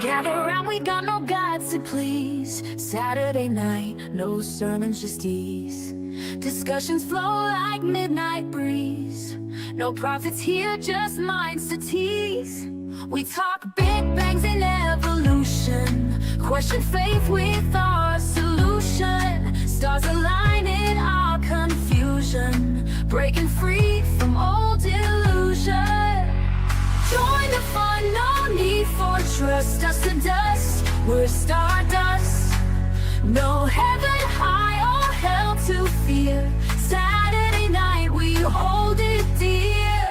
Gather round, we got no gods to please. Saturday night, no sermons, just ease. Discussions flow like midnight breeze. No prophets here, just minds to tease. We talk big bangs in evolution, question faith with our solution. Stars align in our confusion, breaking free from old illusion. Join the fun, no need for trust. Dust to dust, we're stardust. No heaven high or hell to fear. Saturday night, we hold it dear.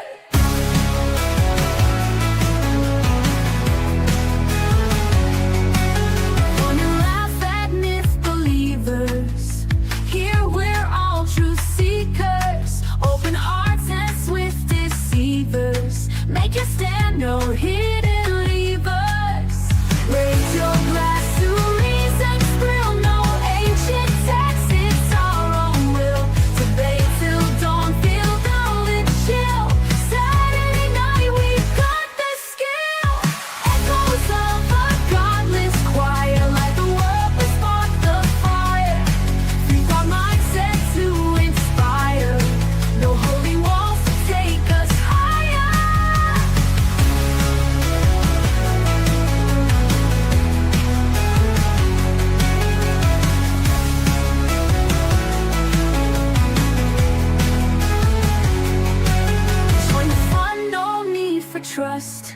Fun and laugh at myth believers. Here we're all truth seekers. Open hearts and swift deceivers. Make your stand, no hidden levers. Raise your glass to reason's thrill. No ancient text, it's our own will. Debate till dawn, feel the chill. Saturday night, we've got the skill. Echoes of a godless choir, like the world we spark the fire. Free our mindset to inspire. No holy walls to take us higher. Join the fun, no need for trust.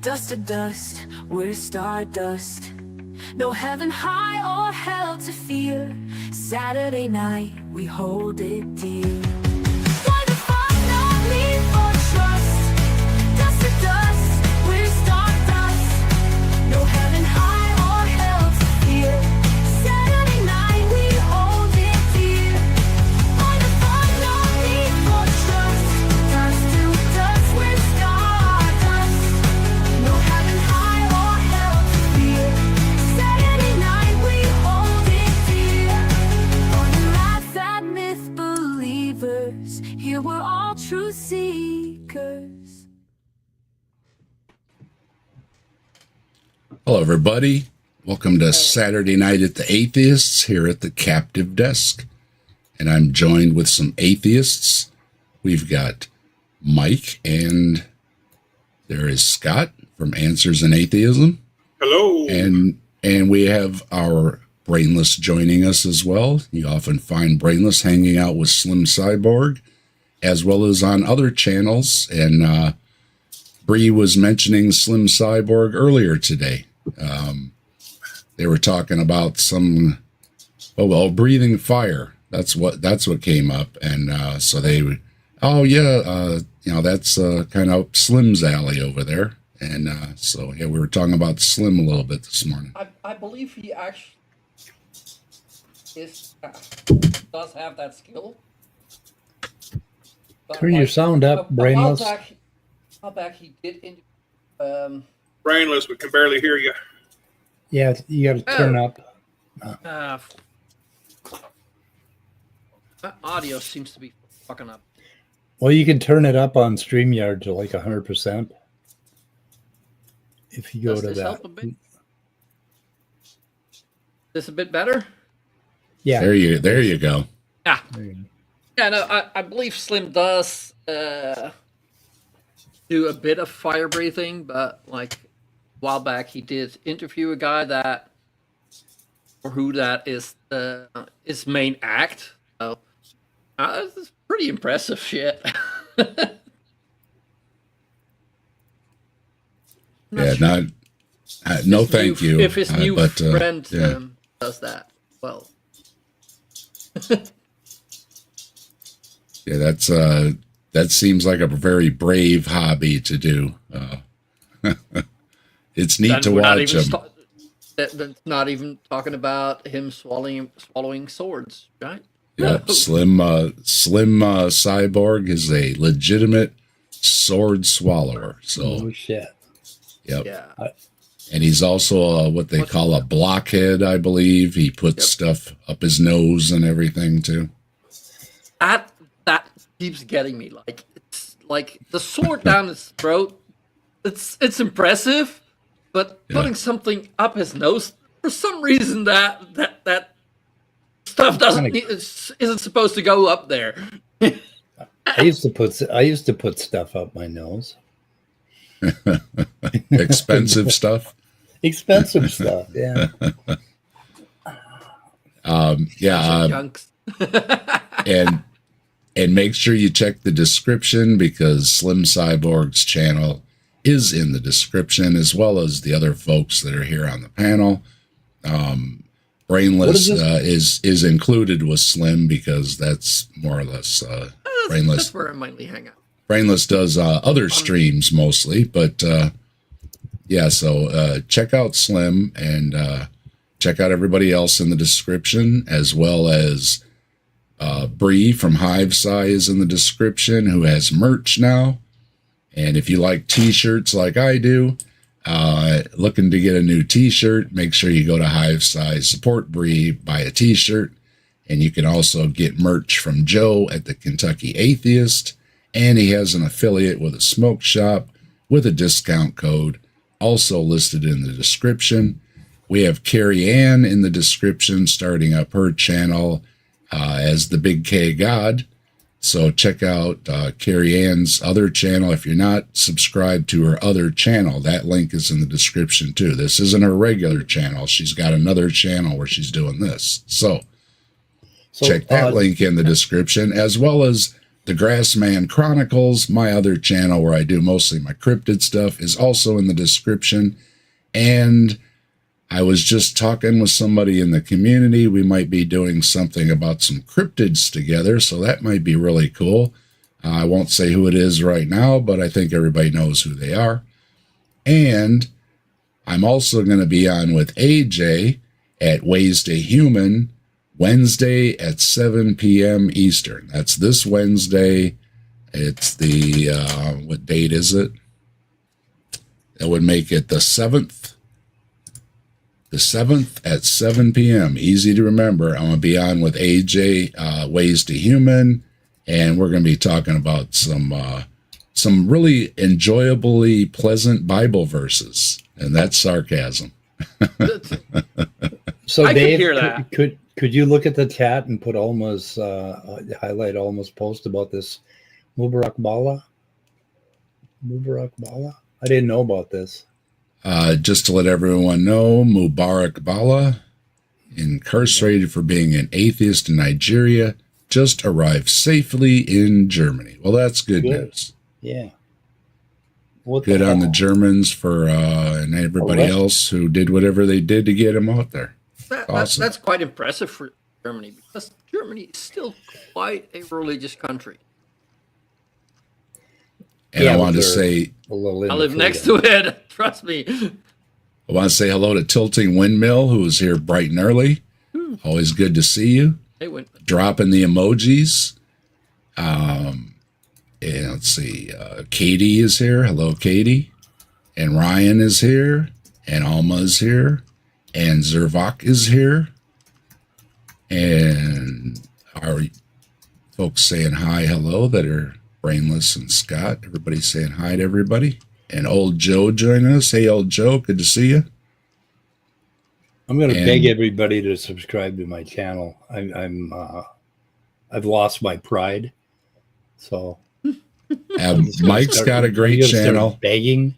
Dust to dust, we're stardust. No heaven high or hell to fear. Saturday night, we hold it dear. Join the fun, no need for trust. Dust to dust, we're stardust. No heaven high or hell to fear. Saturday night, we hold it dear. Join the fun, no need for trust. Dust to dust, we're stardust. No heaven high or hell to fear. Saturday night, we hold it dear. Fun and laugh at myth believers. Here we're all truth seekers. Hello, everybody. Welcome to Saturday Night at the Atheists here at the Captive Desk. And I'm joined with some atheists. We've got Mike, and there is Scott from Answers in Atheism. Hello. And we have our Brainless joining us as well. You often find Brainless hanging out with Slim Cyborg, as well as on other channels. And Bree was mentioning Slim Cyborg earlier today. They were talking about some, breathing fire. That's what came up. And so they would, that's kind of Slim's alley over there. And so, yeah, we were talking about Slim a little bit this morning. I believe he actually does have that skill. But Turn your sound up, Brainless. How back he did Brainless, we can barely hear you. Yeah, you got to turn up. that audio seems to be fucking up. Well, you can turn it up on StreamYard to like 100%. If you go Does to this that. help a bit? This a bit better? Yeah. There you go. Yeah. There you go. Yeah, no, I believe Slim does do a bit of fire breathing, but like a while back he did interview a guy that is his main act. So this is pretty impressive shit. No, thank you. If his new friend yeah. does that, well. Yeah, that seems like a very brave hobby to do. It's neat to watch him. That's not even talking about him swallowing swords, right? Yeah, Slim Cyborg is a legitimate sword swallower. So, Oh, shit. yep. Yeah. And he's also what they call a blockhead, I believe. He puts stuff up his nose and everything too. That keeps getting me. Like, it's like the sword down his throat. It's impressive, but putting something up his nose, for some reason that stuff isn't supposed to go up there. I used to put stuff up my nose. Expensive stuff. Expensive stuff, yeah. Junks. and make sure you check the description, because Slim Cyborg's channel is in the description, as well as the other folks that are here on the panel. Brainless is included with Slim, because that's more or less Brainless. That's where I might hang out. Brainless does other streams mostly, but so check out Slim, and check out everybody else in the description, as well as Bree from HiveSci is in the description, who has merch now. And if you like t-shirts like I do, looking to get a new t-shirt, make sure you go to HiveSci, support Bree, buy a t-shirt. And you can also get merch from Joe at the Kentucky Atheist. And he has an affiliate with a smoke shop with a discount code, also listed in the description. We have KariAnne in the description, starting up her channel as the Big K-God. So check out KariAnne's other channel. If you're not subscribed to her other channel, that link is in the description too. This isn't her regular channel. She's got another channel where she's doing this. So check that link in the description, as well as the Grassman Chronicles, my other channel where I do mostly my cryptid stuff, is also in the description. And I was just talking with somebody in the community. We might be doing something about some cryptids together, so that might be really cool. I won't say who it is right now, but I think everybody knows who they are. And I'm also going to be on with AJ at Ways to Human Wednesday at 7 p.m. Eastern. That's this Wednesday. It's the, what date is it? That would make it the 7th. The 7th at 7 p.m. Easy to remember. I'm going to be on with AJ, Ways to Human, and we're going to be talking about some really enjoyably pleasant Bible verses, and that's sarcasm. So I Dave, could hear that. Could you look at the chat and put Alma's highlight Alma's post about this Mubarak Bala? Mubarak Bala? I didn't know about this. Just to let everyone know, Mubarak Bala, incarcerated for being an atheist in Nigeria, just arrived safely in Germany. Well, that's good news. Yeah. Good on the Germans and everybody else who did whatever they did to get him out there. Awesome. That's quite impressive for Germany, because Germany is still quite a religious country. And I want to say, I live next to it. Trust me. I want to say hello to Tilting Windmill, who is here bright and early. Always good to see you. Hey, Windmill. Dropping the emojis. And let's see. Katie is here. Hello, Katie. And Ryan is here. And Alma is here. And Zervak is here. And our folks saying hi, hello, that are Brainless and Scott. Everybody's saying hi to everybody. And old Joe joining us. Hey, old Joe, good to see you. I'm going to beg everybody to subscribe to my channel. I've lost my pride. So Mike's got a great channel. Begging.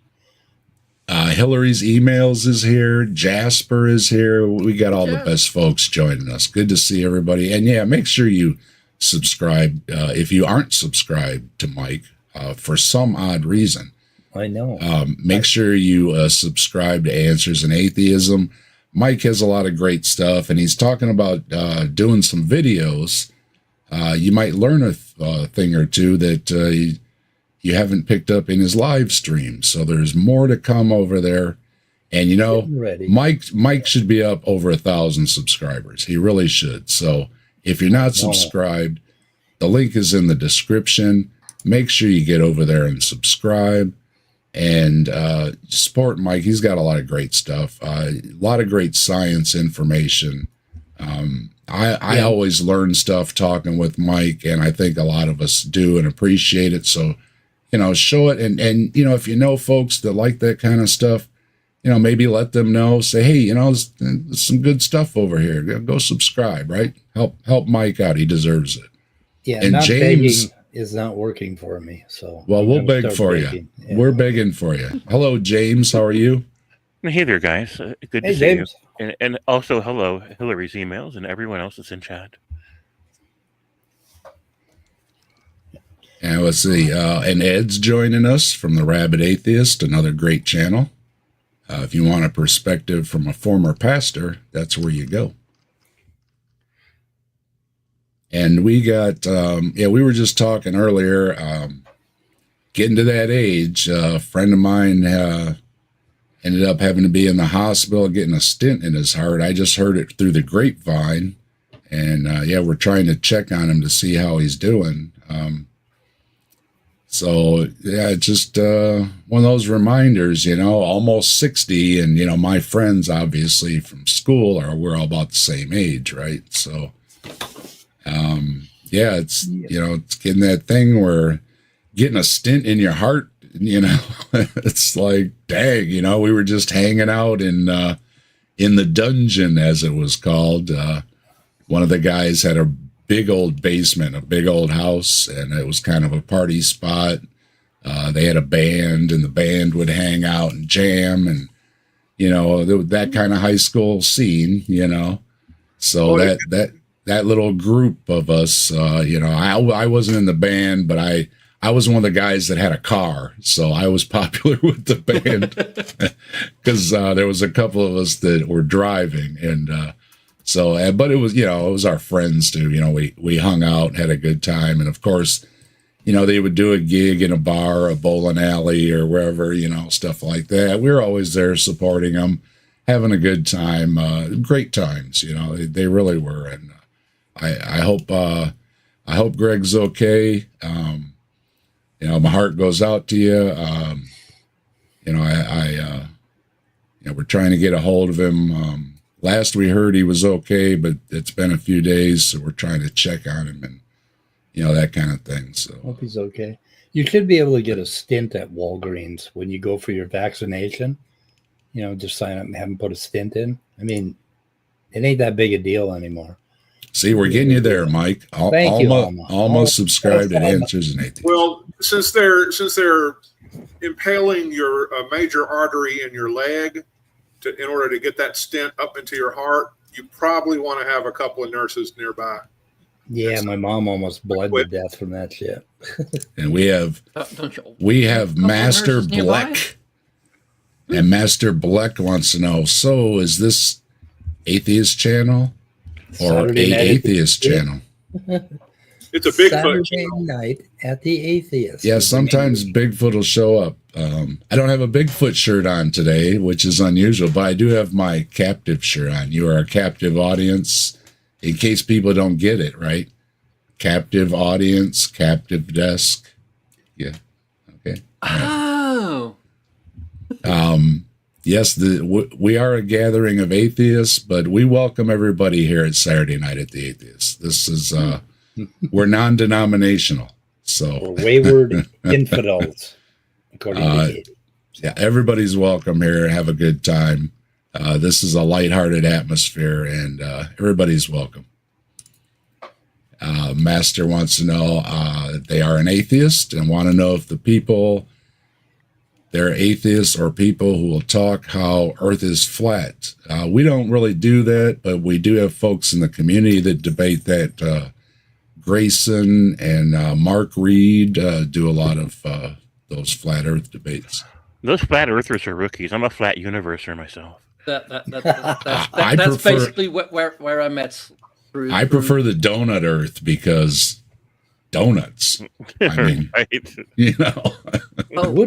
Hillary's emails is here. Jasper is here. We got all the best folks joining us. Good to see everybody. And yeah, make sure you subscribe if you aren't subscribed to Mike for some odd reason. I know. Make sure you subscribe to Answers in Atheism. Mike has a lot of great stuff, and he's talking about doing some videos. You might learn a thing or two that you haven't picked up in his live stream. So there's more to come over there. And you know, Mike should be up over 1,000 subscribers. He really should. So if you're not subscribed, the link is in the description. Make sure you get over there and subscribe and support Mike. He's got a lot of great stuff, a lot of great science information. I always learn stuff talking with Mike, and I think a lot of us do and appreciate it. So, you know, show it. And you know, if you know folks that like that kind of stuff, maybe let them know, say, hey, there's some good stuff over here. Go subscribe, right? Help Mike out. He deserves it. Yeah, and not James begging is not working for me. So well, I'm we'll gonna beg start for begging. you. Yeah. We're begging for you. Hello, James. How are you? Hey there, guys. Good Hey, to see James. you. And also, hello, Hillary's emails and everyone else that's in chat. And let's see. And Ed's joining us from the Rabid Atheist, another great channel. If you want a perspective from a former pastor, that's where you go. And we got, we were just talking earlier, getting to that age. A friend of mine ended up having to be in the hospital, getting a stent in his heart. I just heard it through the grapevine. And we're trying to check on him to see how he's doing. Just one of those reminders, almost 60. And, my friends, obviously, from school we're all about the same age, right? So, it's getting that thing where getting a stent in your heart, it's like, dang, we were just hanging out in the dungeon, as it was called. One of the guys had a big old basement, a big old house, and it was kind of a party spot. They had a band, and the band would hang out and jam, and that kind of high school scene, So that little group of us, I wasn't in the band, but I was one of the guys that had a car, so I was popular with the band because there was a couple of us that were driving, and but it was, it was our friends too. We hung out, had a good time, and of course, they would do a gig in a bar, a bowling alley, or wherever, stuff like that. We were always there supporting them, having a good time, great times. They really were, and I hope Greg's okay. My heart goes out to you. We're trying to get a hold of him. Last we heard he was okay, but it's been a few days, so we're trying to check on him and, that kind of thing. So Hope he's okay. You should be able to get a stint at Walgreens when you go for your vaccination. Just sign up and have him put a stint in. I mean, it ain't that big a deal anymore. See, we're getting you there, Mike. Thank you, Alma. Almost subscribed at Answers and Atheist. Well, since they're impaling your major artery in your leg in order to get that stent up into your heart, you probably want to have a couple of nurses nearby. Yeah, my mom almost bled to death from that shit. And we have Master Bleck. And Master Bleck wants to know, so is this Atheist channel or Atheist channel? It's a Bigfoot Saturday night at the Atheist. Yeah, sometimes Bigfoot will show up. I don't have a Bigfoot shirt on today, which is unusual, but I do have my captive shirt on. You are a captive audience, in case people don't get it, right? Captive audience, captive desk. Yeah. Okay. Oh. Yes, we are a gathering of atheists, but we welcome everybody here at Saturday Night at the Atheist. This is, we're non-denominational. So We're wayward infidels, according to Katie. Yeah, everybody's welcome here. Have a good time. This is a lighthearted atmosphere, and everybody's welcome. Master wants to know they are an atheist and want to know if the people, they're atheists or people who will talk how Earth is flat. We don't really do that, but we do have folks in the community that debate that. Grayson and Mark Reed do a lot of those flat Earth debates. Those flat earthers are rookies. I'm a flat universer myself. That's basically where I'm at. I prefer the donut Earth because donuts. I mean, right.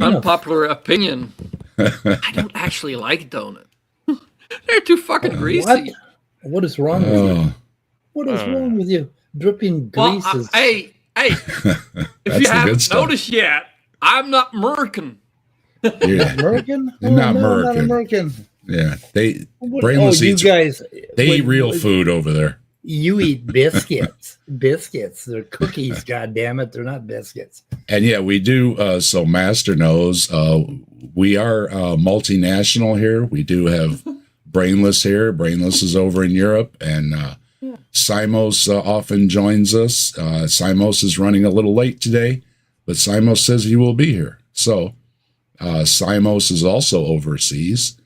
Unpopular opinion. I don't actually like donuts. They're too fucking greasy. What is wrong with you? What is wrong with you? Dripping greases. Hey, if you haven't noticed yet, I'm not American. You're American? Not Not American. American. Yeah, Brainless you eats. guys, They eat real food over there. You eat biscuits. Biscuits. They're cookies, God damn it. They're not biscuits. And yeah, we do. So Master knows we are multinational here. We do have Brainless here. Brainless is over in Europe, and Simos often joins us. Simos is running a little late today, but Simos says he will be here. So Simos is also overseas,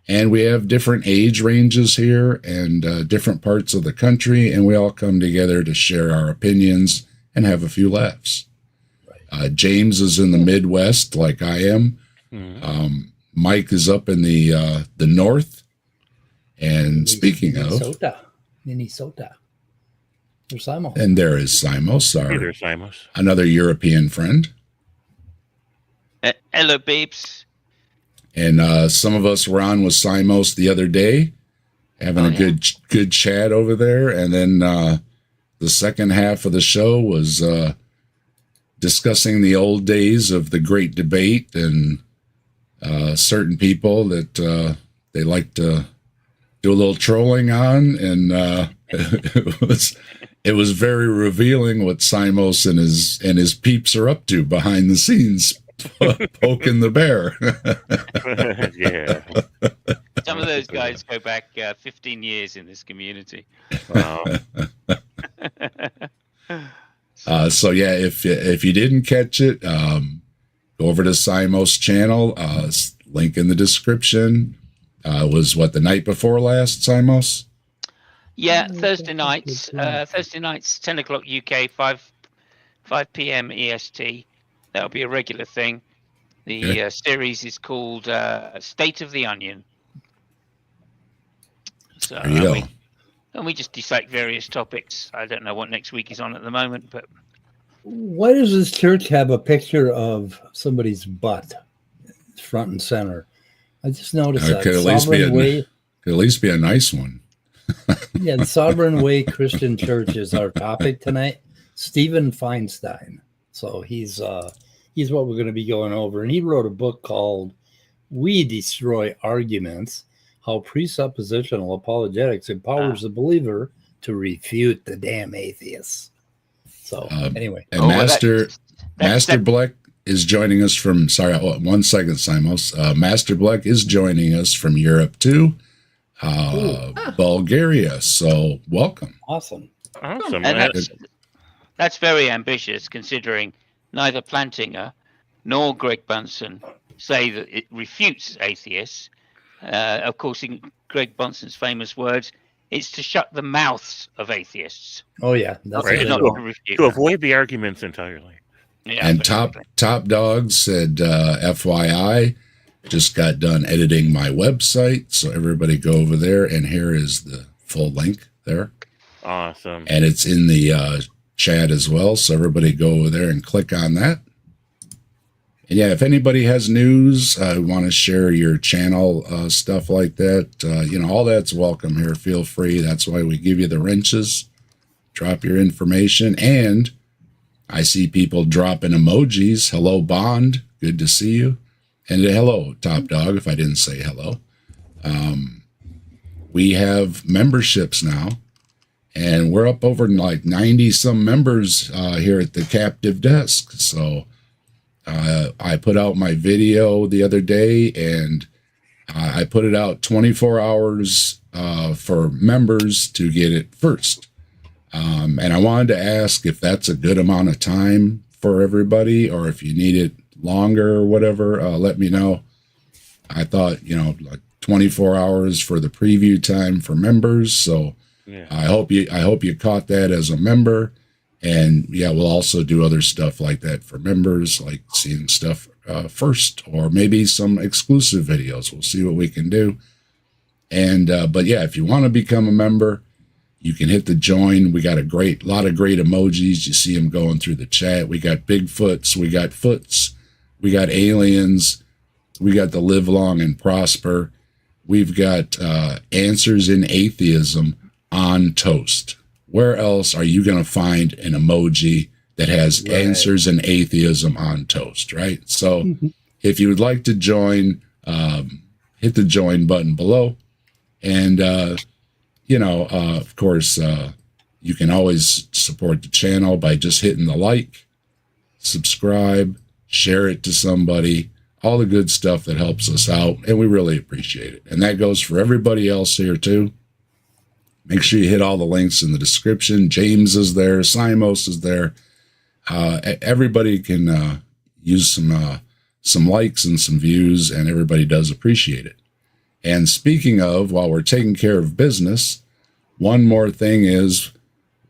and we have different age ranges here and different parts of the country, and we all come together to share our opinions and have a few laughs. James is in the Midwest, like I am. Mike is up in the north. And speaking Minnesota. There's Simos. And there is Simos, Hey there, Simos. another European friend. Hello, babes. And some of us were on with Simos the other day, having a good chat over there. And then the second half of the show was discussing the old days of the Great Debate and certain people that they like to do a little trolling on, and it was very revealing what Simos and his peeps are up to behind the scenes, poking the bear. Yeah. Some of those guys go back 15 years in this community. Wow. So yeah, if you didn't catch it, go over to Simos' channel. Link in the description. Was what, the night before last, Simos? Yeah, Thursday nights. Thursday nights, 10 o'clock UK, 5 p.m. EST. That'll be a regular thing. The series is called State of the Onion. So There you go. and we just dissect various topics. I don't know what next week is on at the moment, but Why does this church have a picture of somebody's butt front and center? I just noticed that. Could at least be a nice one. Yeah, the Sovereign Way Christian Church is our topic tonight. Stephen Feinstein. So he's what we're going to be going over. And he wrote a book called We Destroy Arguments, How Presuppositional Apologetics Empowers the Believer to Refute the Damn Atheists. So anyway. And Master Black is joining us from, sorry, 1 second, Simos. Master Black is joining us from Europe too. Bulgaria. So welcome. Awesome. Awesome. and that's very ambitious, considering neither Plantinga nor Greg Bunsen say that it refutes atheists. Of course, in Greg Bunsen's famous words, it's to shut the mouths of atheists. Oh yeah, that's Right. Not what to refute To them. avoid the arguments entirely. Yeah, And absolutely. Top Dog said, FYI, just got done editing my website. So everybody go over there, and here is the full link there. Awesome. And it's in the chat as well. So everybody go over there and click on that. And yeah, if anybody has news, want to share your channel, stuff like that, all that's welcome here. Feel free. That's why we give you the wrenches. Drop your information. And I see people dropping emojis. Hello, Bond. Good to see you. And hello, Top Dog, if I didn't say hello. We have memberships now. And we're up over like 90 some members here at the captive desk. So I put out my video the other day, and I put it out 24 hours for members to get it first. And I wanted to ask if that's a good amount of time for everybody, or if you need it longer or whatever, let me know. I thought, like 24 hours for the preview time for members. So Yeah. I hope you caught that as a member. And yeah, we'll also do other stuff like that for members, like seeing stuff first, or maybe some exclusive videos. We'll see what we can do. And, but yeah, if you want to become a member, you can hit the join. We got a lot of great emojis. You see them going through the chat. We got Bigfoots, we got Foots, we got aliens, we got the live long and prosper. We've got answers in atheism on toast. Where else are you going to find an emoji that has answers in atheism on toast, right? So if you would like to join, hit the join button below. And, of course, you can always support the channel by just hitting the like, subscribe, share it to somebody. all the good stuff that helps us out, and we really appreciate it. And that goes for everybody else here too. Make sure you hit all the links in the description. James is there. Simos is there. Everybody can use some likes and some views, and everybody does appreciate it. And speaking of, while we're taking care of business, one more thing is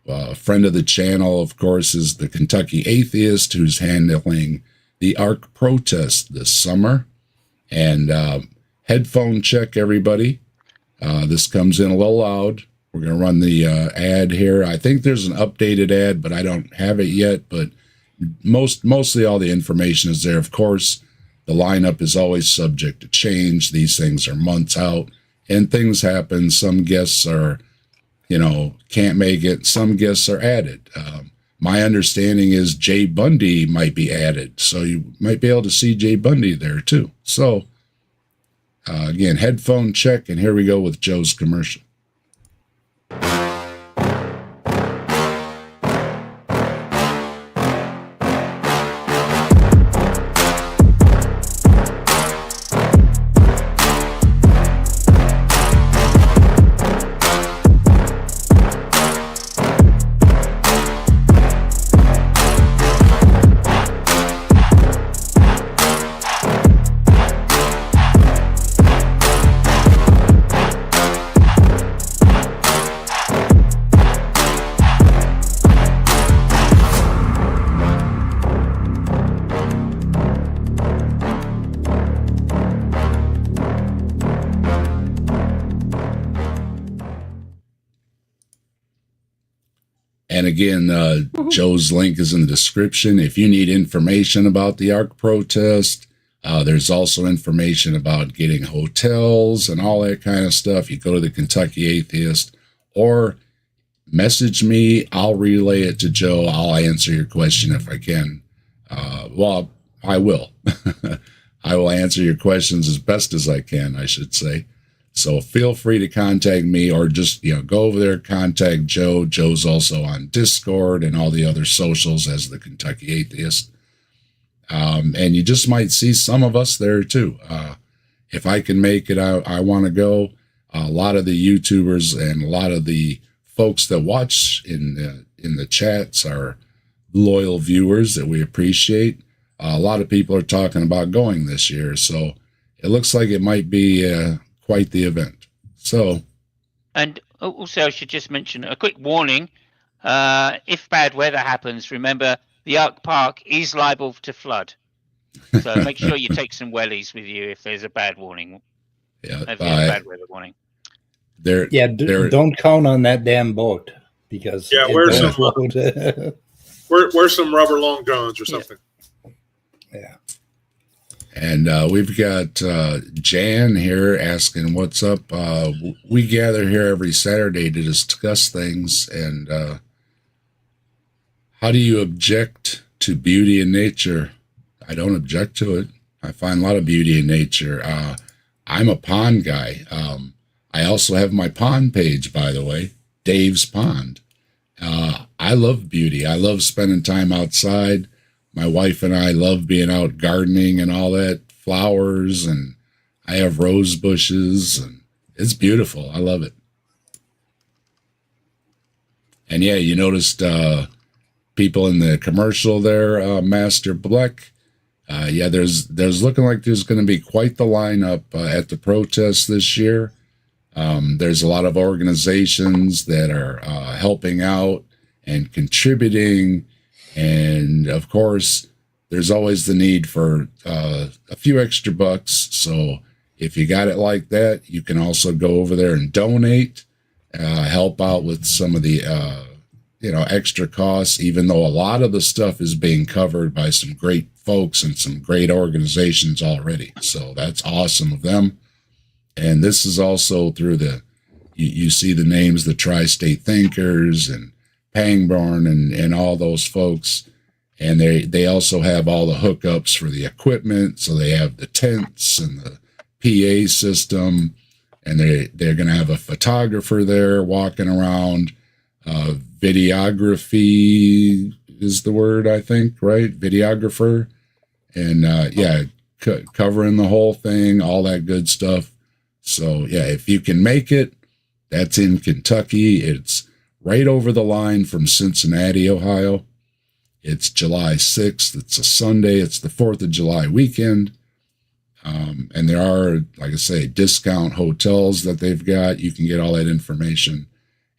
a friend of the channel, of course, is the Kentucky Atheist, who's handling the ARC protest this summer. And headphone check, everybody. This comes in a little loud. We're going to run the ad here. I think there's an updated ad, but I don't have it yet. But mostly all the information is there. Of course, the lineup is always subject to change. These things are months out, and things happen. Some guests are, can't make it. Some guests are added. My understanding is Jay Bundy might be added, so you might be able to see Jay Bundy there too. So again, headphone check, and here we go with Joe's commercial. And again, Joe's link is in the description. If you need information about the ARC protest, there's also information about getting hotels and all that kind of stuff. You go to the Kentucky Atheist or message me. I'll relay it to Joe. I'll answer your question if I can. Well, I will. I will answer your questions as best as I can, I should say. So feel free to contact me, or just, go over there, contact Joe. Joe's also on Discord and all the other socials as the Kentucky Atheist. And you just might see some of us there too. If I can make it out, I want to go. A lot of the YouTubers and a lot of the folks that watch in the chats are loyal viewers that we appreciate. A lot of people are talking about going this year, so it looks like it might be quite the event. So, and also I should just mention a quick warning. If bad weather happens, remember the Ark Park is liable to flood. So make sure you take some wellies with you if there's a bad warning. Yeah, if there's a bad weather warning. Don't count on that damn boat, because wear some rubber long johns or something. Yeah. And we've got Jan here asking what's up. We gather here every Saturday to discuss things. And how do you object to beauty in nature? I don't object to it. I find a lot of beauty in nature. I'm a pond guy. I also have my pond page, by the way, Dave's Pond. I love beauty. I love spending time outside. My wife and I love being out gardening and all that, flowers, and I have rose bushes, and it's beautiful. I love it. And yeah, you noticed people in the commercial there, Master Bleck. There's looking like there's going to be quite the lineup at the protest this year. There's a lot of organizations that are helping out and contributing. And of course, there's always the need for a few extra bucks. So if you got it like that, you can also go over there and donate, help out with some of the, extra costs, even though a lot of the stuff is being covered by some great folks and some great organizations already. So that's awesome of them. And this is also through you see the names, the Tri-State Thinkers and Pangborn and all those folks. And they also have all the hookups for the equipment. So they have the tents and the PA system, and they're going to have a photographer there walking around. Videography is the word, I think, right? Videographer. And covering the whole thing, all that good stuff. So yeah, if you can make it, that's in Kentucky. It's right over the line from Cincinnati, Ohio. It's July 6th. It's a Sunday. It's the 4th of July weekend. And there are, like I say, discount hotels that they've got. You can get all that information.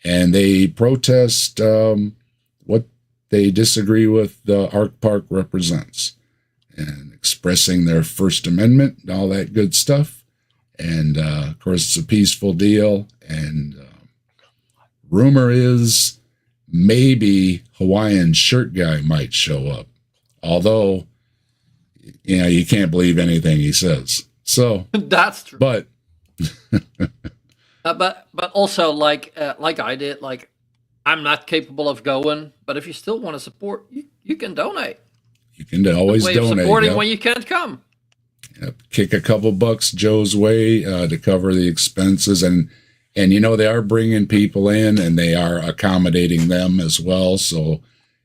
And they protest what they disagree with the Ark Park represents, and expressing their First Amendment and all that good stuff. And of course, it's a peaceful deal. And rumor is maybe Hawaiian shirt guy might show up, although you can't believe anything he says. So That's true. but But also, like I did, like, I'm not capable of going, but if you still want to support, you can donate. you can always Way of donate. supporting Yep. when you can't come. Yep. Kick a couple bucks Joe's way to cover the expenses, and they are bringing people in, and they are accommodating them as well. So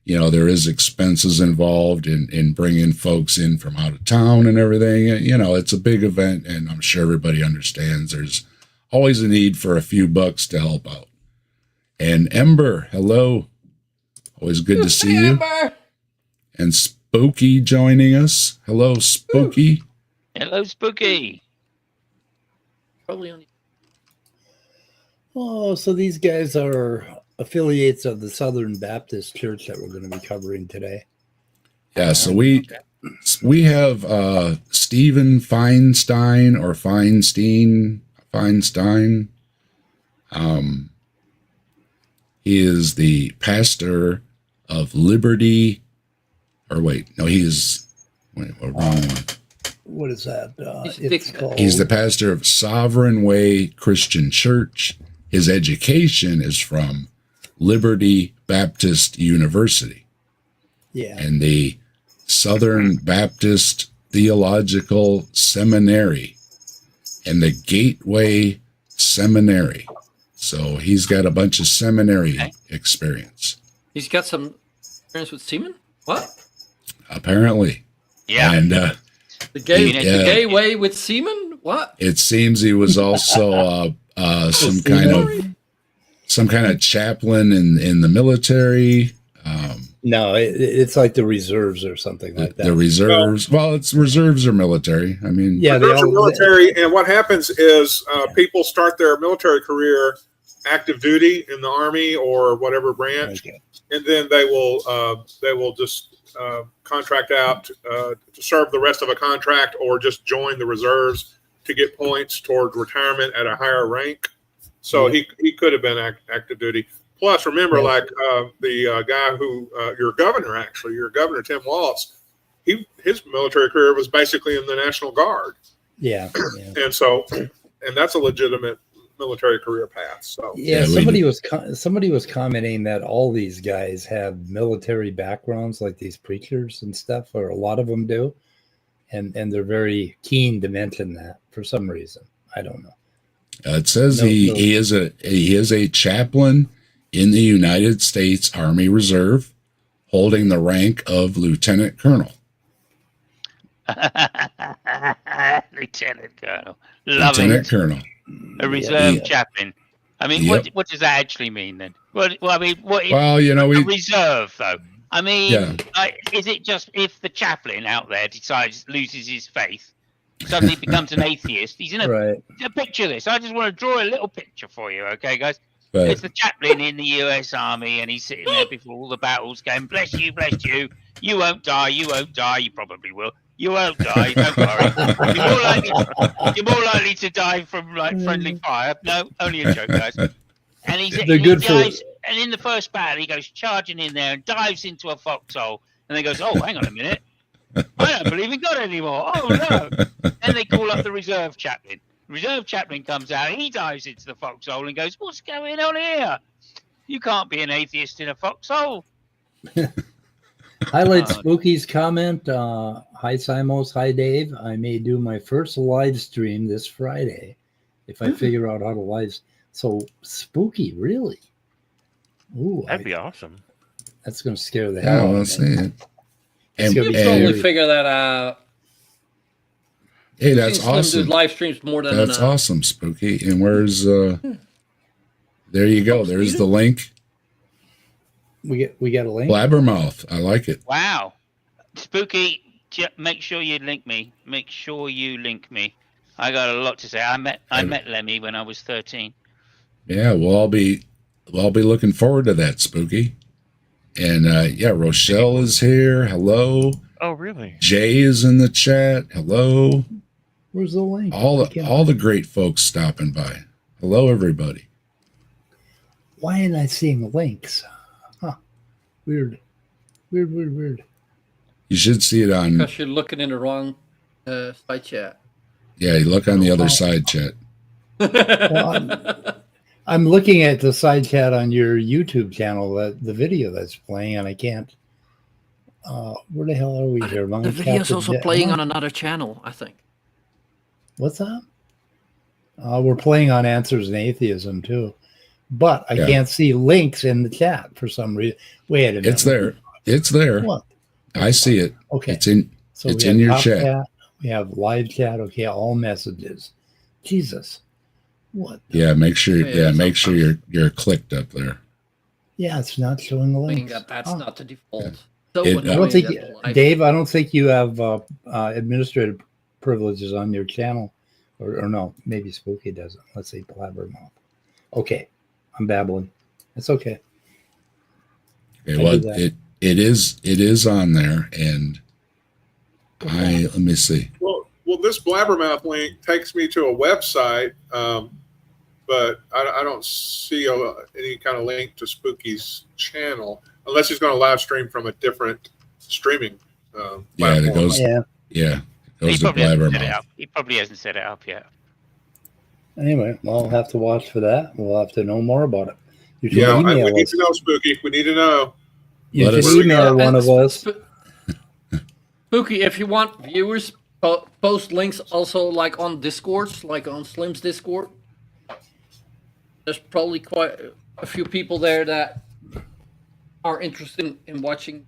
there is expenses involved in bringing folks in from out of town and everything. It's a big event, and I'm sure everybody understands there's always a need for a few bucks to help out. And Ember, hello. Always good to see you. Amber! And Spooky joining us. Hello, Spooky. Hello, Spooky. Probably only. Oh, so these guys are affiliates of the Southern Baptist Church that we're going to be covering today. Yeah, so we have Stephen Feinstein or Feinstein. He is the pastor of Liberty. Or wait, no, we're wrong one. What is that? He's It's fixing it. called, He's the pastor of Sovereign Way Christian Church. His education is from Liberty Baptist University yeah. and the Southern Baptist Theological Seminary and the Gateway Seminary. So he's got a bunch of seminary experience, He's got some experience with semen? What? apparently. Yeah. And The gay way with semen? What? it seems he was also some kind of chaplain in the military. No, it's like the reserves or something like that. The reserves. Well, it's reserves or military. I mean, Yeah, they There's a all military, and what happens is people start their military career active duty in the Army or whatever branch, Okay. and then they will just contract out to serve the rest of a contract, or just join the reserves to get points toward retirement at a higher rank. So he could have been active duty. Plus, remember, like the guy who your governor Tim Walz, his military career was basically in the National Guard, Yeah. and that's a legitimate military career path. So Yeah, Yeah, somebody was commenting that all these guys have military backgrounds, like these preachers and stuff, or a lot of them do, and they're very keen to mention that for some reason. I don't know. it says he is a chaplain in the United States Army Reserve, holding the rank of lieutenant colonel. Lieutenant Colonel. Love Lieutenant it. colonel. A reserve Yeah. chaplain. I mean, Yep. what does that actually mean then? What is Well, a reserve though? I mean, Yeah. is it just if the chaplain out there loses his faith, suddenly becomes an atheist? He's in a Right. picture this. I just want to draw a little picture for you, okay, guys? But It's the chaplain in the U.S. Army, and he's sitting there before all the battles, going, "Bless you, bless you. You won't die. You won't die. You probably will. You won't die. Don't worry. You're more likely to die from like friendly fire. No, only a joke, guys." And They're good for- and in the first battle, he goes charging in there and dives into a foxhole, and they goes, "Oh, hang on a minute. I don't believe in God anymore. Oh no!" Then they call up the reserve chaplain. Reserve chaplain comes out, he dives into the foxhole and goes, "What's going on here? You can't be an atheist in a foxhole." Highlight Spooky's comment. Hi, Simos. Hi, Dave. I may do my first live stream this Friday if I figure out how to live. So Spooky, really? Ooh, That'd be awesome. that's going to scare the yeah, hell out we'll of see me. it. It's gonna You be probably scary. figure that out. Hey, that's Slim awesome. do live streams more than That's awesome, Spooky. And where's there you go. There's the link. We got a link. Blabbermouth. I like it. Wow. Spooky, make sure you link me. Make sure you link me. I got a lot to say. I met Lemmy when I was 13. Yeah, we'll be looking forward to that, Spooky. And yeah, Rochelle is here. Hello. Oh, really? Jay is in the chat. Hello. Where's the link? All the great folks stopping by. Hello, everybody. Why am I seeing links? Huh. Weird. Weird. You should see it on. because you're looking in the wrong side chat. Yeah, you look on the other side, chat. Well, I'm looking at the side chat on your YouTube channel, the video that's playing, and I can't. Where the hell are we here? The video's also playing on another channel, I think. What's that? We're playing on Answers in Atheism too, but I can't see links in the chat for some reason. Wait a minute. It's there. It's there. What? I see it. Okay. It's in your top chat. We have live chat. Okay, all messages. Jesus. What? Yeah, make sure. Yeah, make sure you're clicked up there. Yeah, it's not showing the I links. think that's Oh. not the default. It- So I I annoying don't think, that live- Dave. I don't think you have administrative privileges on your channel, or no, maybe Spooky doesn't. Let's see, Blabbermouth. Okay, I'm babbling. It's okay. Okay, I well, do that. it is on there, and let me see. Well, this Blabbermouth link takes me to a website, but I don't see any kind of link to Spooky's channel unless he's going to live stream from a different streaming Yeah, platform. it goes. Yeah. Yeah, it He goes to probably hasn't set it Blabbermouth. up. He probably hasn't set it up yet. Anyway, well, I'll have to watch for that. We'll have to know more about it. You should Yeah, we email need us. to know, Spooky. We need to know. You Let should us- email one of us. Spooky, if you want viewers, post links also like on Discords, like on Slim's Discord. There's probably quite a few people there that are interested in watching.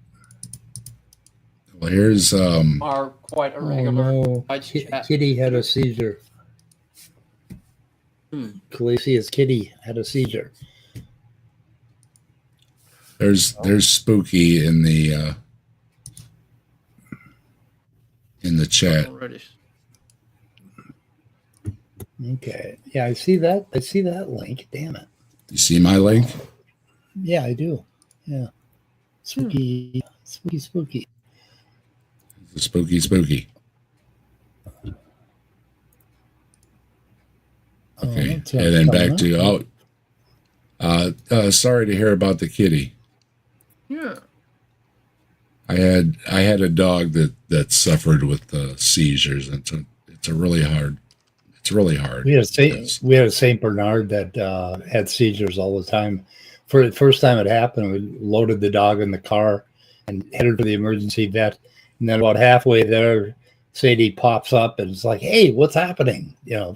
Well, here's Are quite a Oh regular no, side chat. Kitty had a seizure. Calicia's kitty had a seizure. there's Spooky in the chat. Already. Okay. Yeah, I see that. I see that link. Damn it. You see my link? Yeah, I do. Yeah. Spooky. Spooky. Spooky. Okay, that's and then coming back to sorry to hear about the kitty. Yeah. I had a dog that suffered with seizures, and it's really hard. We had a Saint Bernard that had seizures all the time. For the first time it happened, we loaded the dog in the car and headed to the emergency vet. And then about halfway there, Sadie pops up and it's like, "Hey, what's happening?" You know,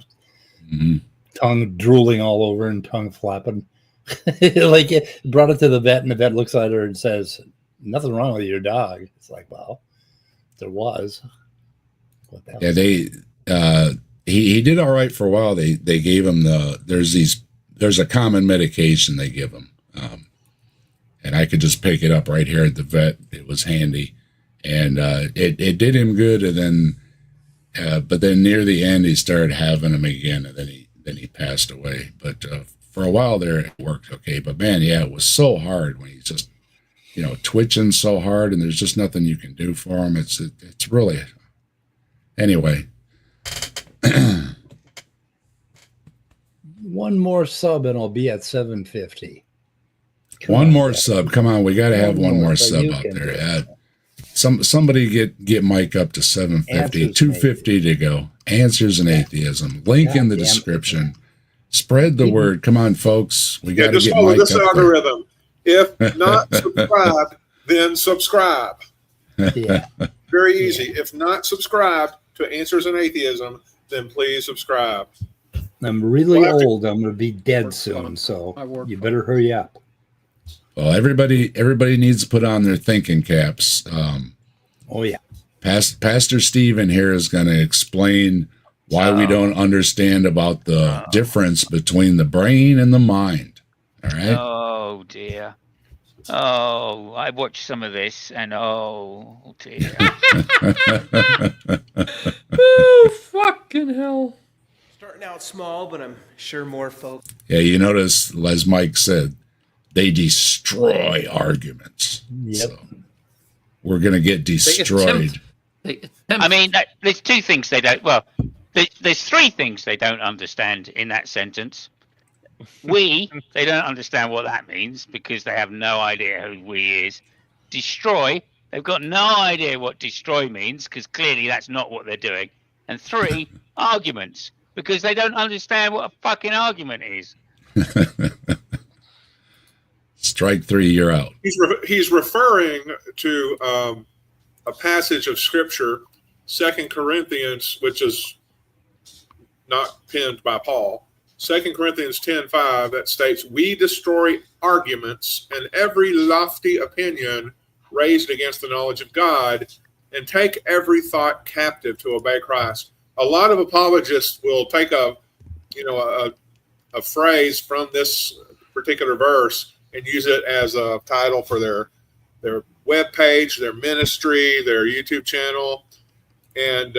Mhm. tongue drooling all over and tongue flapping. Like it brought it to the vet, and the vet looks at her and says, "Nothing wrong with your dog." It's like, well, there was. What the hell? Yeah, he did all right for a while. They gave him there's a common medication they give him, and I could just pick it up right here at the vet. It was handy, and it did him good. And then, but then near the end, he started having them again, and then he passed away. But for a while there, it worked okay. But man, yeah, it was so hard when he's just twitching so hard, and there's just nothing you can do for him. It's really anyway. One more sub and I'll be at 750. One more sub. Come on, we got to have one more so sub you out can do there. it. Somebody get Mike up to 750, Answers 250 to go. Answers in Atheism. Link in the Goddamn. description. Spread the word. Come on, folks. We got to Just get follow Mike this up there. algorithm. If not subscribed, then subscribe. Yeah. Very easy. If not subscribed to Answers in Atheism, then please subscribe. I'm really We'll have to- old. I'm going to be dead Work soon, on it. so I work you on better hurry up. Well, everybody needs to put on their thinking caps. Oh, yeah. Pastor Stephen here is going to explain why we don't understand about the difference between the brain and the mind. All right. Oh dear. Oh, I watched some of this, and oh dear. Oh, fucking hell. Starting out small, but I'm sure more folks. Yeah, you notice, as Mike said, they destroy arguments. Yep. So we're going to get destroyed. I mean, there's two things they don't. Well, there's three things they don't understand in that sentence. They don't understand what that means because they have no idea who we is. Destroy, they've got no idea what destroy means because clearly that's not what they're doing. And three, arguments, because they don't understand what a fucking argument is. Strike three, you're out. He's referring to a passage of Scripture, 2 Corinthians, which is not penned by Paul. 2 Corinthians 10:5 that states, "We destroy arguments and every lofty opinion raised against the knowledge of God, and take every thought captive to obey Christ." A lot of apologists will take a phrase from this particular verse and use it as a title for their web page, their ministry, their YouTube channel, and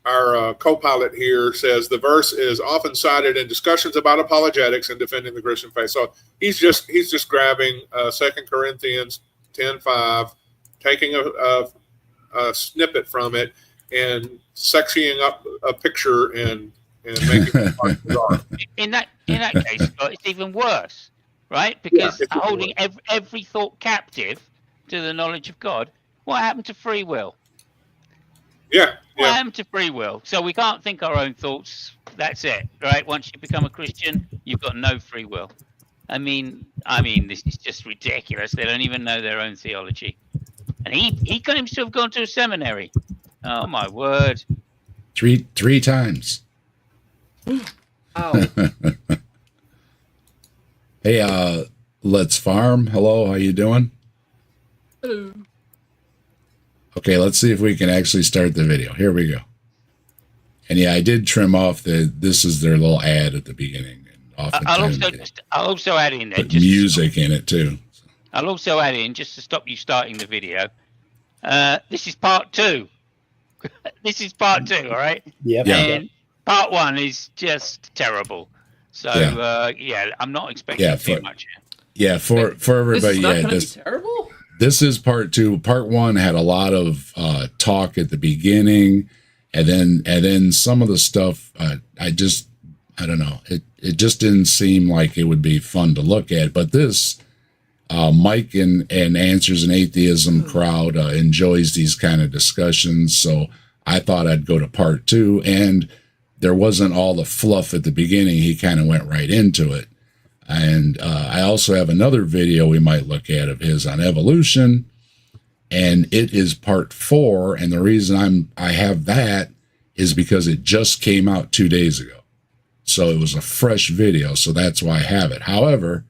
our co-pilot here says the verse is often cited in discussions about apologetics and defending the Christian faith. So he's just grabbing 2 Corinthians 10:5, taking a snippet from it and sexying up a picture and making it bizarre. In that case, it's even worse, right? Because holding every thought captive to the knowledge of God. What happened to free will? What happened to free will? So we can't think our own thoughts. That's it, right? Once you become a Christian, you've got no free will. I mean, this is just ridiculous. They don't even know their own theology. And he claims to have gone to a seminary. Oh my word! Three times. Ow. Hey, Let's Farm. Hello, how you doing? Hello. Okay, let's see if we can actually start the video. Here we go. And yeah, I did trim off this is their little ad at the beginning. And I'll also add in there put music in it too. I'll also add in, just to stop you starting the video, this is part 2. This is part 2, all right? Yep. And part 1 is just terrible. So, I'm not expecting too much. Yeah, for everybody, this is not gonna be terrible? This is part 2. Part 1 had a lot of talk at the beginning, and then some of the stuff I don't know. It just didn't seem like it would be fun to look at. But this Mike and Answers in Atheism crowd enjoys these kind of discussions, so I thought I'd go to part 2, and there wasn't all the fluff at the beginning. He kind of went right into it. And I also have another video we might look at of his on evolution, and it is part 4. And the reason I have that is because it just came out 2 days ago. So it was a fresh video. So that's why I have it. However,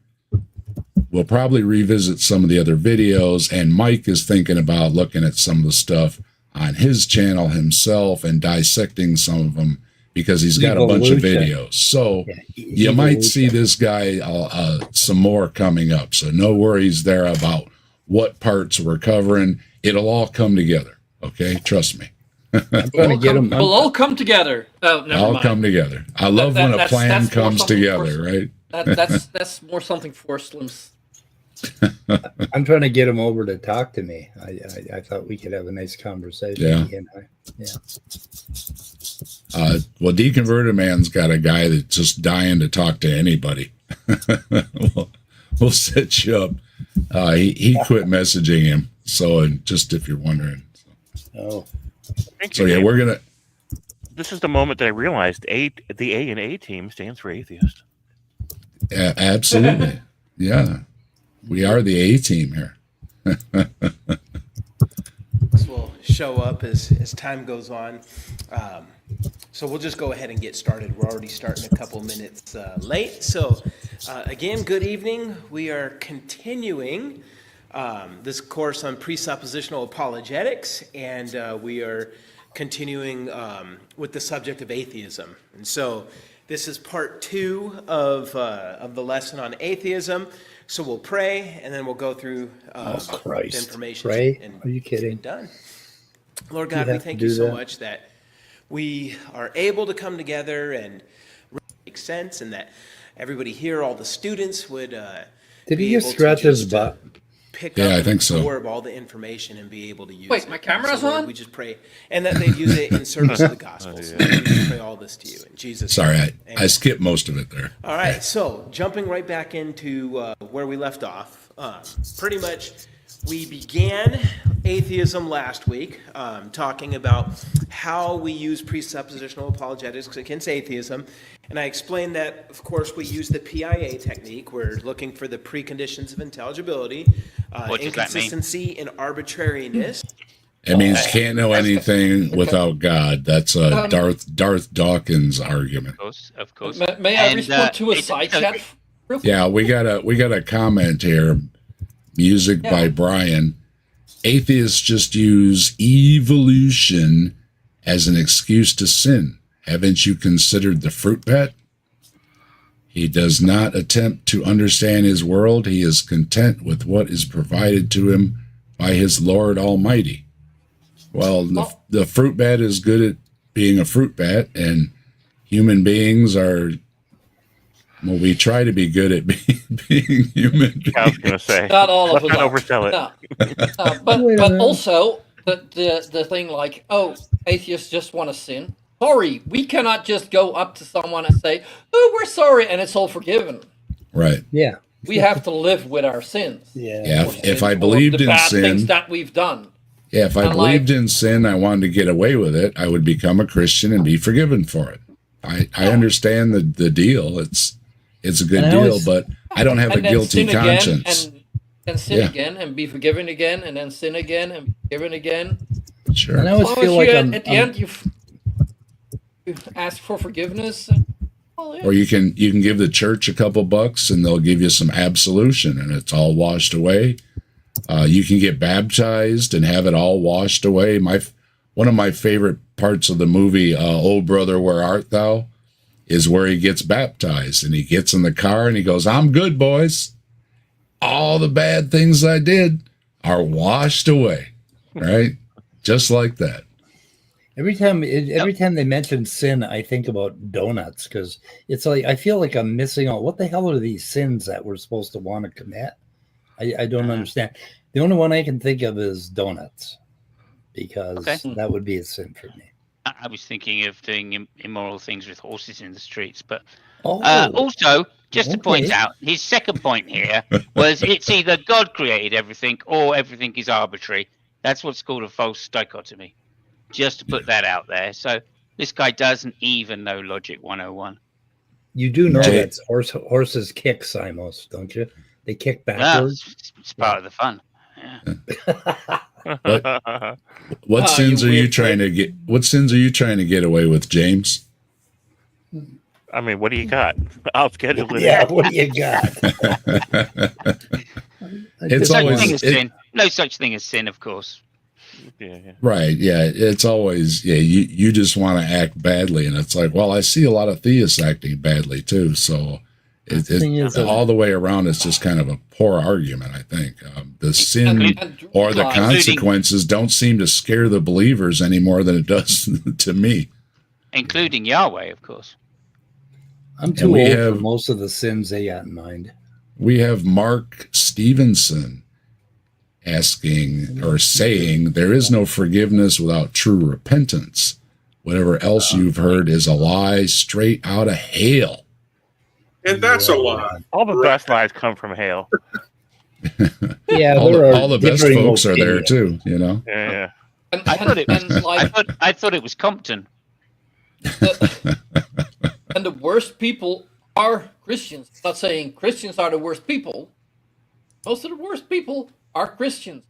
we'll probably revisit some of the other videos, and Mike is thinking about looking at some of the stuff on his channel himself and dissecting some of them, because he's got a bunch of videos. So you might see this guy some more coming up. So no worries there about what parts we're covering. It'll all come together. Okay, trust me. We'll all come togetger. Oh, never mind. Come together. I love when a plan comes together, right? That's more something for Slims. I'm trying to get him over to talk to me. I thought we could have a nice conversation. Yeah. He and I. Well, Deconverted Man's got a guy that's just dying to talk to anybody. we'll set you up. He quit messaging him. So just if you're wondering. Oh. So yeah, we're gonna. This is the moment that I realized the A in A team stands for atheist. Absolutely. Yeah. We are the A team here. This will show up as time goes on. So we'll just go ahead and get started. We're already starting a couple minutes late. So again, good evening. We are continuing this course on presuppositional apologetics, and we are continuing with the subject of atheism. And so this is part 2 of the lesson on atheism. So we'll pray, and then we'll go through the information. Pray? And Are you kidding? done. Lord God, You we have to thank do you so that? much that we are able to come together and make sense, and that everybody here, all the students, would Did he be just able to scratch his just, butt? pick Yeah, up I think and so. absorb all the information and be able to use Wait, it. my camera's So, Lord, on? we just pray, and that they'd use it in service of the gospel. So we just pray all this to you in Jesus' Sorry, name. I Amen. skipped most of it there. All right, so jumping right back into where we left off, pretty much we began atheism last week, talking about how we use presuppositional apologetics against atheism. And I explained that, of course, we use the PIA technique. We're looking for the preconditions of intelligibility, What does that mean? inconsistency, and arbitrariness. It means can't know anything without God. That's a Darth Dawkins argument. Of course. May I And, respond to a it's- side chat? real quick? Yeah, we got a comment here. Music by Brian. Atheists just use evolution as an excuse to sin. Haven't you considered the fruit bat? He does not attempt to understand his world. He is content with what is provided to him by his Lord Almighty. Well, the fruit bat is good at being a fruit bat, and human beings are, well, we try to be good at being human beings. I was going to say, Not all of let's us not are. oversell it. No. Wait a But minute. also the thing like, oh, atheists just want to sin. Sorry, we cannot just go up to someone and say, oh, we're sorry, and it's all forgiven. Right. Yeah. We have to live with our sins. Yeah. Yeah. Or If sins, I or believed the in bad things sin, that we've done. yeah, if I And believed in sin, I wanted to get away with it, I would become a Christian and be forgiven for it. I understand the deal. It's a good And I deal, always- but I don't have a And then guilty sin again, conscience. and sin Yeah. again, and be forgiven again, and then sin again, and be forgiven again. Sure. And I As always long feel as like you, I'm, at the I'm- end, you ask for forgiveness. Well, yeah. Or you can give the church a couple bucks and they'll give you some absolution and it's all washed away. You can get baptized and have it all washed away. One of my favorite parts of the movie Old Brother, Where Art Thou? Is where he gets baptized and he gets in the car and he goes, I'm good, boys. All the bad things I did are washed away. Right? Just like that. every time they mention sin, I think about donuts because it's like I feel like I'm missing out. What the hell are these sins that we're supposed to want to commit? I don't understand. The only one I can think of is donuts because that would be a sin for me. I was thinking of doing immoral things with horses in the streets, but Oh, also, just to point okay. out, his second point here was it's either God created everything or everything is arbitrary. That's what's called a false dichotomy. Just to put that out there. So this guy doesn't even know Logic 101. You do know Okay. that horses kick, Simos, don't you? They kick Well, backwards. it's part of the fun. Yeah. What sins you are you weird trying to get? What sins are you trying to get away with, James? I mean, what do you got? I'll schedule it. Yeah, what do you got? It's No always such thing as it- sin. No such thing as sin, of course. Yeah. right. Yeah, it's always You just want to act badly, and it's like, well, I see a lot of theists acting badly too. So thing is, all the way around. It's just kind of a poor argument. I think the sin And- or the including- consequences don't seem to scare the believers any more than it does to me. Including Yahweh, of course. I'm too we old have- for most of the sins they got in mind. We have Mark Stevenson asking or saying there is no forgiveness without true repentance. Whatever else you've heard is a lie straight out of hell. And that's a lie. All the best lies come from hail. Yeah, All the best folks are there too, you know. Yeah. And, I thought it. and like, I thought it was Compton. and the worst people are Christians. I'm not saying Christians are the worst people. Most of the worst people are Christians,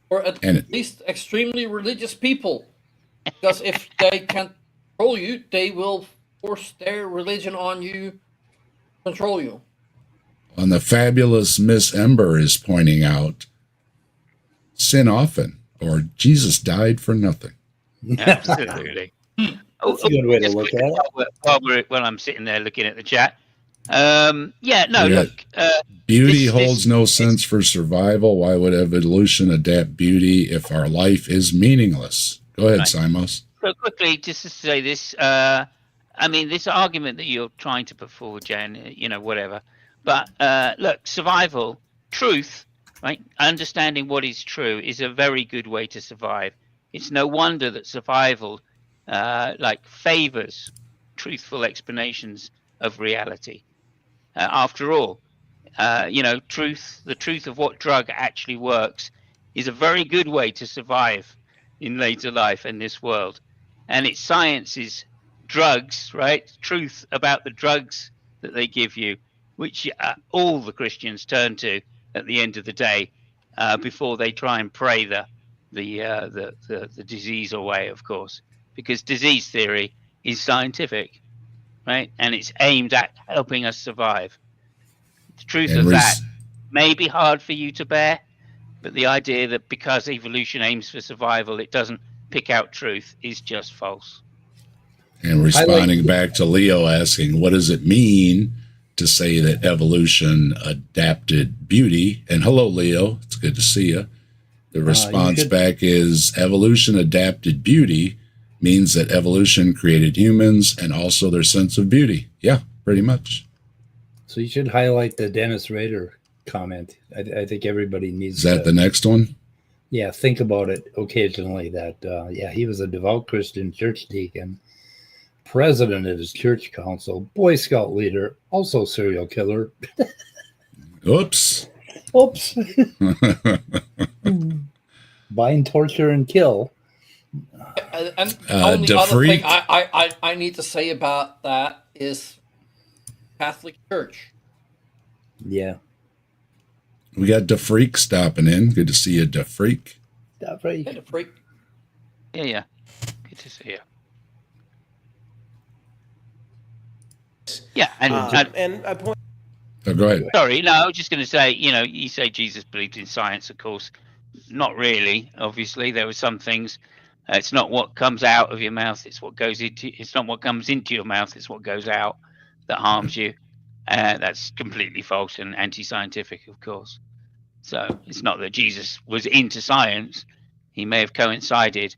or at And- least extremely religious people. Because if they can't control you, they will force their religion on you, control you. And the fabulous Miss Ember is pointing out sin often, or Jesus died for nothing. Absolutely. That's a good way to just look quickly, at it. while I'm sitting there looking at the chat. Yeah, no, Yeah. look. Beauty This- holds no sense for survival. Why would evolution adapt beauty if our life is meaningless? Go ahead, Right. Simos. So quickly, just to say this, I mean, this argument that you're trying to put forward, Jan, whatever. But look, survival, truth, right? Understanding what is true is a very good way to survive. It's no wonder that survival, favors truthful explanations of reality. After all, the truth of what drug actually works is a very good way to survive in later life in this world. And it's science's drugs, right? Truth about the drugs that they give you, which all the Christians turn to at the end of the day, before they try and pray the disease away, of course, because disease theory is scientific, right? And it's aimed at helping us survive. The truth And of res- that may be hard for you to bear, but the idea that because evolution aims for survival, it doesn't pick out truth is just false. And responding back to Leo asking, what does it mean to say that evolution adapted beauty? And hello, Leo. It's good to see you. The response back is evolution adapted beauty means that evolution created humans and also their sense of beauty. Yeah, pretty much. So you should highlight the Dennis Rader comment. I think everybody needs Is that the next one? Yeah, think about it occasionally that, he was a devout Christian church deacon, president of his church council, Boy Scout leader, also serial killer. Oops. Oops. Bind, torture, and kill. And the only other DeFreak. thing I need to say about that is Catholic Church. Yeah. We got DeFreak stopping in. Good to see you, DeFreak. Stop right. Hey, DeFreak. Yeah. Good to see you. Yeah, And I point. Oh, go ahead. sorry, no, I was just going to say, you say Jesus believed in science, of course. Not really, obviously. There were some things. It's not what comes out of your mouth. It's what goes into. It's not what comes into your mouth. It's what goes out that harms you. That's completely false and anti-scientific, of course. So it's not that Jesus was into science. He may have coincided,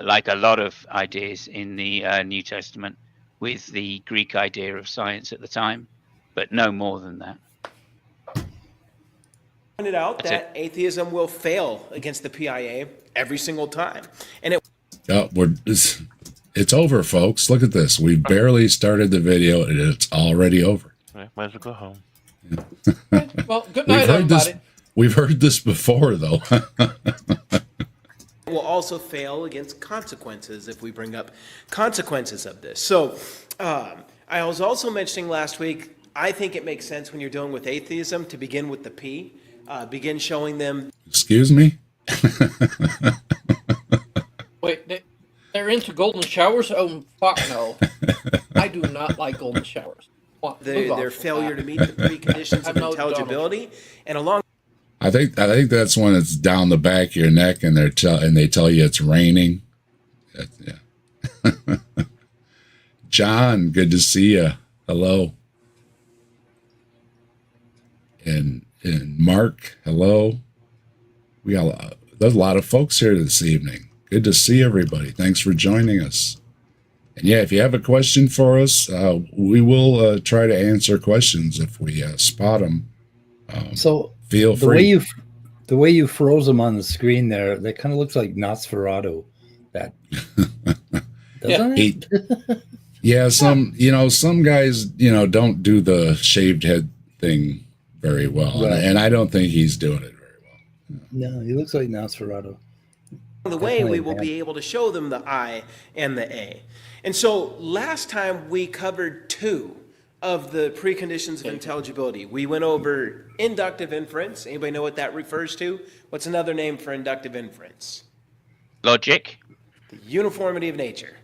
like a lot of ideas in the New Testament, with the Greek idea of science at the time, but no more than that. Pointed out that atheism will fail against the PIA every single time, and It's over, folks. Look at this. We barely started the video, and it's already over. Right, might as well go home. Well, good night, everybody. We've heard this before, though. will also fail against consequences if we bring up consequences of this. So I was also mentioning last week, I think it makes sense when you're dealing with atheism to begin with the P, begin showing them. Excuse me? Wait, they're into golden showers? Oh, fuck no. I do not like golden showers. Their failure to meet the preconditions of intelligibility, and along. I think that's when it's down the back of your neck, and they tell you it's raining. Yeah. John, good to see you. Hello. And Mark, hello. There's a lot of folks here this evening. Good to see everybody. Thanks for joining us. And yeah, if you have a question for us, we will try to answer questions if we spot them. So feel free. The way you froze them on the screen there, that kind of looks like Nosferatu. That doesn't it? Yeah, some guys, don't do the shaved head thing very well, Right. and I don't think he's doing it very well. No, he looks like Nosferatu. The way we will be able to show them the I and the A. And so last time we covered two of the preconditions of intelligibility. We went over inductive inference. Anybody know what that refers to? What's another name for inductive inference? Logic? The uniformity of nature.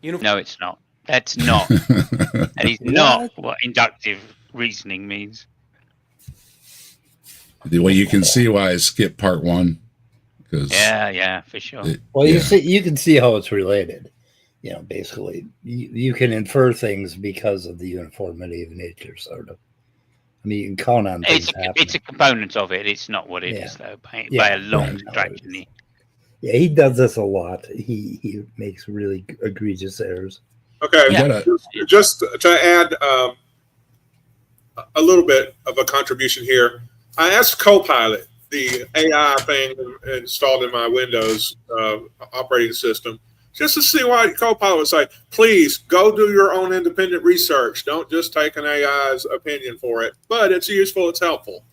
No, it's not. That's not. That is not what inductive reasoning means. Well, you can see why I skipped part one. because Yeah, for sure. Well, you can see how it's related. Basically, you can infer things because of the uniformity of nature, sort of. I mean, you can count on things happening. It's a component of it. It's not what it is, though, by a long stretch. Yeah, he does this a lot. He makes really egregious errors. Okay, just to add a little bit of a contribution here, I asked Copilot, the AI thing installed in my Windows operating system, just to see why Copilot would say, please go do your own independent research. Don't just take an AI's opinion for it. But it's useful, it's helpful.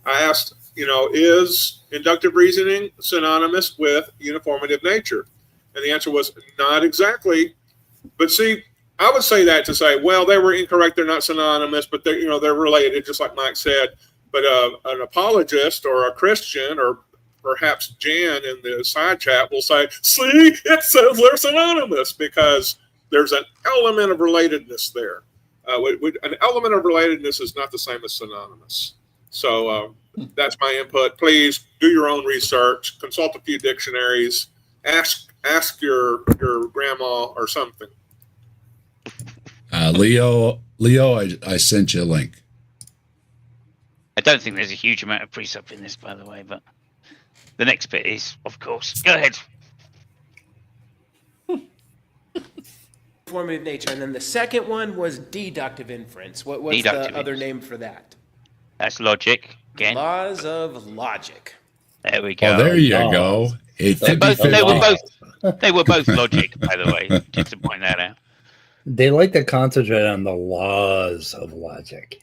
I asked, is inductive reasoning synonymous with uniformity of nature? And the answer was not exactly. But see, I would say that to say, well, they were incorrect. They're not synonymous, but they're related, just like Mike said. But an apologist or a Christian or perhaps Jan in the side chat will say, see, it says they're synonymous because there's an element of relatedness there. An element of relatedness is not the same as synonymous. So that's my input. Please do your own research, consult a few dictionaries, ask your grandma or something. Leo, I sent you a link. I don't think there's a huge amount of precept in this, by the way, but the next bit is, of course. Go ahead. Formative nature, and then the second one was deductive inference. What's the other name for that? That's logic again. Laws of logic. There we go. Oh, there you go. They were both logic, by the way, just to point that out. They like to concentrate on the laws of logic,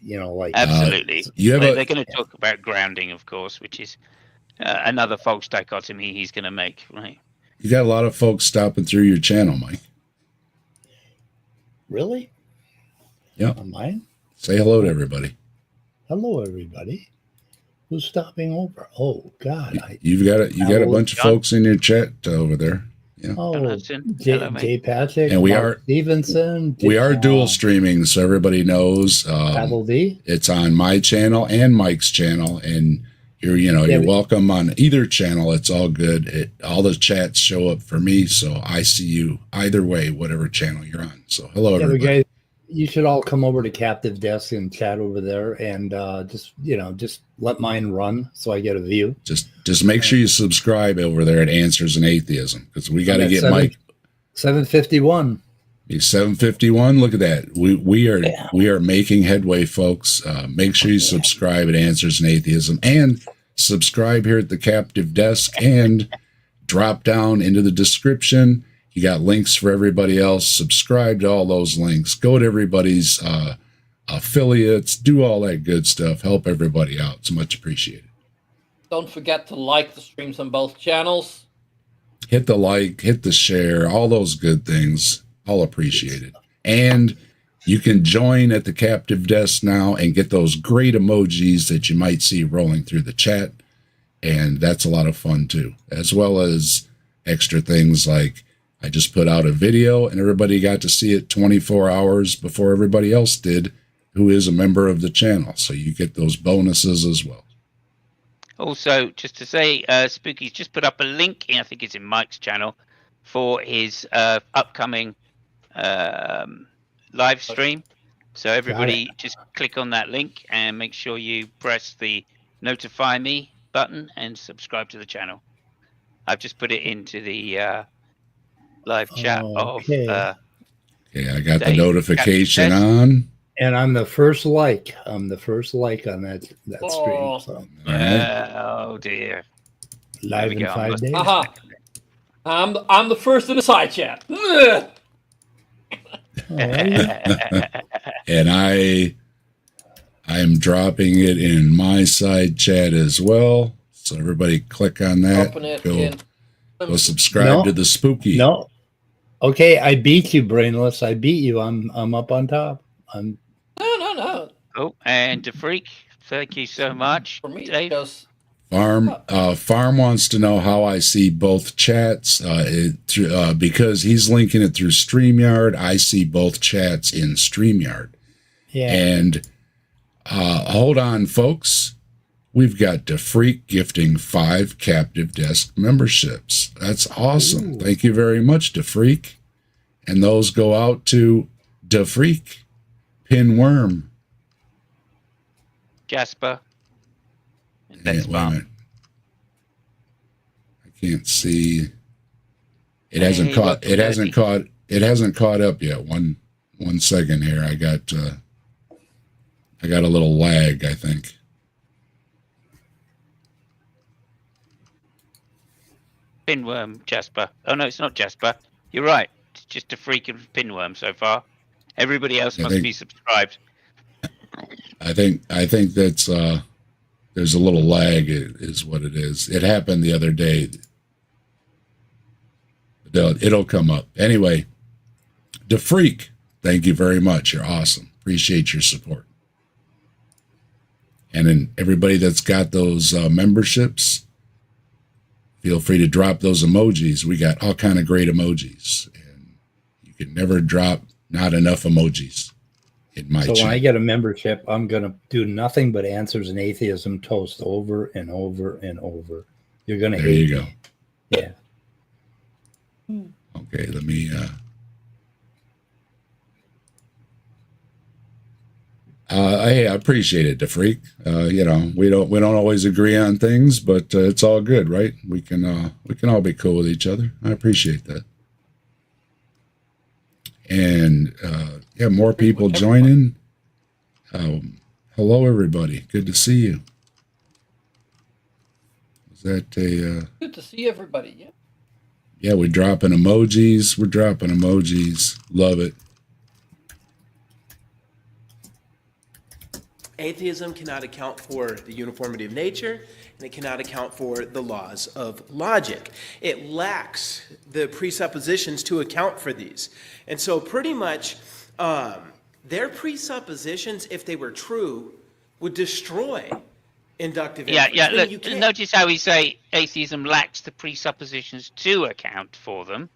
absolutely. They're going to talk about grounding, of course, which is another false dichotomy he's going to make, right? You got a lot of folks stopping through your channel, Mike. Really? Yeah. On mine? Say hello to everybody. Hello, everybody. Who's stopping over? Oh God! You got a bunch of folks in your chat over there. Yeah. Oh, Jay Patrick, and Mark Stevenson. We are dual streaming, so everybody knows. It's on my channel and Mike's channel, and you're welcome on either channel. It's all good. All the chats show up for me, so I see you either way, whatever channel you're on. So hello, everybody. Guys, you should all come over to Captive Desk and chat over there, and just let mine run so I get a view. Just make sure you subscribe over there at Answers in Atheism, because we got to get Mike. 751. 751. Look at that. We are making headway, folks. Make sure you subscribe at Answers in Atheism and subscribe here at the Captive Desk and drop down into the description. You got links for everybody else. Subscribe to all those links. Go to everybody's affiliates. Do all that good stuff. Help everybody out. It's much appreciated. Don't forget to like the streams on both channels. Hit the like, hit the share, all those good things. All appreciated. And you can join at the Captive Desk now and get those great emojis that you might see rolling through the chat. And that's a lot of fun too, as well as extra things like I just put out a video and everybody got to see it 24 hours before everybody else did who is a member of the channel. So you get those bonuses as well. Also, just to say, Spooky's just put up a link, I think it's in Mike's channel, for his upcoming live stream. So everybody just click on that link and make sure you press the notify me button and subscribe to the channel. I've just put it into the live chat okay. I got the notification on. And I'm the first like. I'm the first like on that stream. So. Oh dear. Live in 5 days. I'm the first in the side chat. And I am dropping it in my side chat as well. So everybody click on that. Go subscribe to the Spooky. No. Okay, I beat you, Brainless. I beat you. I'm up on top. No. Oh, and the Freak, thank you so much. For me, Dave. Farm wants to know how I see both chats because he's linking it through StreamYard. I see both chats in StreamYard. Yeah. And hold on, folks. we've got DeFreak gifting 5 captive desk memberships. That's awesome. Ooh. Thank you very much, DeFreak. And those go out to DeFreak, Pinworm. Jasper. And Wait a Death Bomb. minute. I can't see. It hasn't caught up yet. One second here. I got a little lag, I think. Pinworm, Jasper. Oh no, it's not Jasper. You're right. It's just a freaking Pinworm so far. Everybody else must be subscribed. I think that's there's a little lag is what it is. It happened the other day. It'll come up. Anyway, DeFreak, thank you very much. You're awesome. Appreciate your support. And then everybody that's got those memberships, feel free to drop those emojis. We got all kind of great emojis. And you can never drop not enough emojis in my So chat. when I get a membership, I'm going to do nothing but answers in atheism toast over and over and over. You're going to There hate you go. me. Yeah. Okay, let me hey, I appreciate it, DeFreak. We don't always agree on things, but it's all good, right? We can all be cool with each other. I appreciate that. And more people joining. Hello, everybody. Good to see you. Is that a Good to see everybody. Yeah. yeah, we're dropping emojis. Love it. Atheism cannot account for the uniformity of nature, and it cannot account for the laws of logic. It lacks the presuppositions to account for these. And so pretty much their presuppositions, if they were true, would destroy inductive inference. Yeah. I mean, Look, you can't- notice how we say atheism lacks the presuppositions to account for them.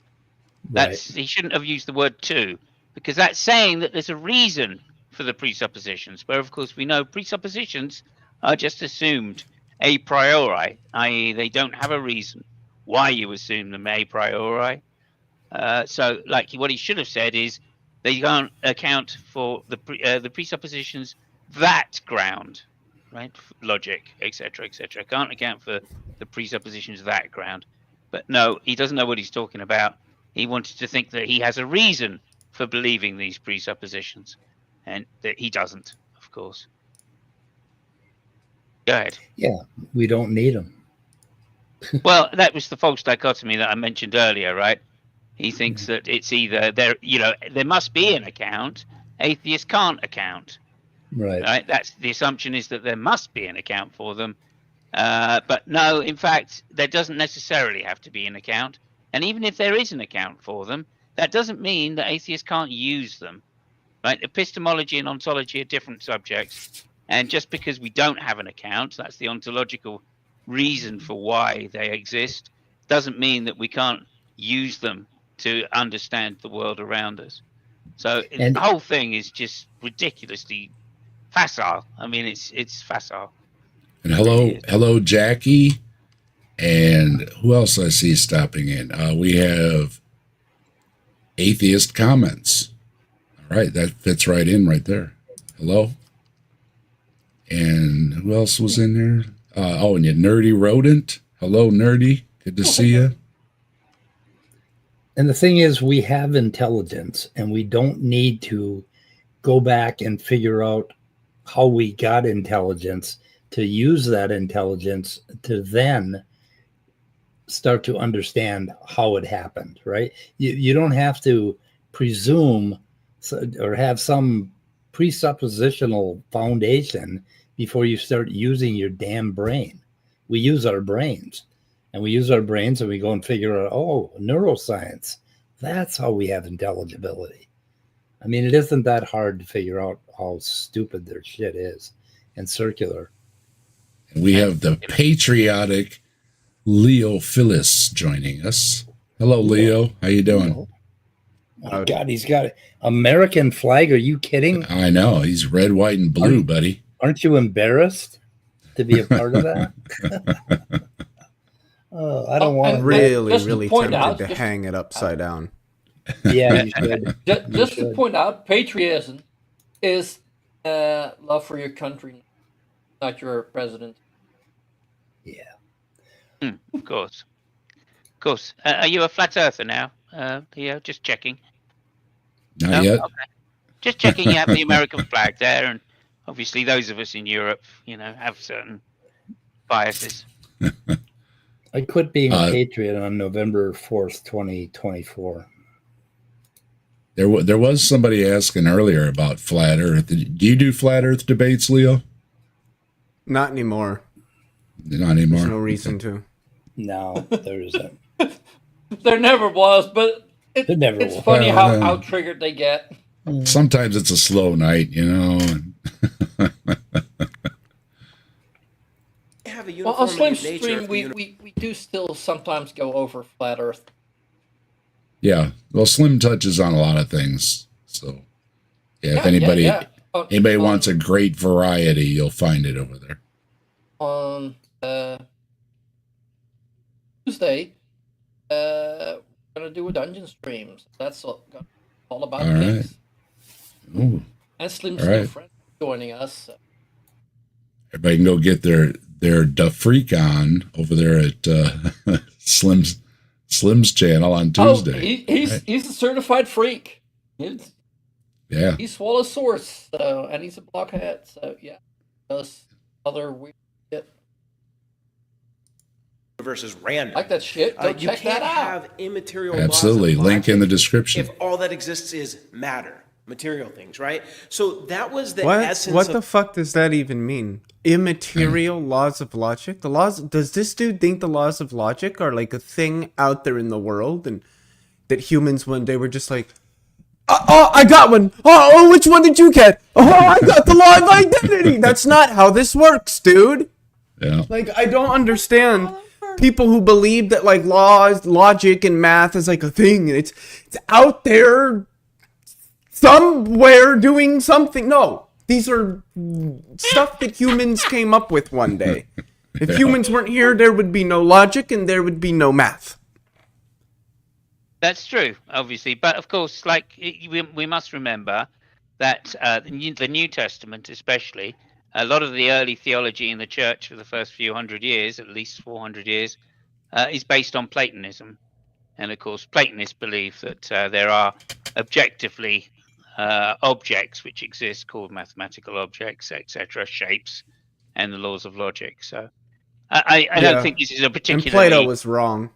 He shouldn't have used the word "to," because that's saying that there's a reason for the presuppositions, where of course we know presuppositions are just assumed a priori, i.e. they don't have a reason why you assume them a priori. So like what he should have said is they can't account for the presuppositions that ground, right? Logic, etc., etc. Can't account for the presuppositions that ground. But no, he doesn't know what he's talking about. He wanted to think that he has a reason for believing these presuppositions, and that he doesn't, of course. Go ahead. Yeah, we don't need them. Well, that was the false dichotomy that I mentioned earlier, right? He thinks that it's either there must be an account. Atheists can't account. Right. That's the assumption, is that there must be an account for them. But no, in fact, there doesn't necessarily have to be an account. And even if there is an account for them, that doesn't mean that atheists can't use them. Right? Epistemology and ontology are different subjects. And just because we don't have an account, that's the ontological reason for why they exist, doesn't mean that we can't use them to understand the world around us. So the whole thing is just ridiculously facile. I mean, it's facile. And hello, Jackie. And who else I see stopping in? We have Atheist Comments. All right, that fits right in right there. Hello. And who else was in there? And you Nerdy Rodent. Hello, Nerdy. Good to see you. And the thing is, we have intelligence, and we don't need to go back and figure out how we got intelligence to use that intelligence to then start to understand how it happened, right? You don't have to presume or have some presuppositional foundation before you start using your damn brain. We use our brains. And we use our brains and we go and figure out, neuroscience. That's how we have intelligibility. I mean, it isn't that hard to figure out how stupid their shit is and circular. And we have the patriotic Leo Phyllis joining us. Hello, Leo. How you doing? Oh, God, he's got an American flag. Are you kidding? I know. He's red, white, and blue, buddy. Aren't you embarrassed? to be a part of that? I don't want and to. Really, just to really point tempted out, to hang it upside down. Yeah, you should. Just to should. point out, patriotism is love for your country, not your president. Yeah. Of course. Of course. Are you a flat earther now, Leo? Just checking. Not No? yet. Okay. Just checking you have the American flag there, and obviously those of us in Europe, have certain biases. I quit being a Uh, patriot on November 4th, 2024. There was somebody asking earlier about flat Earth. Do you do flat Earth debates, Leo? Not anymore. Not anymore. There's no reason to. No, there isn't. There never was, but There never it's was. funny Well, how triggered they get. Sometimes it's a slow night, Have a Well, on uniformity Slim of nature Stream, if the we do still sometimes go over flat Earth. Yeah. Well, Slim touches on a lot of things. So, yeah, if anybody On, wants a great variety, you'll find it over there. on Tuesday, we're gonna do a dungeon stream. So that's all about All right. things. Ooh. And Slim's All new right. friend joining us. So. Everybody can go get their Da Freak on over there at Slim's channel on Tuesday. He's a certified freak. Yeah. He swallows swords, so, and he's a blockhead. So yeah, does other weird shit versus random. like that shit. Go You check can't that out. have immaterial laws of Absolutely. Link in the logic description. if all that exists is matter, material things, right? So that was the What? essence What of the fuck does that even mean? Immaterial laws of logic? The laws? Does this dude think the laws of logic are like a thing out there in the world, and that humans one day were just like, oh, I got one. Oh, which one did you get? Oh, I got the law of identity. That's not how this works, dude. Yeah. Like, I don't understand people who believe that like laws, logic, and math is like a thing, and it's out there somewhere doing something. No, these are stuff that humans came up with one day. If humans weren't here, there would be no logic and there would be no math. That's true, obviously, but of course, like we must remember that the New Testament, especially, a lot of the early theology in the church for the first few hundred years, at least 400 years, is based on Platonism, and of course, Platonists believe that there are objectively objects which exist called mathematical objects, etc., shapes, and the laws of logic. So, I don't think this is a And particularly. Plato was wrong.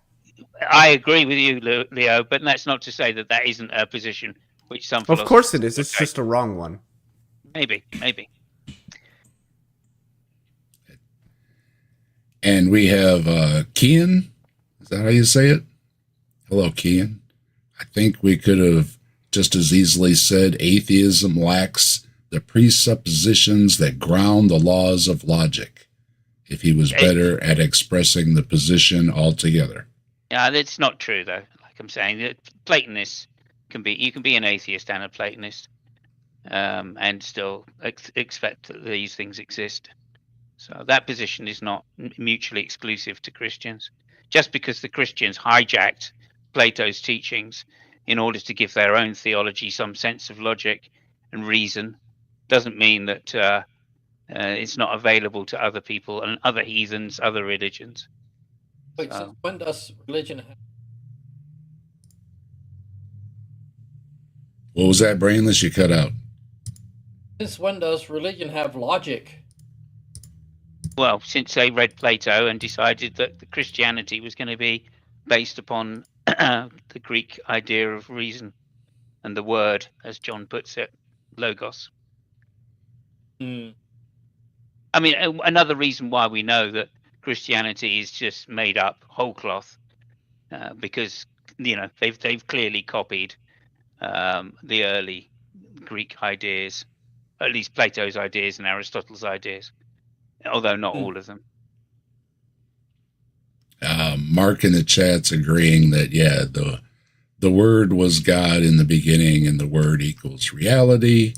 I agree with you, Leo, but that's not to say that that isn't a position which some. Of course it is. philosophers It's just a wrong one. maybe. And we have Kian. Is that how you say it? Hello, Kian. I think we could have just as easily said atheism lacks the presuppositions that ground the laws of logic, if he was better at expressing the position altogether. Yeah, that's not true though. Like I'm saying, that Platonists you can be an atheist and a Platonist, and still expect that these things exist. So that position is not mutually exclusive to Christians. Just because the Christians hijacked Plato's teachings in order to give their own theology some sense of logic and reason, doesn't mean that it's not available to other people and other heathens, other religions. Wait, since when does religion have? What was that, Brainless? You cut out. Since when does religion have logic? Well, since they read Plato and decided that the Christianity was going to be based upon the Greek idea of reason and the word, as John puts it, logos. I mean, another reason why we know that Christianity is just made up whole cloth, because they've clearly copied the early Greek ideas, at least Plato's ideas and Aristotle's ideas, although not all of them. Mark in the chat's agreeing that, yeah, the word was God in the beginning, and the word equals reality,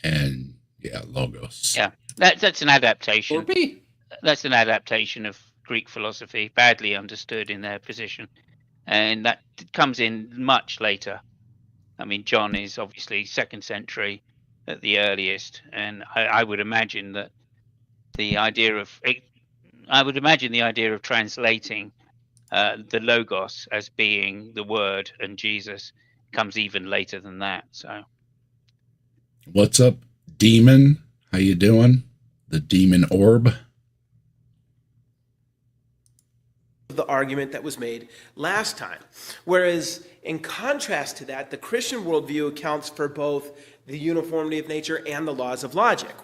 and yeah, logos. Yeah, that's an adaptation. Or B. that's an adaptation of Greek philosophy, badly understood in their position, and that comes in much later. I mean, John is obviously 2nd century at the earliest, and I would imagine that the idea of translating the logos as being the word and Jesus comes even later than that. So, What's up, demon? How you doing? The demon orb. The argument that was made last time. Whereas, in contrast to that, the Christian worldview accounts for both the uniformity of nature and the laws of logic.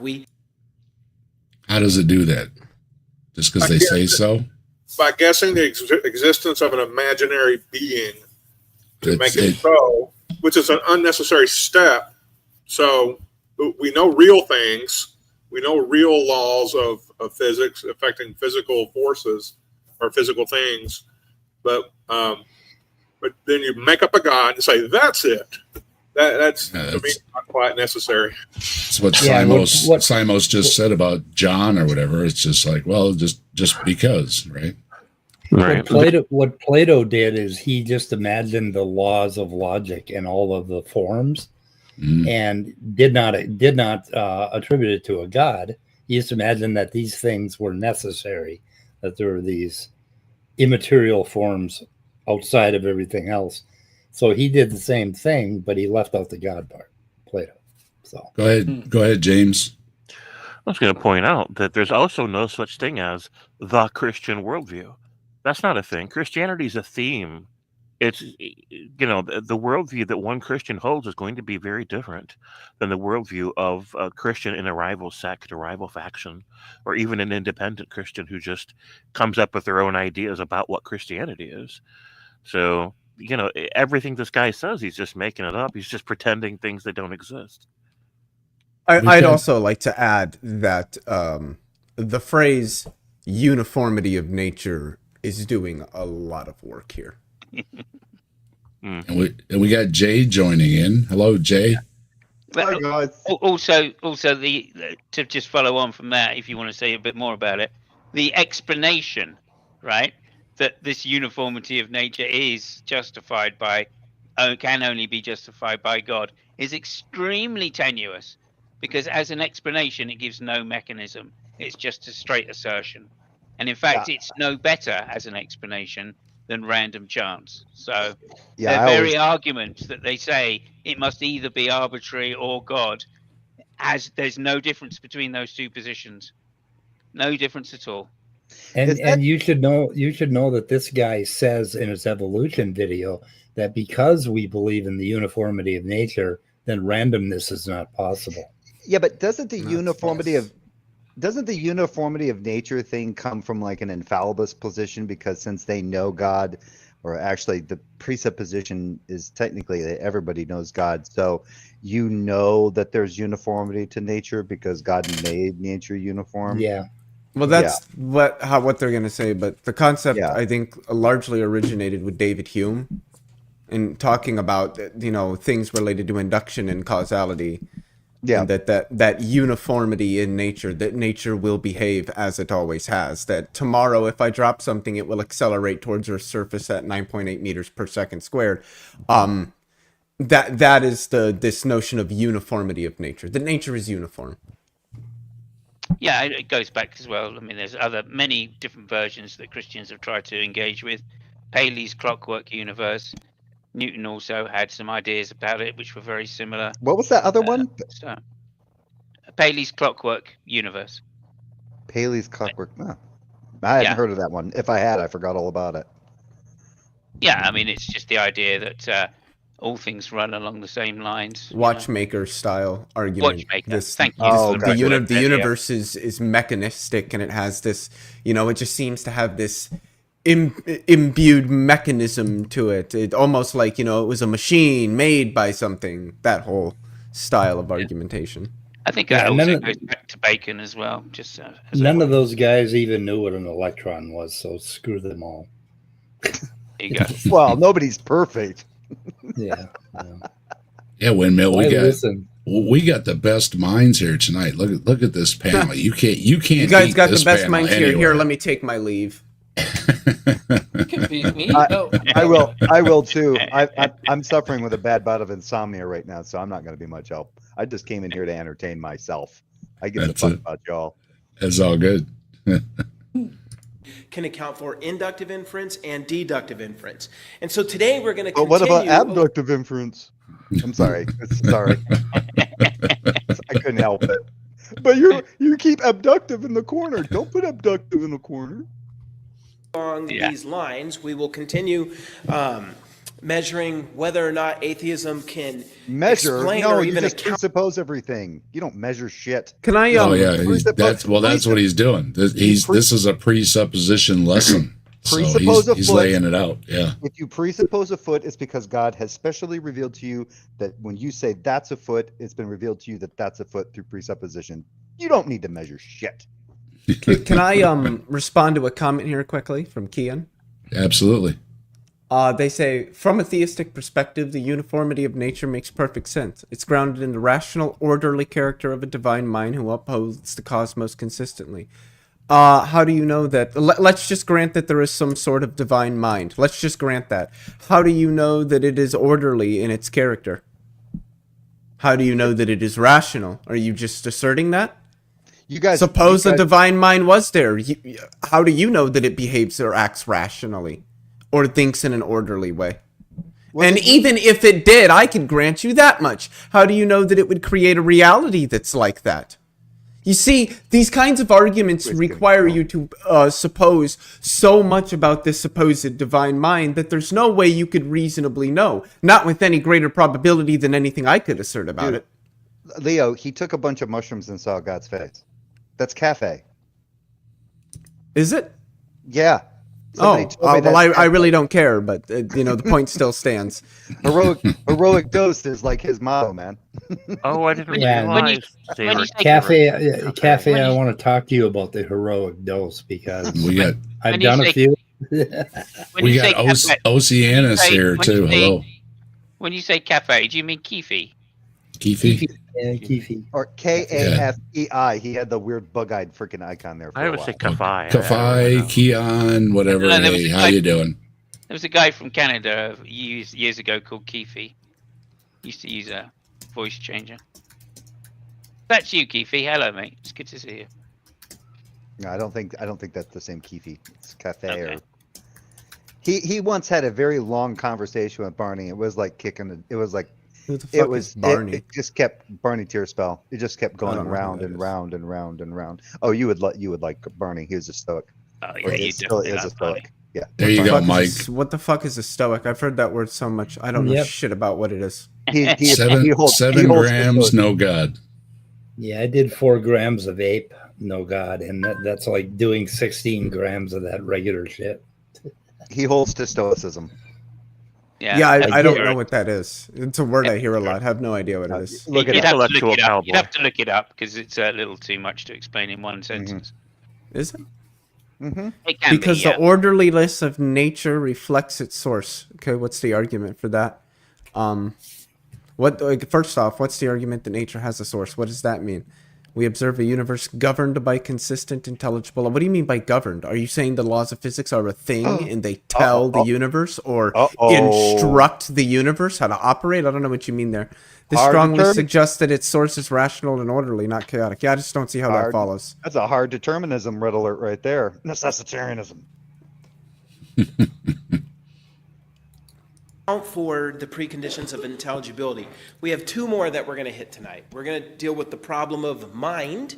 How does it do that? Just because they say so? By guessing the existence of an imaginary being to make it so, which is an unnecessary step. So we know real things. We know real laws of physics affecting physical forces or physical things. But then you make up a God and say, that's it. That's to me, not quite necessary. That's what Simos just said about John or whatever. It's just like, well, just because, right? Right. What Plato did is he just imagined the laws of logic and all of the forms, and did not attribute it to a god. He just imagined that these things were necessary, that there were these immaterial forms outside of everything else. So he did the same thing, but he left out the God part, Plato. So go ahead, James. I was going to point out that there's also no such thing as the Christian worldview. That's not a thing. Christianity is a theme. It's, the worldview that one Christian holds is going to be very different than the worldview of a Christian in a rival sect, a rival faction, or even an independent Christian who just comes up with their own ideas about what Christianity is. So, everything this guy says, he's just making it up. He's just pretending things that don't exist. I'd also like to add that the phrase uniformity of nature is doing a lot of work here. And we got Jay joining in. Hello, Jay. Hi, guys. Also, to just follow on from that, if you want to say a bit more about it, the explanation, right, that this uniformity of nature is justified by, can only be justified by God, is extremely tenuous, because as an explanation, it gives no mechanism. It's just a straight assertion. And in fact, it's no better as an explanation than random chance. So the very argument that they say it must either be arbitrary or God, as there's no difference between those two positions. No difference at all. And you should know that this guy says in his evolution video that because we believe in the uniformity of nature, then randomness is not possible. Yeah, but doesn't the uniformity of nature thing come from like an infallibilist position? Because since they know God, or actually the presupposition is technically that everybody knows God, so you know that there's uniformity to nature because God made nature uniform. Yeah. Well, that's what they're going to say, but the concept I think largely originated with David Hume in talking about things related to induction and causality. Yeah, and that uniformity in nature, that nature will behave as it always has. That tomorrow, if I drop something, it will accelerate towards Earth's surface at 9.8 meters per second squared. That is this notion of uniformity of nature. That nature is uniform. Yeah, it goes back as well. I mean, there's many different versions that Christians have tried to engage with. Paley's clockwork universe. Newton also had some ideas about it, which were very similar. What was that other one? So, Paley's clockwork universe. Paley's clockwork. Oh, I hadn't heard of that one. If I had, I forgot all about it. Yeah, I mean, it's just the idea that all things run along the same lines. Watchmaker style argument. Watchmaker. Thank you. The universe is mechanistic, and it has this, it just seems to have this imbued mechanism to it. It almost like, it was a machine made by something, that whole style of argumentation. I think that also goes back to Bacon as well. None of those guys even knew what an electron was, so screw them all. There you go. Well, nobody's perfect. Yeah. Yeah, windmill. We got the best minds here tonight. Look at this panel. You can't You guys beat got the this best panel minds here. Here, anywhere. let me take my leave. You can beat me. No. I will too. I'm suffering with a bad bout of insomnia right now, so I'm not going to be much help. I just came in here to entertain myself. I give a That's fuck it. about y'all. It's all good. Can account for inductive inference and deductive inference. And so today we're going to But continue. what about abductive inference? I'm sorry. Sorry. I couldn't help it. But you keep abductive in the corner. Don't put abductive in the corner. Along these lines, we will continue measuring whether or not atheism can Measure? explain No, or you even just account. presuppose everything. You don't measure shit. Can I? Oh yeah, presuppose- that's what he's doing. This is a presupposition lesson. So Presuppose a he's foot. laying it out. Yeah. If you presuppose a foot, it's because God has specially revealed to you that when you say that's a foot, it's been revealed to you that that's a foot through presupposition. You don't need to measure shit. Can I respond to a comment here quickly from Kian? Absolutely. They say, from a theistic perspective, the uniformity of nature makes perfect sense. It's grounded in the rational, orderly character of a divine mind who upholds the cosmos consistently. How do you know that? Let's just grant that there is some sort of divine mind. Let's just grant that. How do you know that it is orderly in its character? How do you know that it is rational? Are you just asserting that? You guys Suppose you the guys- divine mind was there. How do you know that it behaves or acts rationally? Or thinks in an orderly way? And even if it did, I can grant you that much. How do you know that it would create a reality that's like that? You see, these kinds of arguments require you to suppose so much about this supposed divine mind that there's no way you could reasonably know. Not with any greater probability than anything I could assert about it. Leo, he took a bunch of mushrooms and saw God's face. That's cafe. Is it? Yeah. Oh, Somebody told me well, that's I really don't care, but the point still stands. heroic dose is like his motto, man. Oh, I didn't Yeah, realize. when you say Cafe, I want to talk to you about the heroic dose because We got I've when you done a say- few. When we you say got cafe, Oceanus when you here say- too. Hello, when you say cafe, do you mean Keefe? Keefe. Yeah, Keefe. Or KAFEI. He had the weird bug-eyed freaking icon there for I a would while. say Kafai. Kafai, Keon, whatever. No, there was Hey, a how guy- you doing? There was a guy from Canada years ago called Keefe. He used to use a voice changer. That's you, Keefe. Hello, mate. It's good to see you. No, I don't think that's the same Keefe. It's cafe Okay. or he once had a very long conversation with Barney. It was like kicking. It was like Who the fuck it was is Barney? It just kept Barney Tearspell. It just kept going don't know who round that and is. round and round and round. Oh, you would like Barney. He was a stoic. Oh, Or yeah, he you still definitely is a love Barney. stoic. Yeah. There you What go, the fuck Mike. is what the fuck is a stoic? I've heard that word so much. I don't know Yep. shit about what it is. He Seven holds grams, the no God. Yeah, I did 4 grams of ape, no God, and that's like doing 16 grams of that regular shit. He holds to stoicism. Yeah, I don't you're know right. what that is. It's a word I hear a lot. I have no idea what it is. Look at You'd it. have to look Intellectual it up. cowboy. You'd have to look it up because it's a little too much to explain in one sentence. Is it? Mm-hmm. It can Because be, yeah. the orderliness of nature reflects its source. Okay, what's the argument for that? First off, what's the argument that nature has a source? What does that mean? We observe a universe governed by consistent, intelligible. What do you mean by governed? Are you saying the laws of physics are a thing and they tell the universe or instruct the universe how to operate? I don't know what you mean there. This Hard strongly determin- suggests that its source is rational and orderly, not chaotic. Yeah, I just don't see how that Hard- follows. That's a hard determinism red alert right there. Necessitarianism. Account for the preconditions of intelligibility. We have 2 more that we're going to hit tonight. We're going to deal with the problem of mind,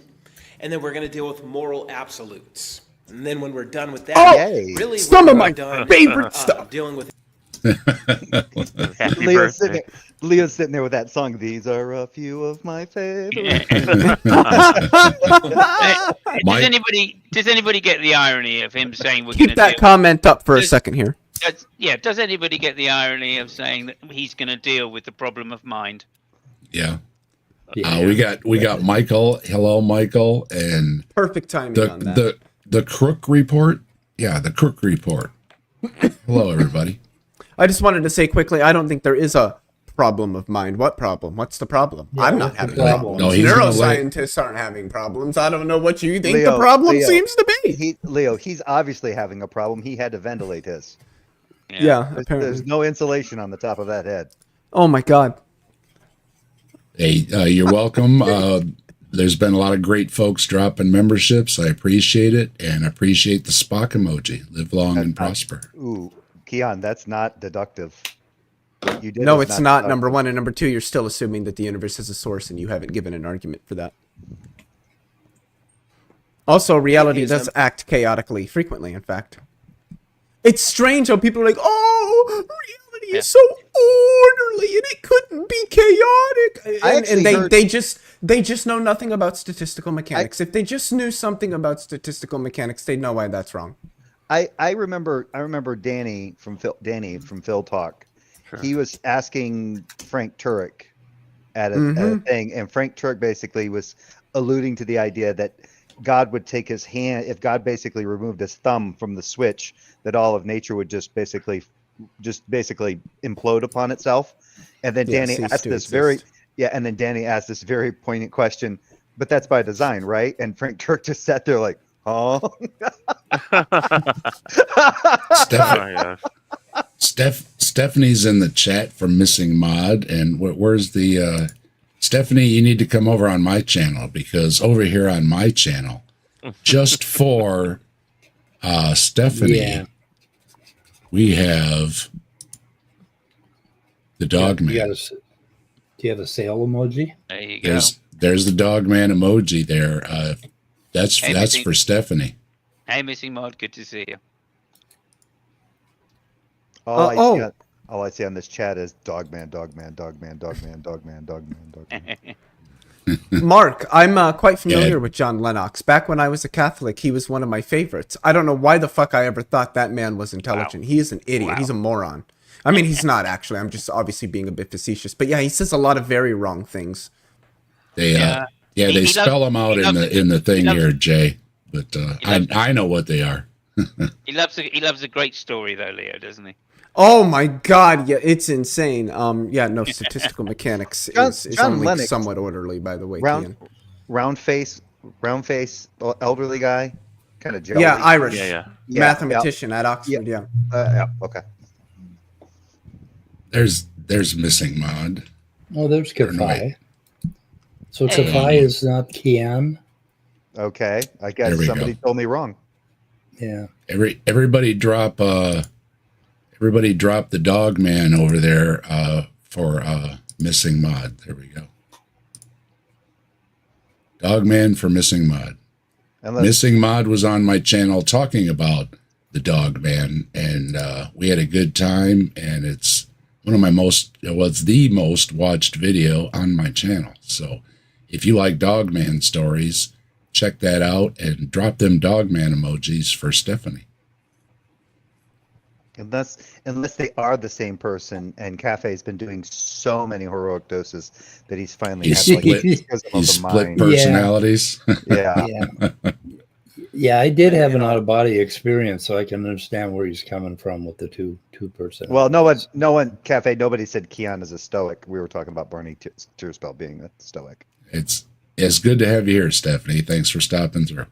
and then we're going to deal with moral absolutes. And then when we're done with that, Yay. really, Some we're of my done, favorite stuff. dealing with Happy Leo's birthday. sitting there with that song. These are a few of my favorites. Does anybody get the irony of him saying we're going Keep to that comment up for a second here. Does anybody get the irony of saying that he's going to deal with the problem of mind? Yeah. Yeah. We got Michael. Hello, Michael, and Perfect timing on that. the Crook report. Yeah, the Crook report. Hello, everybody. I just wanted to say quickly, I don't think there is a problem of mind. What problem? What's the problem? Yeah, I'm not what's the having problem? problems. No, he's gonna lay- Neuroscientists aren't having problems. I don't know what you think Leo, the problem Leo, seems to be. Leo, he's obviously having a problem. He had to ventilate his. Yeah, There's apparently. no insulation on the top of that head. Oh my God. Hey, you're welcome. There's been a lot of great folks dropping memberships. I appreciate it, and appreciate the Spock emoji. Live long and prosper. Ooh, Keon, that's not deductive. You did No, is it's not. Number deductive. one, and number two, you're still assuming that the universe has a source, and you haven't given an argument for that. Also, reality does act chaotically, frequently, in fact. It's strange how people are like, "Oh, reality is so orderly, and it couldn't be chaotic." I And actually they heard- they just know nothing about statistical mechanics. If they just knew something about statistical mechanics, they'd know why that's wrong. I remember Danny from Phil Talk. Sure. He was asking Frank Turek at a thing, and Frank Turek basically was alluding to the idea that God would take his hand, if God basically removed his thumb from the switch, that all of nature would just basically implode upon itself. And then Yeah, Danny cease asked to this exist. and then Danny asked this very poignant question, but that's by design, right? And Frank Turek just sat there like, oh. Stephanie's in the chat for Missing Mod, and where's the Stephanie? You need to come over on my channel, because over here on my channel, just for Stephanie, Yeah. we have the dog Do man. do you have a sale emoji? There you go. There's the dog man emoji there. That's Anything- for Stephanie. Hey, Missing Mod, good to see you. All oh. I see on this chat is dogman, dogman, dogman, dogman, dogman, dogman, dogman. Mark, I'm quite familiar Yeah. with John Lennox. Back when I was a Catholic, he was one of my favorites. I don't know why the fuck I ever thought that man was intelligent. He is an idiot. Wow. He's a moron. I mean, he's not actually. I'm just obviously being a bit facetious. But yeah, he says a lot of very wrong things. They Yeah. they He spell loves- them out he in loves- the thing he loves- here, Jay. But loves- I know what they are. He loves a great story though, Leo, doesn't he? Oh my God, yeah, it's insane. Yeah, no, statistical mechanics is John only Lennox. somewhat orderly, by the way. Round, Ian. round face, elderly guy, kind of jelly. Yeah, Irish. Yeah. Mathematician at Oxford, yeah. Yeah, okay. There's Missing Mod. Oh, there's Or no, Kafai. So Hey. Kafai is not KariAnne. Okay, I There guess we somebody go. told me wrong. Yeah. Everybody drop the dog man over there for Missing Mod. There we go. Dog man for Missing Mod. Unless Missing Mod was on my channel talking about the dog man, and we had a good time, and it's one of my it's the most watched video on my channel. So if you like dog man stories, check that out and drop them dog man emojis for Stephanie. unless they are the same person, and Cafe's been doing so many heroic doses that he's finally He's had like split- schism of He's the split mind. personalities. Yeah. Yeah. Yeah, I did have an out of body experience, so I can understand where he's coming from with the two person. Well, no one, Cafe, nobody said Keon is a stoic. We were talking about Barney Tierspell being a stoic. It's good to have you here, Stephanie. Thanks for stopping through.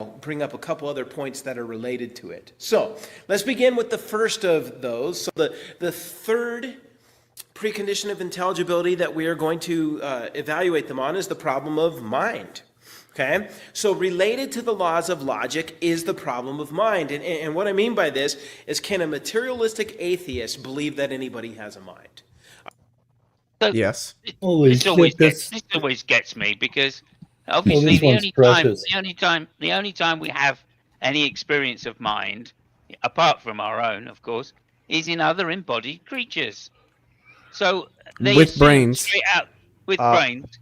I'll bring up a couple other points that are related to it. So let's begin with the first of those. So the third precondition of intelligibility that we are going to evaluate them on is the problem of mind. Okay, so related to the laws of logic is the problem of mind. And what I mean by this is, can a materialistic atheist believe that anybody has a mind? So Yes. Holy this always shit, gets, this- this always gets me, because obviously this the one's only precious. time we have any experience of mind, apart from our own, of course, is in other embodied creatures. So they With assume brains. straight out with brains,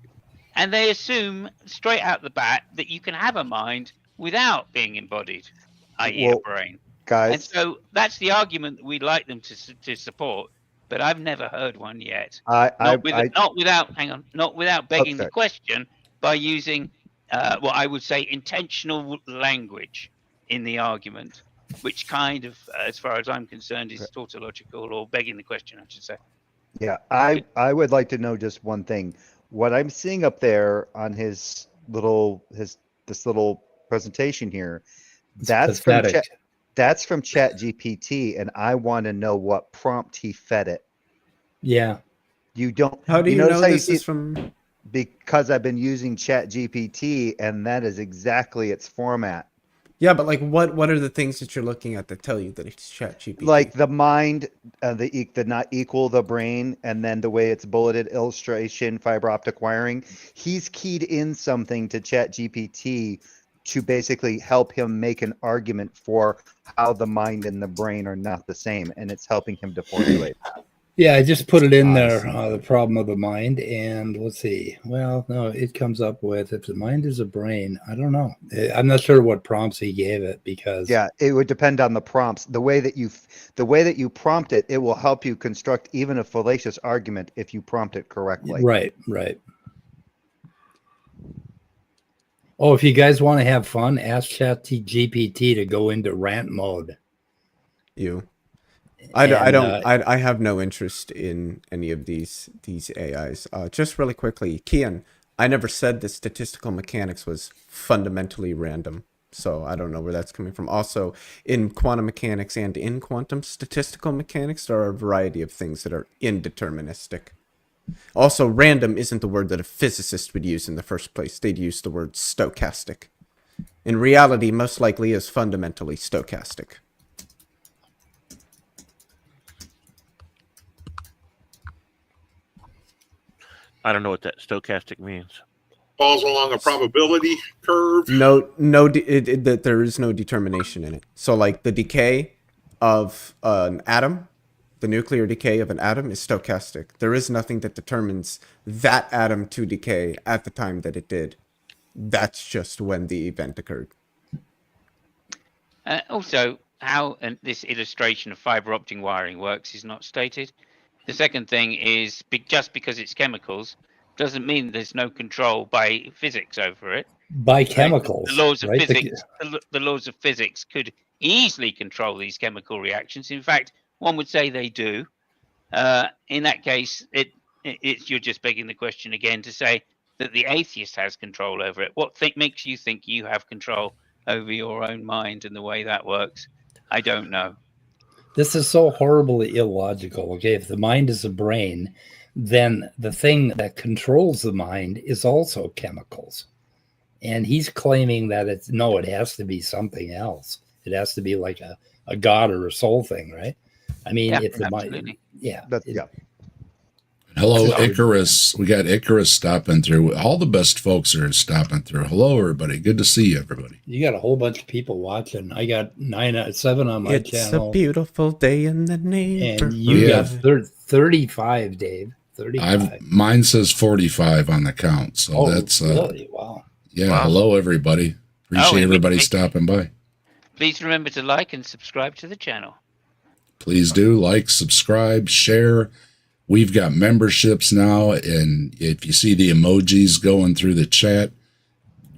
and they assume straight out the bat that you can have a mind without being embodied, i.e., Well, a brain. And Guys, so that's the argument that we'd like them to support, but I've never heard one yet. not Not without begging the Okay. question by using what I would say intentional language in the argument. which kind of, as far as I'm concerned, is tautological, or begging the question, I should say. Yeah, I would like to know just one thing. What I'm seeing up there on this little presentation here, that's from pathetic. Chat GPT, and I want to know what prompt he fed it. Yeah. You don't. How do you notice know how this see is from? because I've been using Chat GPT, and that is exactly its format. Yeah, but like, what are the things that you're looking at that tell you that it's ChatGPT? Like the mind, the not equal the brain, and then the way it's bulleted, illustration, fiber optic wiring. He's keyed in something to Chat GPT to basically help him make an argument for how the mind and the brain are not the same, and it's helping him to formulate that. Yeah, I just put it in there, the problem of the mind, and let's see. Well, no, it comes up with, if the mind is a brain, I don't know. I'm not sure what prompts he gave it, because Yeah, it would depend on the prompts. The way that you prompt it, it will help you construct even a fallacious argument if you prompt it correctly. Right. Oh, if you guys want to have fun, ask ChatGPT to go into rant mode. I have no interest in any of these AIs. Just really quickly, Kian, I never said that statistical mechanics was fundamentally random, so I don't know where that's coming from. Also, in quantum mechanics and in quantum statistical mechanics, there are a variety of things that are indeterministic. Also, random isn't the word that a physicist would use in the first place. They'd use the word stochastic. In reality, most likely is fundamentally stochastic. I don't know what that stochastic means. Falls along a probability curve. That there is no determination in it. So, like the decay of an atom, the nuclear decay of an atom is stochastic. There is nothing that determines that atom to decay at the time that it did. That's just when the event occurred. Also, how this illustration of fiber optic wiring works is not stated. The second thing is, just because it's chemicals doesn't mean there's no control by physics over it. By chemicals. The laws of right? physics, the laws of physics could easily control these chemical reactions. In fact, one would say they do. In that case, you're just begging the question again to say that the atheist has control over it. What makes you think you have control over your own mind and the way that works? I don't know. This is so horribly illogical. Okay, if the mind is a brain, then the thing that controls the mind is also chemicals. And he's claiming that it has to be something else. It has to be like a God or a soul thing, right? I mean, Yeah, if the absolutely. mind, Hello, Icarus. We got Icarus stopping through. All the best folks are stopping through. Hello, everybody. Good to see you, everybody. You got a whole bunch of people watching. I got 7 on my channel. It's a beautiful day in the neighborhood. And you got 35, Dave. 35. Mine says 45 on the count. So that's really? Wow. Yeah. Wow. Hello, everybody. Appreciate and everybody stopping by. Please remember to like and subscribe to the channel. Please do like, subscribe, share. We've got memberships now, and if you see the emojis going through the chat,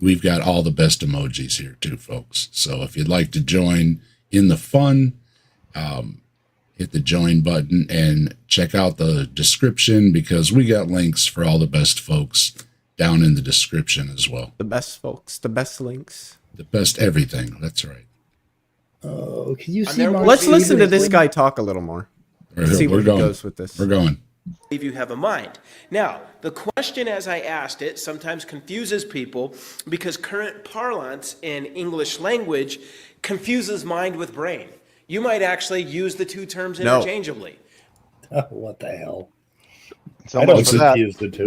we've got all the best emojis here too, folks. So if you'd like to join in the fun, hit the join button and check out the description, because we got links for all the best folks down in the description as well. The best folks, the best links. The best everything. That's right. Oh, can you see? Let's listen to this guy talk a little more. See where he goes with this. We're going. Believe you have a mind. Now, the question as I asked it sometimes confuses people because current parlance in English language confuses mind with brain. You might actually use the two terms interchangeably. What the hell? So I don't much for that. confuse the two.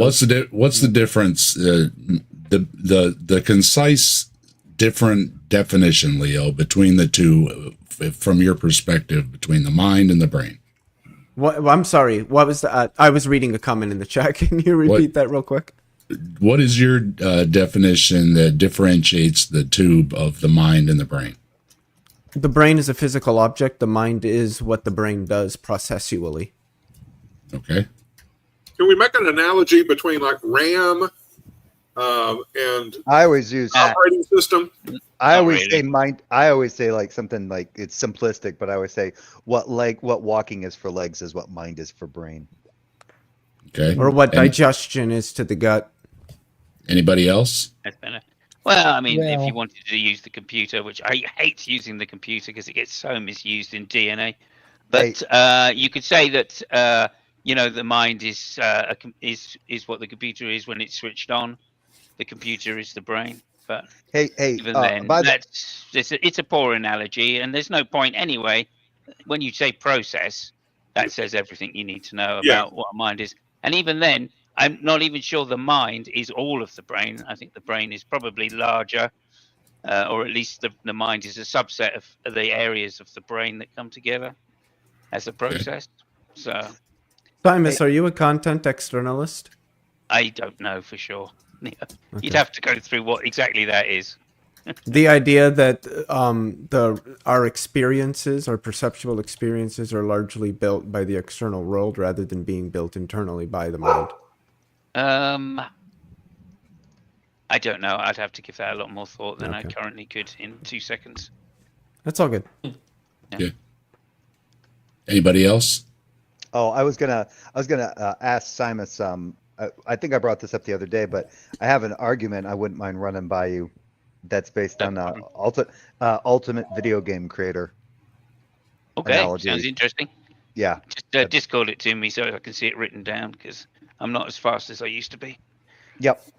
What's the difference? The concise different definition, Leo, between the two, from your perspective, between the mind and the brain. What? I'm sorry. What was the? I was reading a comment in the chat. Can you repeat that real quick? What is your definition that differentiates the two of the mind and the brain? The brain is a physical object. The mind is what the brain does Okay. Can we make an analogy between like RAM and I always use. operating system. I Not always really. say mind. I always say like something like it's simplistic, but I always say what walking is for legs is what mind is for brain. Okay. Or what Any- digestion is to the gut. Anybody else? That's better. Well, I mean, if Well- you wanted to use the computer, which I hate using the computer because it gets so misused in DNA, but you could say that the mind is what the computer is when it's switched on. The computer is the brain, but Hey, even then, it's a poor analogy, and there's no point anyway. When you say process, that says everything you need to know Yeah. about what a mind is, and even then, I'm not even sure the mind is all of the brain. I think the brain is probably larger, or at least the mind is a subset of the areas of the brain that come together as a process. So Simus, are you a content externalist? I don't know for sure. You'd Okay. have to go through what exactly that is. The idea that our experiences, our perceptual experiences, are largely built by the external world rather than being built internally by the mind. I don't know. I'd have to give that a lot more thought than I Okay. currently could in 2 seconds. That's all good. Anybody else? Oh, I was gonna ask Simus. I think I brought this up the other day, but I have an argument I wouldn't mind running by you. That's based on ultimate video game creator. Okay, Analogy. sounds interesting. Yeah. Just Discord it to me so I can see it written down because I'm not as fast as I used to be. Yep. That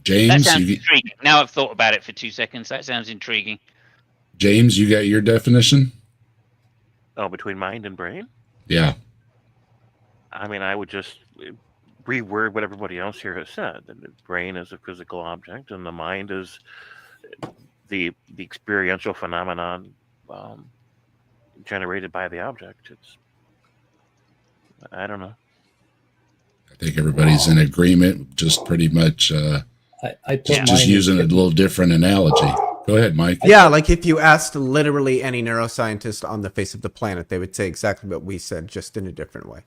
James, sounds you, intriguing. Now I've thought about it for 2 seconds. That sounds intriguing. James, you got your definition? Oh, between mind and brain? Yeah. I mean, I would just reword what everybody else here has said. The brain is a physical object, and the mind is the experiential phenomenon generated by the object. I don't know. I think everybody's in agreement, just pretty much I put just mine using a in- little different analogy. Go ahead, Mike. Yeah, like if you asked literally any neuroscientist on the face of the planet, they would say exactly what we said, just in a different way.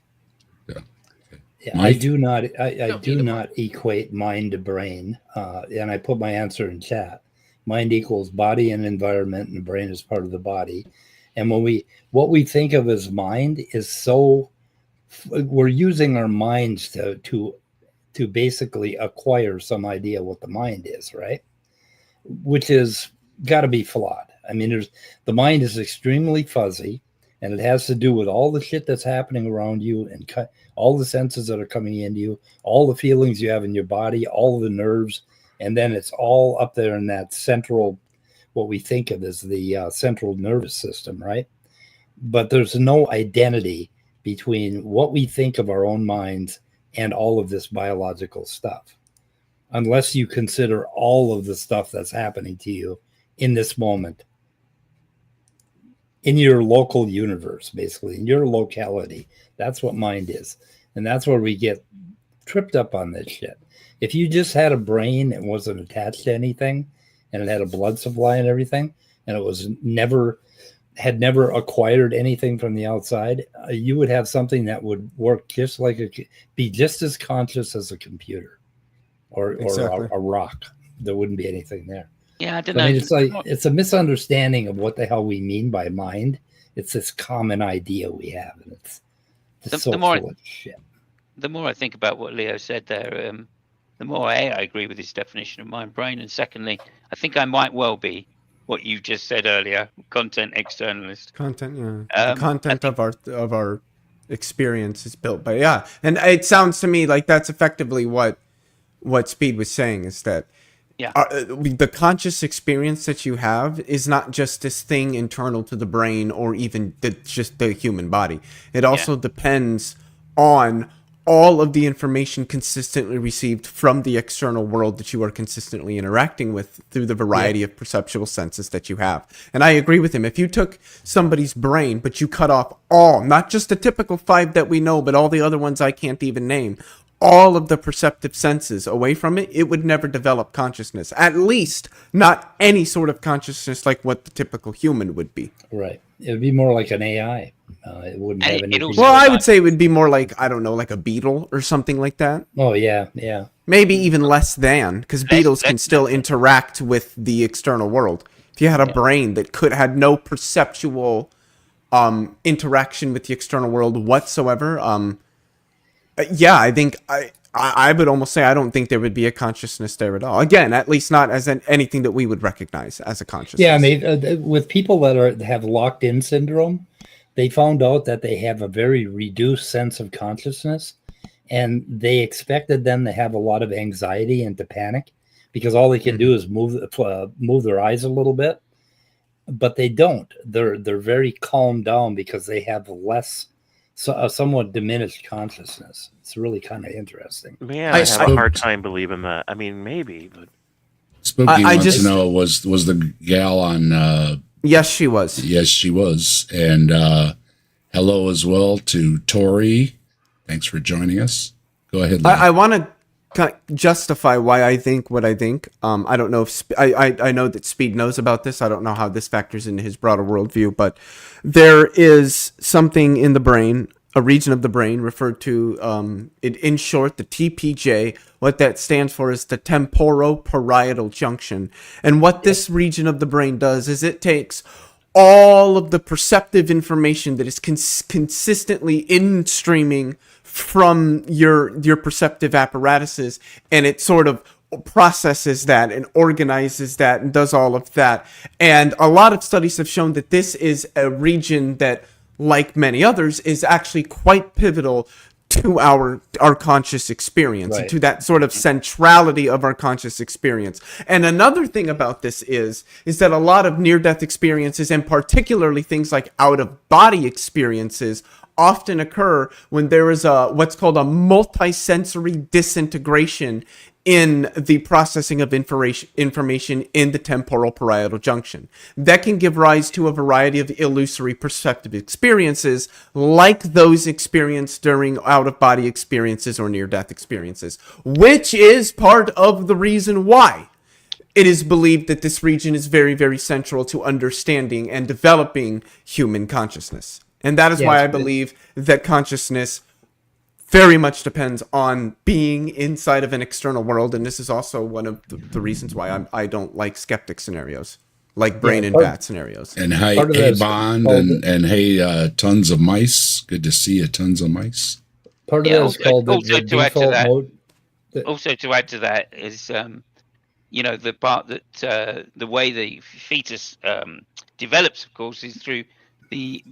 Yeah, Mike? I do not. I Don't do need a not equate mind to brain, and I put my answer in chat. Mind equals body and environment, and the brain is part of the body. And what we think of as mind is so we're using our minds to basically acquire some idea what the mind is, right? Which is got to be flawed. I mean, the mind is extremely fuzzy, and it has to do with all the shit that's happening around you and all the senses that are coming into you, all the feelings you have in your body, all the nerves, and then it's all up there in that central, what we think of as the central nervous system, right? But there's no identity between what we think of our own minds and all of this biological stuff, unless you consider all of the stuff that's happening to you in this moment, in your local universe, basically, in your locality. That's what mind is. And that's where we get tripped up on this shit. If you just had a brain and wasn't attached to anything, and it had a blood supply and everything, and it was had never acquired anything from the outside, you would have something that would work just like be just as conscious as a computer or Exactly. a rock. There wouldn't be anything there. Yeah, I don't I know. mean, it's like it's a misunderstanding of what the hell we mean by mind. It's this common idea we have, and it's just so full of shit. The more I think about what Leo said there, the more I agree with his definition of mind brain, and secondly, I think I might well be what you just said earlier, content externalist. Content, yeah. The content I of our experience is built by, yeah. And it sounds to me like that's effectively what Speed was saying, is that the conscious experience that you have is not just this thing internal to the brain or even just the human body. It also depends on all of the information consistently received from the external world that you are consistently interacting with through the variety of perceptual senses that you have. And I agree with him. If you took somebody's brain, but you cut off all, not just the typical 5 that we know, but all the other ones I can't even name, all of the perceptive senses away from it, it would never develop consciousness. At least not any sort of consciousness like what the typical human would be. Right. It would be more like an AI. It wouldn't And have it anything. also- Well, I would say it would be more like, I don't know, like a beetle or something like that. Oh yeah, yeah. Maybe even less than, because beetles can still interact with the external world. If you had a brain that had no perceptual interaction with the external world whatsoever, yeah, I think I would almost say I don't think there would be a consciousness there at all. Again, at least not as anything that we would recognize as a consciousness. Yeah, I mean, with people that have locked-in syndrome, they found out that they have a very reduced sense of consciousness, and they expected them to have a lot of anxiety and to panic because all they can do is move their eyes a little bit, but they don't. They're very calmed down because they have less, a somewhat diminished consciousness. It's really kind of interesting. Man, I have a hard time believing that. I mean, maybe, but Spooky wants to know, was the gal on... yes, she was. Yes, she was. And hello as well to Tori. Thanks for joining us. Go ahead, Len. I want to kind of justify why I think what I think. I don't know if I know that Speed knows about this. I don't know how this factors into his broader worldview, but there is something in the brain, a region of the brain referred to in short, the TPJ. What that stands for is the temporoparietal junction. And what this region of the brain does is it takes all of the perceptive information that is consistently in streaming from your perceptive apparatuses, and it sort of processes that and organizes that and does all of that. And a lot of studies have shown that this is a region that, like many others, is actually quite pivotal to our conscious experience, Right. to that sort of centrality of our conscious experience. And another thing about this is that a lot of near-death experiences, and particularly things like out-of-body experiences, often occur when there is what's called a multisensory disintegration in the processing of information in the temporal parietal junction. That can give rise to a variety of illusory perceptive experiences, like those experienced during out-of-body experiences or near-death experiences, which is part of the reason why it is believed that this region is very, very central to understanding and developing human consciousness. And that is why I believe that consciousness very much depends on being inside of an external world. And this is also one of the reasons why I don't like skeptic scenarios, like brain and vat scenarios. And hey Bond, and hey, tons of mice. Good to see you, tons of mice. Part of that is called the default mode. Also, to add to that is, the part that the way the fetus develops, of course, is through the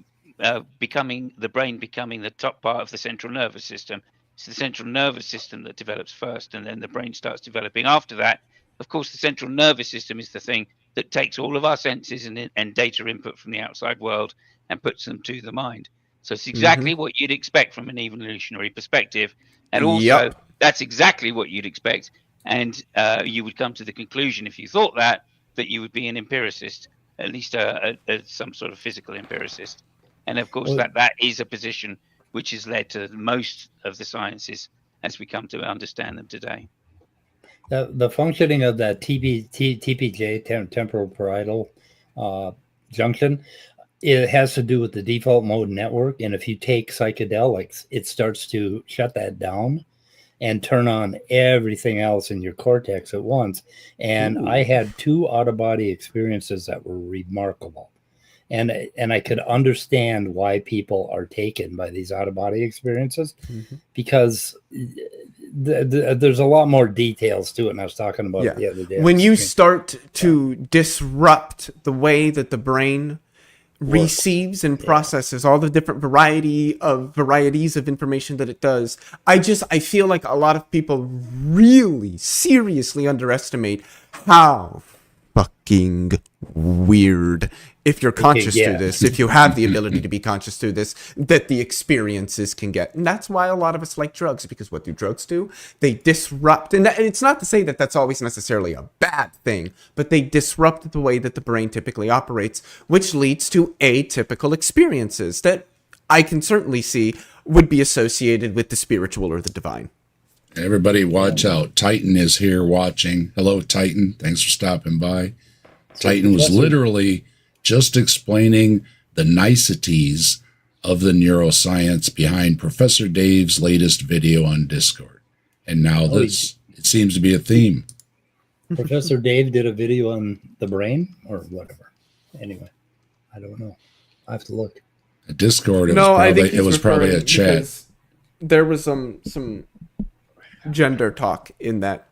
the brain becoming the top part of the central nervous system. It's the central nervous system that develops first, and then the brain starts developing after that. Of course, the central nervous system is the thing that takes all of our senses and data input from the outside world and puts them to the mind. So it's exactly what you'd expect from an evolutionary perspective. And also, that's exactly what you'd expect. And you would come to the conclusion, if you thought that you would be an empiricist, at least some sort of physical empiricist. And of course, that is a position which has led to most of the sciences as we come to understand them today. The functioning of that TPJ, temporal parietal junction, it has to do with the default mode network. And if you take psychedelics, it starts to shut that down and turn on everything else in your cortex at once. And I had 2 out-of-body experiences that were remarkable. And I could understand why people are taken by these out-of-body experiences because there's a lot more details to it. And I was talking about it the other day. When you start to disrupt the way that the brain receives and processes all the different varieties of information that it does, I feel like a lot of people really seriously underestimate how fucking weird, if you're conscious through this, if you have the ability to be conscious through this, that the experiences can get. And that's why a lot of us like drugs, because what do drugs do? They disrupt, and it's not to say that that's always necessarily a bad thing, but they disrupt the way that the brain typically operates, which leads to atypical experiences that I can certainly see would be associated with the spiritual or the divine. Everybody watch out. Titan is here watching. Hello, Titan. Thanks for stopping by. Titan was literally just explaining the niceties of the neuroscience behind Professor Dave's latest video on Discord. And now this, it seems to be a theme. Professor Dave did a video on the brain or whatever. Anyway, I don't know. I have to look. A Discord, I think it was probably a referring chat. because there was some gender talk in that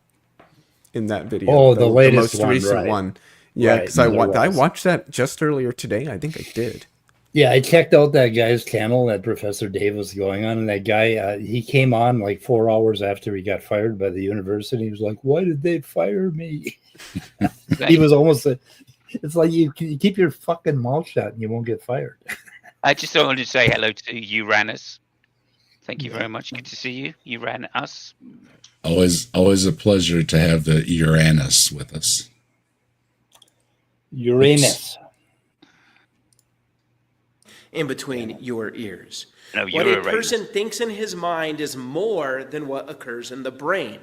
video. Oh, the latest most one, recent right. one. Yeah, Right, because no, I there was. watched that just earlier today. I think I did. Yeah, I checked out that guy's channel that Professor Dave was going on, and that guy, he came on like 4 hours after he got fired by the university. He was like, "Why did they fire me?" He was almost. It's like you keep your fucking mouth shut and you won't get fired. I just wanted to say hello to Uranus. Thank you very much. Good to see you, Uranus. Always a pleasure to have the Uranus with us. Uranus. In between your ears. No, What a Uranus. person thinks in his mind is more than what occurs in the brain.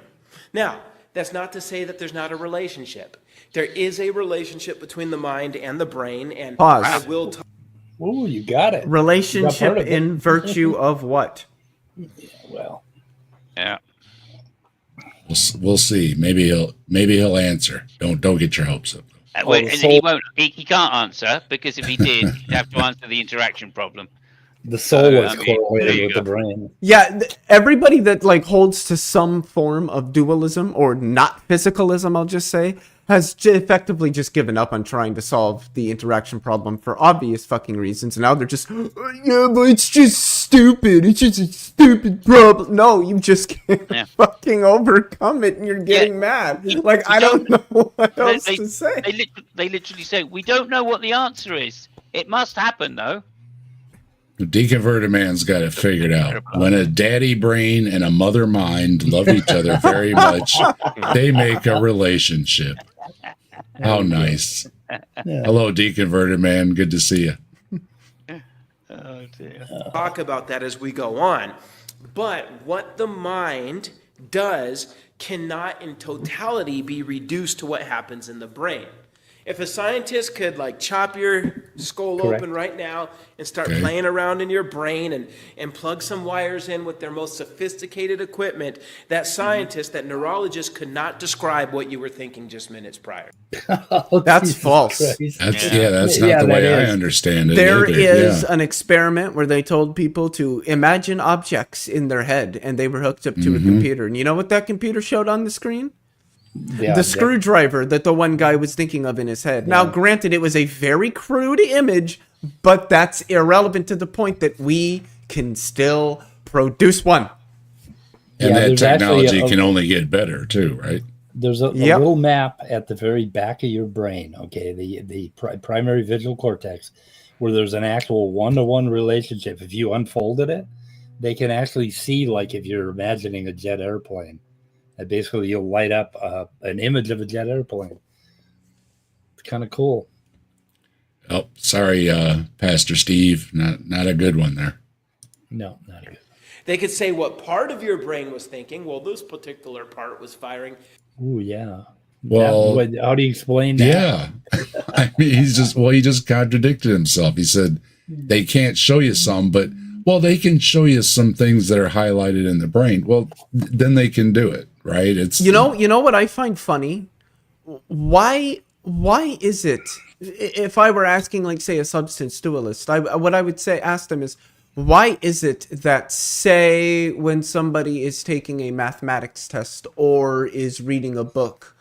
Now, that's not to say that there's not a relationship. There is a relationship between the mind and the brain, and Pause. I will talk. Oh, you got it. Relationship part of it. in virtue of what? Well, Yeah. We'll see. Maybe he'll answer. Don't get your hopes up. Well, the and soul- he won't. He can't answer because if he did, he'd have to answer the interaction problem. the soul is I mean, correlated there you with go. the brain. Yeah, everybody that like holds to some form of dualism or not physicalism, I'll just say, has effectively just given up on trying to solve the interaction problem for obvious fucking reasons. And now they're just, yeah, but it's just stupid. It's just a stupid problem. No, you just can't fucking overcome it, and you're getting mad. Like, I don't know what else to say. They literally say, "We don't know what the answer is. It must happen, though." The deconverted man's got it figured out. When a daddy brain and a mother mind love each other very much, they make a relationship. How nice. Hello, deconverted man. Good to see you. Oh dear. Talk about that as we go on. But what the mind does cannot in totality be reduced to what happens in the brain. If a scientist could like chop your skull Correct. open right now and start Okay. playing around in your brain and plug some wires in with their most sophisticated equipment, that scientist, that neurologist could not describe what you were thinking just minutes prior. Oh, That's Jesus false. Christ. That's not Yeah, the that way I is. understand it. There either. is Yeah. an experiment where they told people to imagine objects in their head, and they were hooked up to a computer. And you know what that computer showed on the screen? Yeah, The screwdriver that the one guy was thinking of in his head. Now, granted, it was a very crude image, but that's irrelevant to the point that we can still produce one. And Yeah, that there's actually technology a- can only get better too, right? There's a Yep. little map at the very back of your brain, okay, the primary visual cortex, where there's an actual one-to-one relationship. If you unfolded it, they can actually see, like if you're imagining a jet airplane, that basically you'll light up an image of a jet airplane. It's kind of cool. Oh, sorry, Pastor Steve. Not a good one there. No, not good. They could say what part of your brain was thinking. Well, this particular part was firing. Ooh, yeah. Well, How do you explain that? yeah. I mean, he just contradicted himself. He said they can't show you some, but they can show you some things that are highlighted in the brain. Well, then they can do it, right? It's You know what I find funny? Why is it, if I were asking, like, say, a substance dualist, what I would ask them is, why is it that, say, when somebody is taking a mathematics test or is reading a book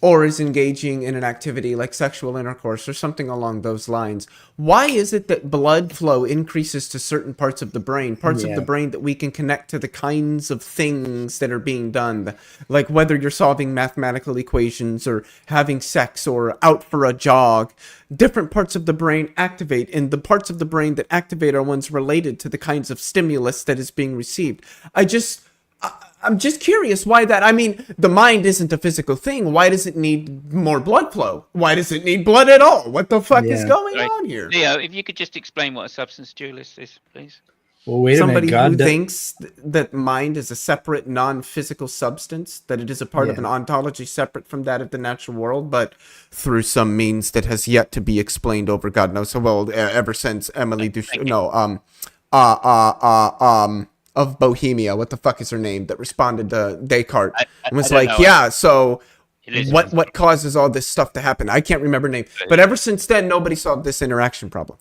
or is engaging in an activity like sexual intercourse or something along those lines, why is it that blood flow increases to certain parts of the brain, parts of the brain that we can connect to the kinds of things that are being done, like whether you're solving mathematical equations or having sex or out for a jog, different parts of the brain activate, and the parts of the brain that activate are ones related to the kinds of stimulus that is being received. I'm just curious why that. I mean, the mind isn't a physical thing. Why does it need more blood flow? Why does it need blood at all? What the fuck is going on here? Leo, if you could just explain what a substance dualist is, please. Well, wait a Somebody minute. God who does- thinks that mind is a separate non-physical substance, that it is a part of an ontology separate from that of the natural world, but through some means that has yet to be explained over God knows so well, ever since Emily of Bohemia, what the fuck is her name, that responded to Descartes and was like, yeah, so what causes all this stuff to happen? I can't remember her name, but ever since then, nobody solved this interaction problem.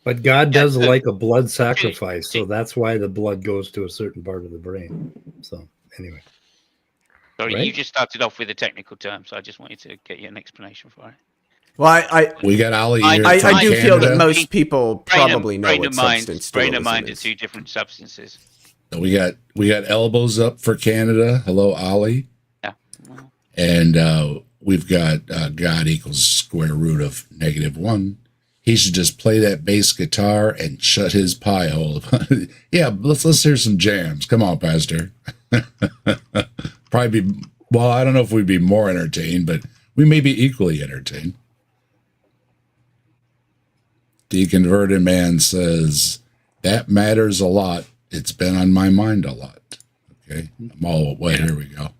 But God does like a blood sacrifice, so that's why the blood goes to a certain part of the brain. So anyway. Sorry, Right? you just started off with a technical term, so I just wanted to get you an explanation for it. Well, We got Ollie here I from do feel that Canada. most people probably know what substance brain and dualism mind are is. two different substances. We got elbows up for Canada. Hello, Ollie. Yeah. And we've got God equals square root of -1. He should just play that bass guitar and shut his pie hole. Yeah, let's hear some jams. Come on, Pastor. Probably be, well, I don't know if we'd be more entertained, but we may be equally entertained. Deconverted Man says, that matters a lot. It's been on my mind a lot. Okay, I'm all, well, here we go.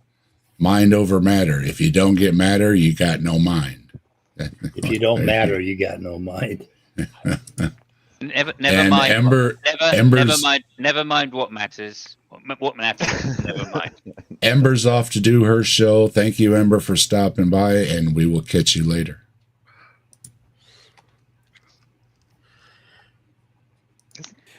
Mind over matter. If you don't get matter, you got no mind. If you don't matter, you got no mind. Never And mind. Ember's, Never mind what matters. What matters? Never mind. Ember's off to do her show. Thank you, Ember, for stopping by, and we will catch you later.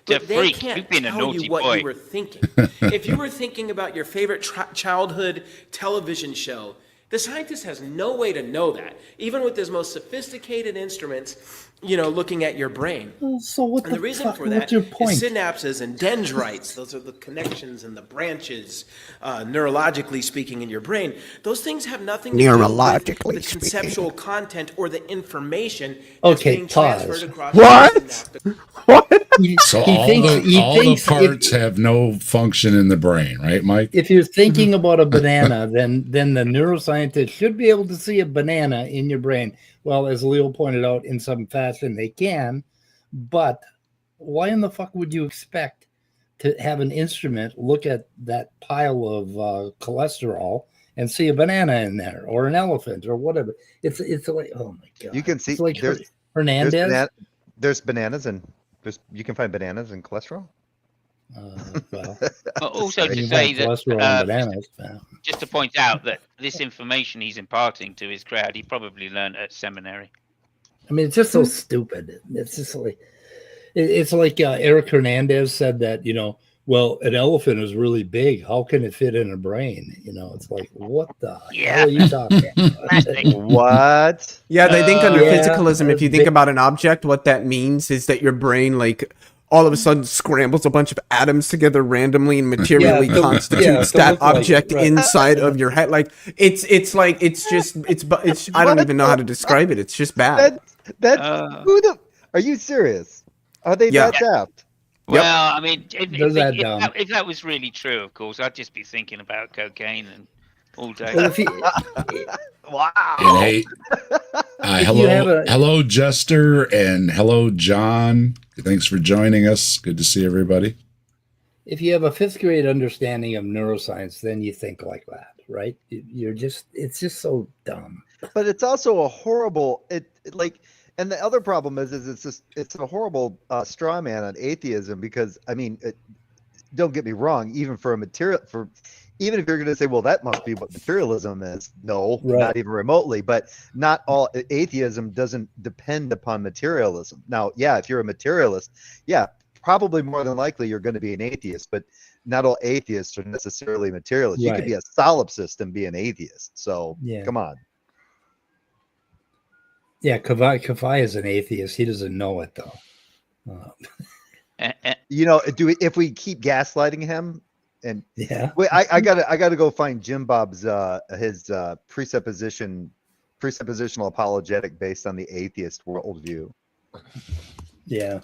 But they Freak, can't you've been a tell naughty you what boy. you were thinking. If you were thinking about your favorite childhood television show, the scientist has no way to know that, even with his most sophisticated instruments, looking at your brain. So what And the reason for that what's your point? is synapses and dendrites. Those are the connections and the branches, neurologically speaking, in your brain. Those things have nothing to do with the conceptual content or the information that's being transferred across the synaptic. So all the parts have no function in the brain, right, Mike? If you're thinking about a banana, then the neuroscientist should be able to see a banana in your brain. Well, as Leo pointed out, in some fashion they can, but why in the fuck would you expect to have an instrument look at that pile of cholesterol and see a banana in there, or an elephant, or whatever? It's like, oh my god! You can see it's like there's Hernandez. there's bananas and you can find bananas and cholesterol. Well, Also to you say find cholesterol in that, bananas. just to point out that this information he's imparting to his crowd, he probably learned at seminary. I mean, it's just so stupid. It's just like it's like Eric Hernandez said that, well, an elephant is really big. How can it fit in a brain? It's like, what the hell are you talking about? What? Yeah, they think under Yeah, physicalism, if you think about an object, what that means is that your brain, all of a sudden scrambles a bunch of atoms together randomly and materially constitutes that object inside of your head. It's I don't even know how to describe it. It's just bad. Are you serious? Are they that daft? Well, I mean, if that was really true, of course, I'd just be thinking about cocaine and all day. Well, Wow. And hey, hello, Jester, and hello, John. Thanks for joining us. Good to see everybody. if you have a fifth grade understanding of neuroscience, then you think like that, right? It's just so dumb. But it's also a horrible, and the other problem is it's a horrible straw man on atheism, because I mean, don't get me wrong, even even if you're going to say, well, that must be what materialism is. No, Right. Not even remotely. But not all atheism doesn't depend upon materialism. Now, yeah, if you're a materialist, yeah, probably more than likely you're going to be an atheist. But not all atheists are necessarily materialists. You could Right. be a solipsist and be an atheist. So Yeah. come on. Yeah, Kavai is an atheist. He doesn't know it though. If we keep gaslighting him, and Yeah. wait, I gotta go find Jim Bob's his presuppositional apologetic based on the atheist worldview. Yeah.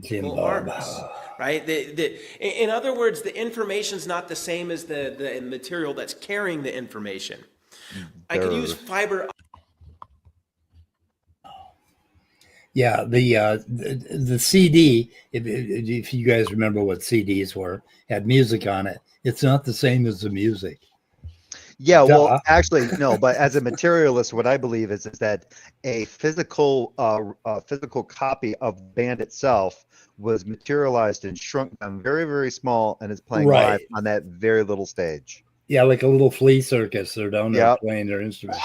Jim Well, Bob. arms, right? In other words, the information's not the same as the material that's carrying the information. I could use fiber. Yeah, the CD, if you guys remember what CDs were, had music on it. It's not the same as the music. Yeah, well, Duh. actually, no. But as a materialist, what I believe is that a physical copy of the band itself was materialized and shrunk down very, very small, and is playing live Right. on that very little stage. Yeah, like a little flea circus. They're down there Yep. playing their instruments.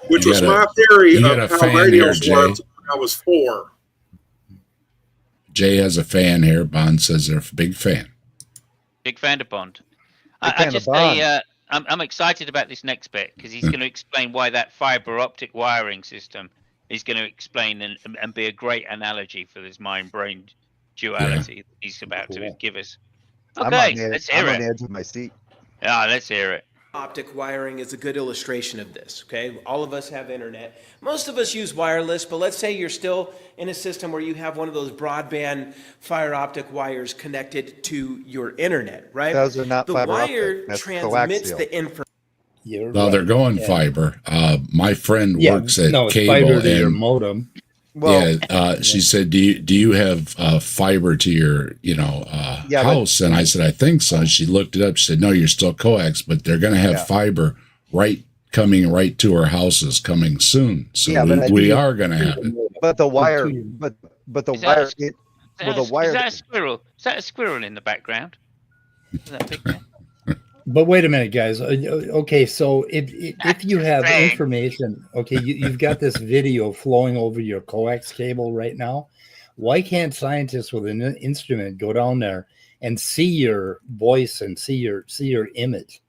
Which You was got my a- theory you got of a how fan radios here, worked Jay. when I was 4. Jay has a fan here. Bond says they're a big fan. Big fan of Bond. Big I fan of just Bond. say I'm excited about this next bit because he's going to explain why that fiber optic wiring system is going to explain and be a great analogy for this mind-brain duality that he's about to Cool. give us. I'm Okay, on the edge, let's I'm hear on the it. edge of my seat. Yeah, let's hear it. Optic wiring is a good illustration of this, okay? All of us have internet. Most of us use wireless, but let's say you're still in a system where you have one of those broadband fiber optic wires connected to your internet, right? Those are not the fiber wire optic. That's transmits coaxial. the information. Well, they're going fiber. My friend works at no, it's cable, fiber to your and modem. Well, she said, "Do you have fiber to your Yeah, but- house?" And I said, "I think so." And she looked it up. She said, "No, you're still coax, but they're going to have Yeah. fiber coming right to our houses coming soon. So Yeah, but we are going to have it." but the wire, to your- but the Is that wire, a- well, the wire. Is that a squirrel? Is that a squirrel in the background? Is that picture? But wait a minute, guys. Okay, so if you have saying. information, okay, you've got this video flowing over your coax cable right now. Why can't scientists with an instrument go down there and see your voice and see your image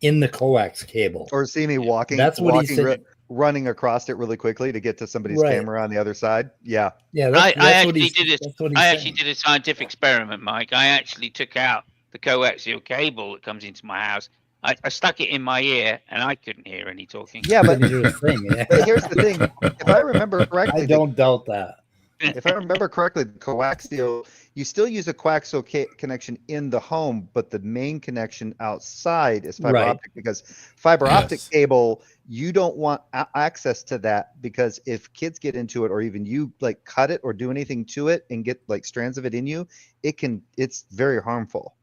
in the coax cable? Or see me walking. That's what he said. Running across it really quickly to get to somebody's Right. camera on the other side. Yeah. Yeah, I that's what actually he's, did it. that's what he's I saying. actually did a scientific experiment, Mike. I actually took out the coaxial cable that comes into my house. I stuck it in my ear, and I couldn't hear any talking. Yeah, but, Dangerous thing, yeah. but here's the thing. If I remember correctly, I don't doubt that. if I remember correctly, the coaxial, you still use a coaxial connection in the home, but the main connection outside is fiber Right. optic, because fiber optic Yes. cable, you don't want access to that, because if kids get into it, or even you like cut it or do anything to it and get like strands of it in you, it's very harmful.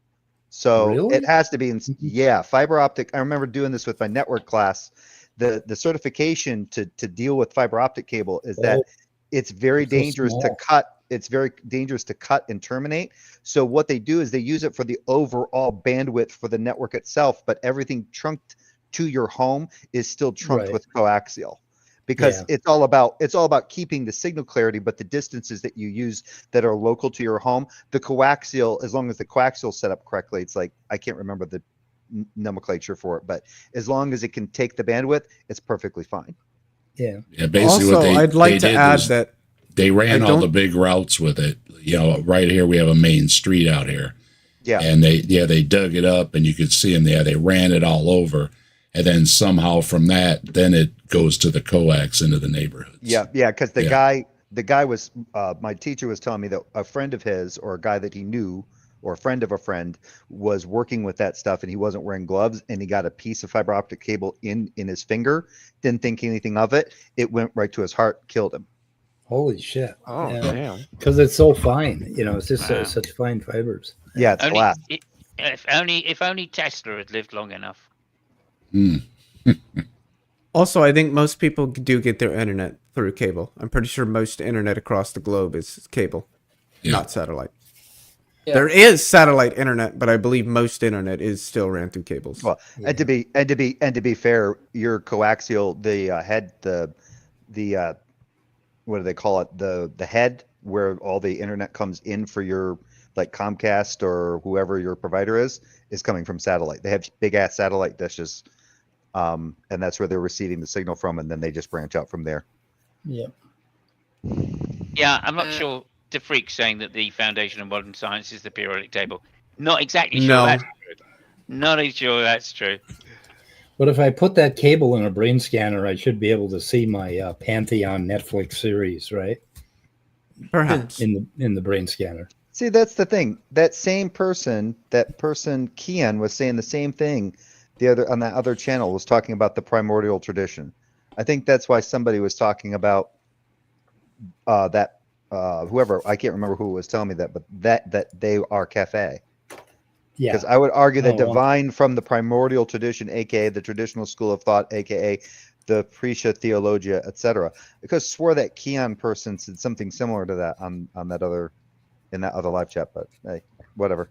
So Really? it has to be fiber optic. I remember doing this with my network class. The certification to deal with fiber optic cable is that it's very It's so dangerous to small. cut. It's very dangerous to cut and terminate. So what they do is they use it for the overall bandwidth for the network itself, but everything trunked to your home is still trunked Right. with coaxial, because Yeah. it's all about keeping the signal clarity, but the distances that you use that are local to your home, the coaxial, as long as the coaxial is set up correctly, it's like, I can't remember the nomenclature for it, but as long as it can take the bandwidth, it's perfectly fine. Yeah. Yeah, basically, Also, what I'd like to did add was that they ran I all the don't- big routes with it. Right here we have a main street out here, Yeah. and they dug it up, and you could see them there. They ran it all over, and then somehow from that, then it goes to the coax into the neighborhoods. Yeah, because the Yeah. guy was my teacher was telling me that a friend of his, or a guy that he knew, or a friend of a friend, was working with that stuff, and he wasn't wearing gloves, and he got a piece of fiber optic cable in his finger, didn't think anything of it. It went right to his heart, killed him. Holy shit. Oh, damn. Because it's so fine. It's just Wow. such fine fibers. Yeah, it's glass. If only Tesla had lived long enough. Also, I think most people do get their internet through cable. I'm pretty sure most internet across the globe is cable, Yeah. not satellite. Yeah. There is satellite internet, but I believe most internet is still ran through cables. Well, and to be fair, your coaxial, the what do they call it? The head where all the internet comes in for your, like, Comcast or whoever your provider is coming from satellite. They have big ass satellite dishes, and that's where they're receiving the signal from, and then they just branch out from there. Yeah. Yeah, I'm not sure the freak's saying that the foundation of modern science is the periodic table. Not exactly sure No. that's true. Not sure that's true. But if I put that cable in a brain scanner, I should be able to see my Pantheon Netflix series, right? Perhaps. In the brain scanner. See, that's the thing. That person, KariAnne, was saying the same thing on that other channel, was talking about the primordial tradition. I think that's why somebody was talking about that whoever, I can't remember who was telling me that, but that they are cafe. Yeah. Because I would argue that Oh, well. divine from the primordial tradition, aka the traditional school of thought, aka the Prisha Theologia, etc. Because swore that Keon person said something similar to that on that other in that other live chat, but hey, whatever.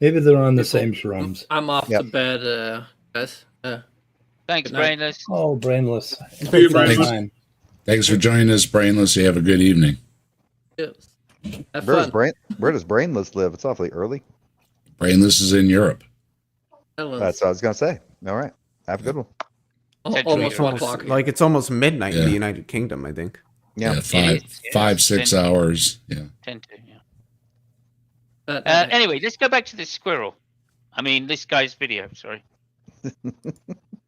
Maybe they're on the same shrooms. I'm off Yep. to bed, guys. Thanks, Good night. Brainless. Oh, brainless. See you, Fun Brainless. time. Thanks for joining us, Brainless. You have a good evening. Yes. Have Where fun. does Brainless live? It's awfully early. Brainless is in Europe. That's what I was gonna say. All right, have a good one. Almost 1 Almost, o'clock. like it's almost midnight in Yeah. the United Kingdom, I think. Yeah. Yeah, It is, yes. 5-6 Then- hours. Yeah. 10 to, yeah. Anyway, let's go back to this squirrel. I mean, this guy's video, sorry.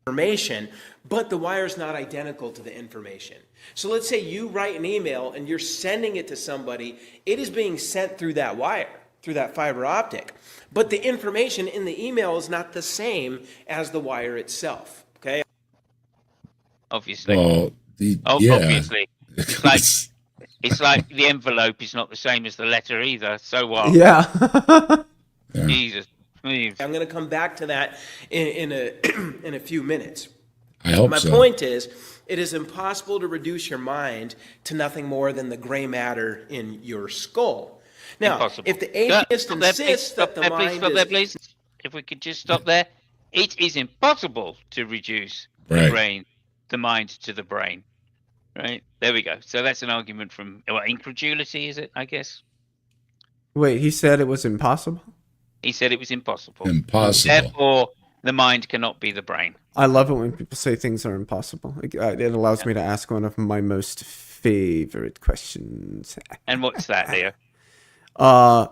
Information, but the wire's not identical to the information. So let's say you write an email and you're sending it to somebody. It is being sent through that wire, through that fiber optic. But the information in the email is not the same as the wire itself. Okay? Obviously. Well, yeah. Obviously. It's like the envelope is not the same as the letter either. So what? Yeah. Jesus. Please. I'm going to come back to that in a few minutes. I hope My so. point is, it is impossible to reduce your mind to nothing more than the gray matter in your skull. Now, Impossible. if the atheist Stop there, please. insists Stop that the there, please. mind Stop is... there, please. If we could just stop there. It is impossible to reduce Right. the mind to the brain. Right? There we go. So that's an argument from incredulity, is it, I guess? Wait, he said it was impossible? He said it was impossible. Impossible. Therefore, the mind cannot be the brain. I love it when people say things are impossible. It allows me to ask one of my most favorite questions. And what's that, Leo?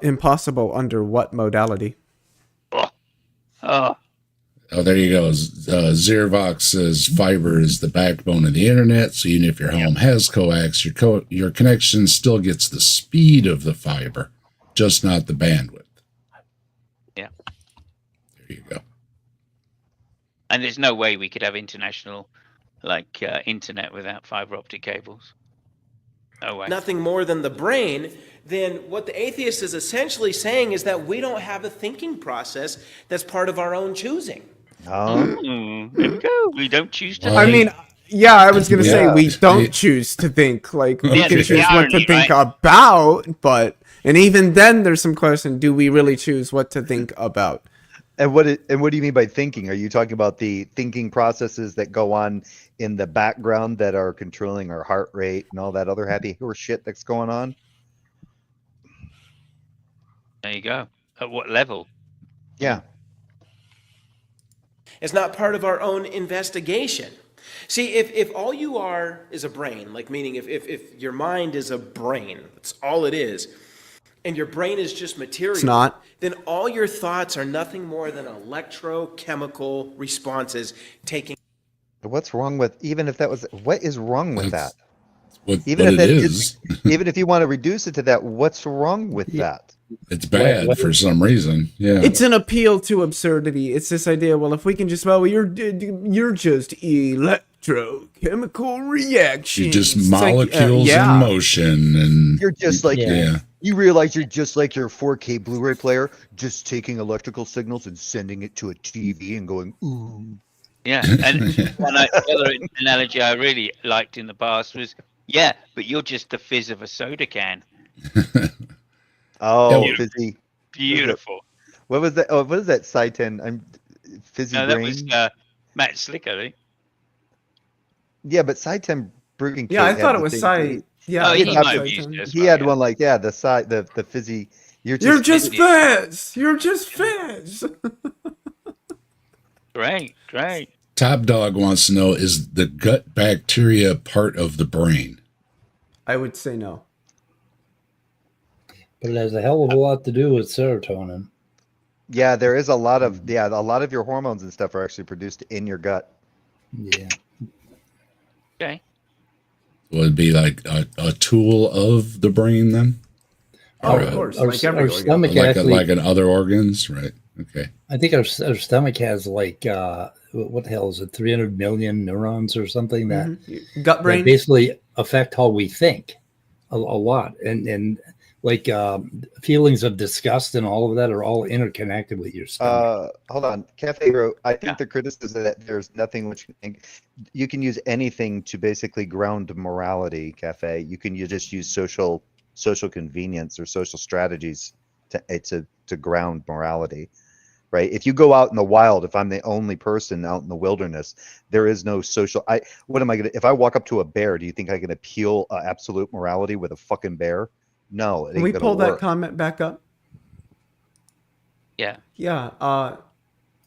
Impossible under what modality? Oh, Oh, there you go. Zervox says fiber is the backbone of the internet. So even if your home has coax, your connection still gets the speed of the fiber, just not the bandwidth. Yeah. There you go. and there's no way we could have international internet without fiber optic cables. No way. Nothing more than the brain, then what the atheist is essentially saying is that we don't have a thinking process that's part of our own choosing. Oh, There we go. We don't choose to. Well, I mean, yeah, I was gonna say Yeah. we don't choose to think. Like we Yeah, can that's choose the what to irony, think right? about, but and even then, there's some question: do we really choose what to think about? and what do you mean by thinking? Are you talking about the thinking processes that go on in the background that are controlling our heart rate and all that other happy horse shit that's going on? There you go. At what level? Yeah. It's not part of our own investigation. See, if all you are is a brain, like meaning if your mind is a brain, that's all it is, and your brain is just material, It's not. then all your thoughts are nothing more than electrochemical responses taking. What's wrong with what is wrong with that? What Even if it that is, even if you want to reduce it to that, what's wrong with that? it's bad for some reason. Yeah. It's an appeal to absurdity. It's this idea. Well, if we can just, you're just electrochemical reactions. You're just It's like, molecules yeah. in motion, and You're just like yeah. you realize you're just like your 4K Blu-ray player, just taking electrical signals and sending it to a TV and going, ooh. Yeah. And the other analogy I really liked in the past was, yeah, but you're just the fizz of a soda can. Oh, Yeah. fizzy. Beautiful. What was that? Oh, what is that? Sci-10? I'm fizzy No, that brain. was Matt Slick, I think. Yeah, but Sci-10 Brewing. Yeah, I Kit thought had it the was thing Psy. too. Yeah, Oh, I he thought might it have was used Psy. it as He well, had yeah. one like the fizzy. You're You're just fizz. You're just fizz. Great, great. Top Dog wants to know: is the gut bacteria part of the brain? I would say no. But it has a hell of a lot to do with serotonin. Yeah, there is a lot of your hormones and stuff are actually produced in your gut. Yeah. Okay. Would it be like a tool of the brain then? Oh, Or, of course, Our, like every our organ. stomach like actually, like in other organs, right? Okay. I think our stomach has like, what the hell is it, 300 million neurons or something that, Mhm. Gut that brain. basically affect how we think. a lot, and like feelings of disgust and all of that are all interconnected with your stomach. Hold on, Cafe wrote. I think Yeah. the criticism that there's nothing which you can use anything to basically ground morality. Cafe, you just use social convenience or social strategies to ground morality, right? If you go out in the wild, if I'm the only person out in the wilderness, there is no social. What am I gonna? If I walk up to a bear, do you think I can appeal absolute morality with a fucking bear? No, it ain't Can we gonna pull that work. comment back up? Yeah. Yeah.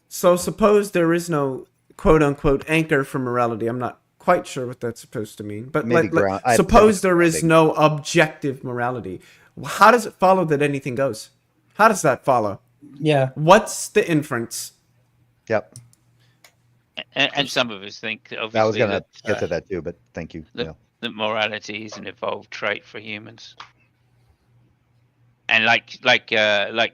So suppose there is no quote unquote anchor for morality. I'm not quite sure what that's supposed to mean, but Maybe ground- I- suppose there is grounding. no objective morality. How does it follow that anything goes? How does that follow? Yeah, What's the inference? Yep. And some of us think, obviously, I was gonna that, get to that too, but thank you. that, Yeah. that morality is an evolved trait for humans. And like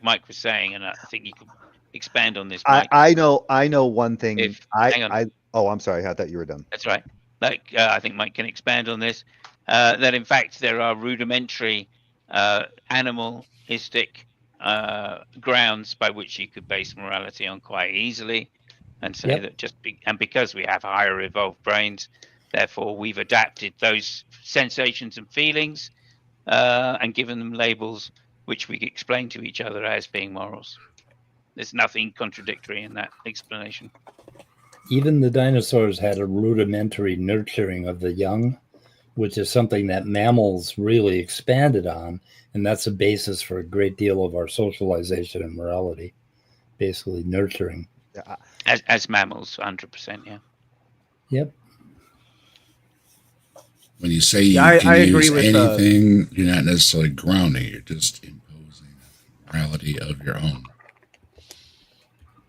Mike was saying, and I think you could expand on this, Mike. I know one thing. Hang on. I'm sorry. I thought you were done. That's right. I think Mike can expand on this. That in fact there are rudimentary animalistic grounds by which you could base morality on quite easily, and say Yep. that because we have higher evolved brains, therefore we've adapted those sensations and feelings and given them labels which we explain to each other as being morals. There's nothing contradictory in that explanation. even the dinosaurs had a rudimentary nurturing of the young, which is something that mammals really expanded on, and that's a basis for a great deal of our socialization and morality, basically nurturing. As mammals, 100%, yeah. Yep. When you say you I can agree use with, anything, you're not necessarily grounding. You're just imposing a morality of your own.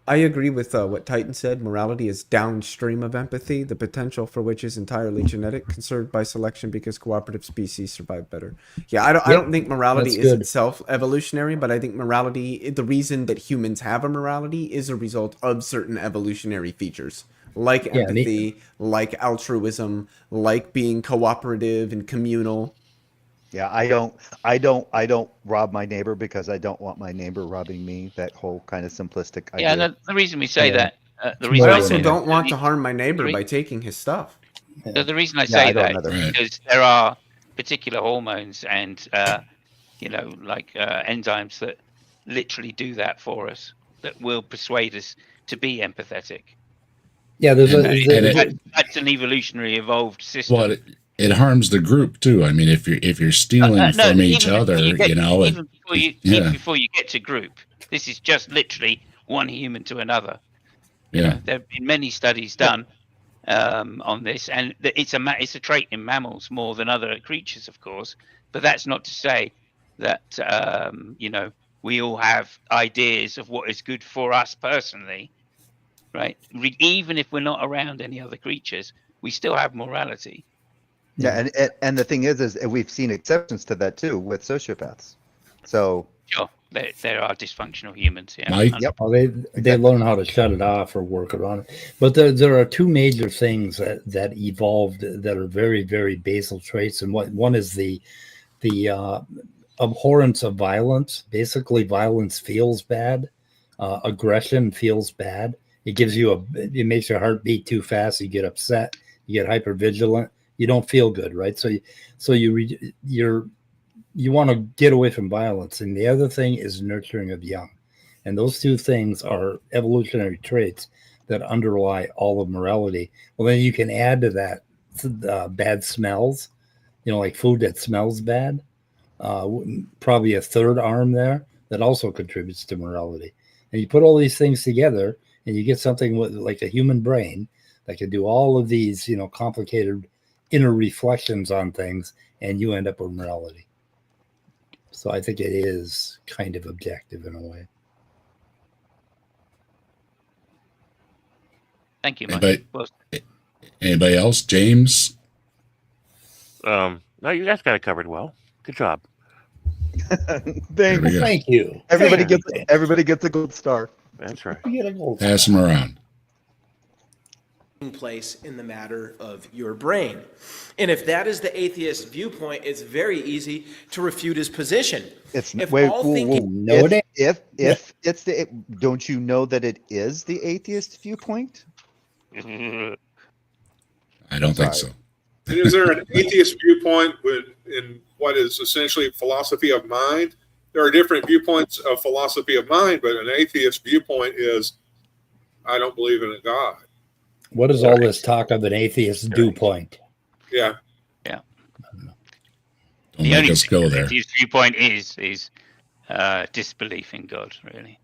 I agree with what Titan said. Morality is downstream of empathy, the potential for which is entirely genetic, conserved by selection because cooperative species survive better. Yeah, I don't think morality that's is good. itself evolutionary, but I think morality, the reason that humans have a morality is a result of certain evolutionary features, like Yeah, empathy, like altruism, like being cooperative and communal. Yeah, I don't rob my neighbor because I don't want my neighbor robbing me. That whole kind of simplistic idea. Yeah, the reason we say Yeah. that, the It's reason I more I also say don't that, want to harm my neighbor Three. by taking his stuff. the reason I Yeah, say I don't that either. is Right. because there are particular hormones and enzymes that literally do that for us, that will persuade us to be empathetic. Yeah, there's And- a, and That's an evolutionary evolved system. Well, it harms the group too. I mean, if you're stealing No, from each even other, before get- you know, even yeah, before you get to group, this is just literally one human to another. yeah. There have been many studies done on this, and it's a trait in mammals more than other creatures, of course. But that's not to say that we all have ideas of what is good for us personally, right? Even if we're not around any other creatures, we still have morality. Yeah, and the thing is we've seen exceptions to that too with sociopaths. So Sure, there are dysfunctional humans. Yeah, Mike? Yep. Well, they Exactly. learn how to shut it off or work around it. But there are two major things that evolved that are very, very basal traits, and one is the abhorrence of violence. Basically, violence feels bad. Aggression feels bad. It gives you it makes your heart beat too fast. You get upset. You get hypervigilant. You don't feel good, right? So you want to get away from violence. And the other thing is nurturing of young. And those two things are evolutionary traits that underlie all of morality. Well, then you can add to that bad smells, like food that smells bad. Probably a third arm there that also contributes to morality. And you put all these things together and you get something like a human brain that can do all of these, complicated inner reflections on things, and you end up with morality. So I think it is kind of objective in a way. thank you, Mike. Anybody, Well, anybody else? James? No, you guys got it covered well. Good job. There we go. Thank you. everybody Thank gets a gold star. That's right. you. You get a gold Pass star. them around. place in the matter of your brain. And if that is the atheist viewpoint, it's very easy to refute his position. It's If wait, all whoa, thinking- whoa. No, it ain't. If it's the, don't you know that it is the atheist viewpoint? I don't think so. And is there an atheist viewpoint in what is essentially philosophy of mind? There are different viewpoints of philosophy of mind, but an atheist viewpoint is, I don't believe in a God. What does all this talk of an atheist do point? Yeah. Don't The make only us go there. his viewpoint is disbelief in God, really.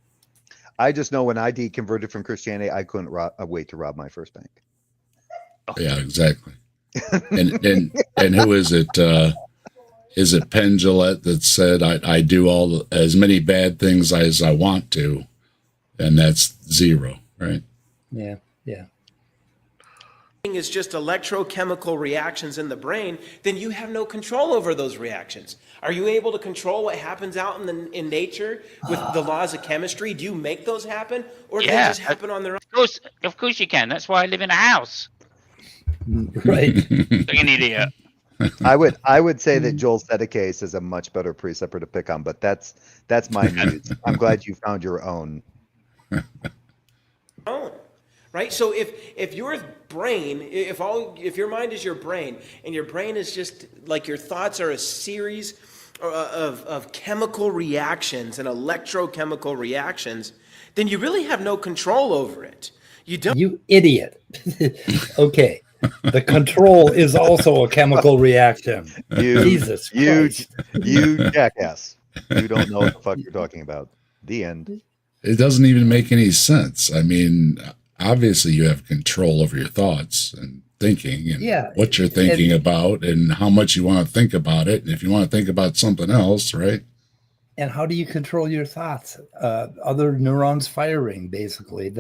I just know when I deconverted from Christianity, I couldn't wait to rob my first bank. Yeah, exactly. And who is it? Is it Penn Jillette that said, I do as many bad things as I want to, and that's zero, right? Yeah, yeah. Is just electrochemical reactions in the brain, then you have no control over those reactions. Are you able to control what happens out in nature with the laws of chemistry? Do you make those happen, or do they just happen on their own? Of course you can. That's why I live in a house. Right. Like an idiot. I would say that Joel Sedekase is a much better preceptor to pick on, but that's my news. I'm glad you found your own. Right? So if your brain, if your mind is your brain, and your brain is just like your thoughts are a series of chemical reactions and electrochemical reactions, then you really have no control over it. You don't. You idiot. Okay. The control is also a chemical reaction. Jesus Christ. You jackass. You don't know what the fuck you're talking about. The end. It doesn't even make any sense. I mean, obviously you have control over your thoughts and thinking and what you're thinking about and how much you want to think about it. And if you want to think about something else, right? And how do you control your thoughts? Other neurons firing, basically.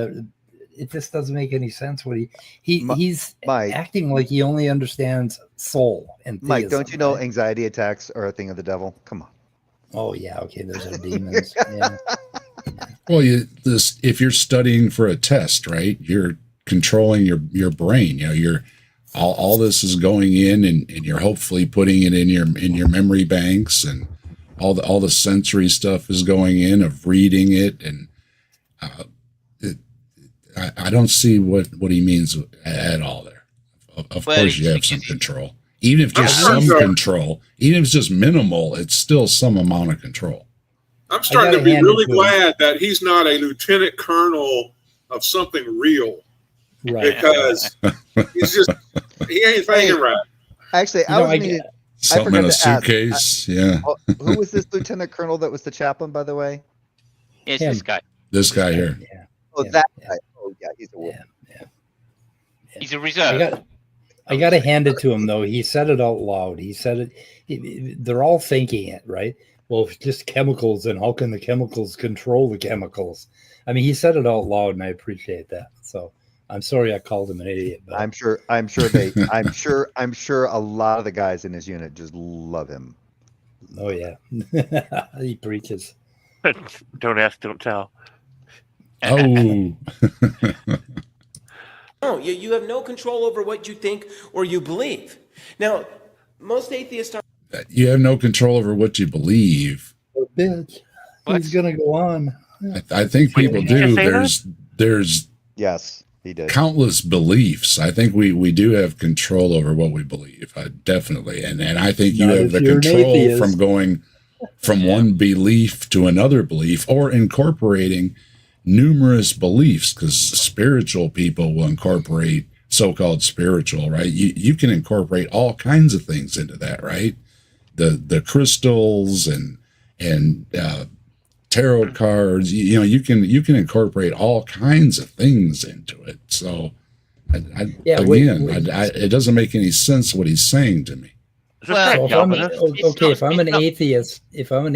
It just doesn't make any sense. What he's Mike, acting like he only understands soul and theism. Mike, don't you know anxiety attacks are a thing of the devil? Come on. Oh yeah, okay, those are demons. Yeah. Well, if you're studying for a test, right? You're controlling your brain. You know, you're all this is going in, and you're hopefully putting it in your memory banks, and all the sensory stuff is going in of reading it, and I don't see what he means at all there. Of course, you have some control, even if just some control, even if it's just minimal, it's still some amount of control. I'm starting to be really glad that he's not a lieutenant colonel of something real, right? Because he ain't thinking right. Actually, something in a suitcase. Who was this lieutenant colonel that was the chaplain, by the way? It's this guy. This guy here. Yeah. Oh, that guy. Oh, yeah, he's a wolf. Yeah. He's a reserve. I got to hand it to him, though. He said it out loud. He said it. They're all thinking it, right? Well, if it's just chemicals, then how can the chemicals control the chemicals? I mean, he said it out loud, and I appreciate that. So I'm sorry I called him an idiot. But I'm sure a lot of the guys in his unit just love him. Oh yeah, he preaches. Don't ask, don't tell. Oh. No, you have no control over what you think or you believe. Now, most atheists are. You have no control over what you believe. Bitch, he's gonna go on. I think people do. There's yes, he did. Countless beliefs. I think we do have control over what we believe. Definitely, and I think you have the control from going from one belief to another belief, or incorporating numerous beliefs, because spiritual people will incorporate so-called spiritual, right? You can incorporate all kinds of things into that, right? The crystals and tarot cards, you can incorporate all kinds of things into it. So it doesn't make any sense what he's saying to me. Well, if I'm an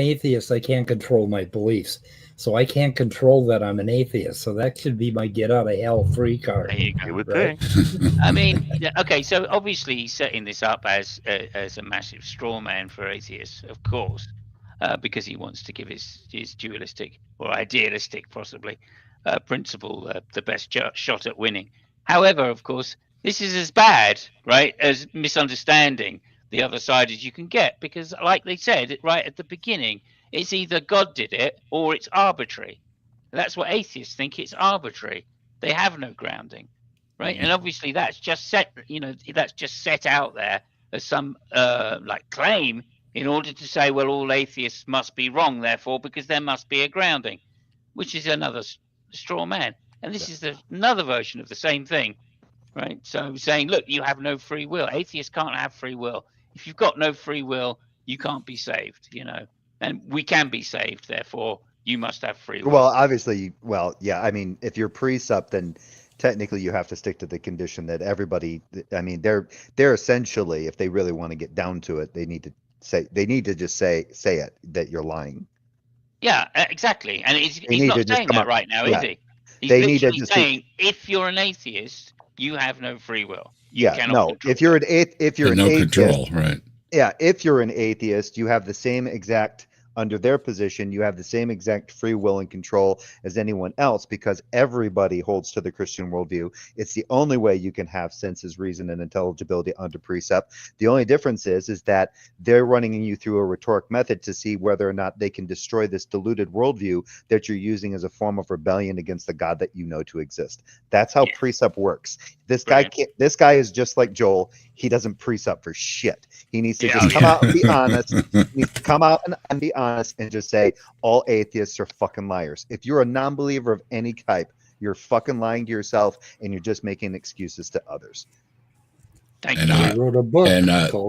atheist, I can't control my beliefs. So I can't control that I'm an atheist. So that should be my get out of hell free card. There you go. You would think. I mean, okay, so obviously he's setting this up as a massive straw man for atheists, of course, because he wants to give his dualistic or idealistic, possibly, principle the best shot at winning. However, of course, this is as bad, right, as misunderstanding the other side as you can get, because like they said right at the beginning, it's either God did it or it's arbitrary. That's what atheists think. It's arbitrary. They have no grounding, right? And obviously that's just set, that's just set out there as some like claim in order to say, well, all atheists must be wrong, therefore, because there must be a grounding, which is another straw man. And this is another version of the same thing, right? So saying, look, you have no free will. Atheists can't have free will. If you've got no free will, you can't be saved, and we can be saved, therefore you must have free will. Well, obviously, yeah. I mean, if you're precept, then technically you have to stick to the condition that everybody. I mean, they're essentially, if they really want to get down to it, they need to just say it that you're lying. Yeah, exactly. And he's not saying that right now, is he? He's literally saying, if you're an atheist, you have no free will. You cannot control if you're an atheist, control, right? Yeah, if you're an atheist, you have the same exact, under their position, you have the same exact free will and control as anyone else, because everybody holds to the Christian worldview. It's the only way you can have senses, reason, and intelligibility under precept. The only difference is that they're running you through a rhetoric method to see whether or not they can destroy this diluted worldview that you're using as a form of rebellion against the God that you know to exist. That's how precept works. This guy is just like Joel. He doesn't precept for shit. He needs to just come out and be honest. He needs to come out and be honest and just say all atheists are fucking liars. If you're a non-believer of any type, you're fucking lying to yourself and you're just making excuses to others. Thank you. I wrote a book.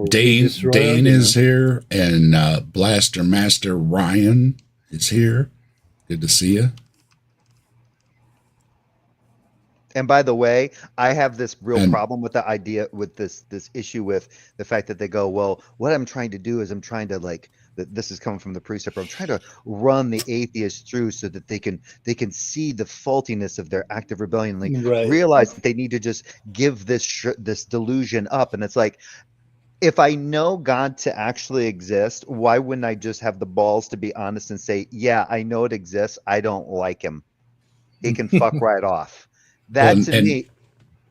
Dane is here, and Blaster Master Ryan is here. Good to see you. And by the way, I have this real problem with the idea, with this issue with the fact that they go, well, what I'm trying to do is I'm trying to, like, this is coming from the precept, I'm trying to run the atheists through so that they can see the faultiness of their active rebellion, realize that they need to just give this delusion up. And it's like, if I know God to actually exist, why wouldn't I just have the balls to be honest and say, yeah, I know it exists, I don't like him, he can fuck right off. That to me,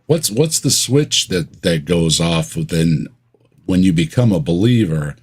what's the switch that goes off within when you become a believer?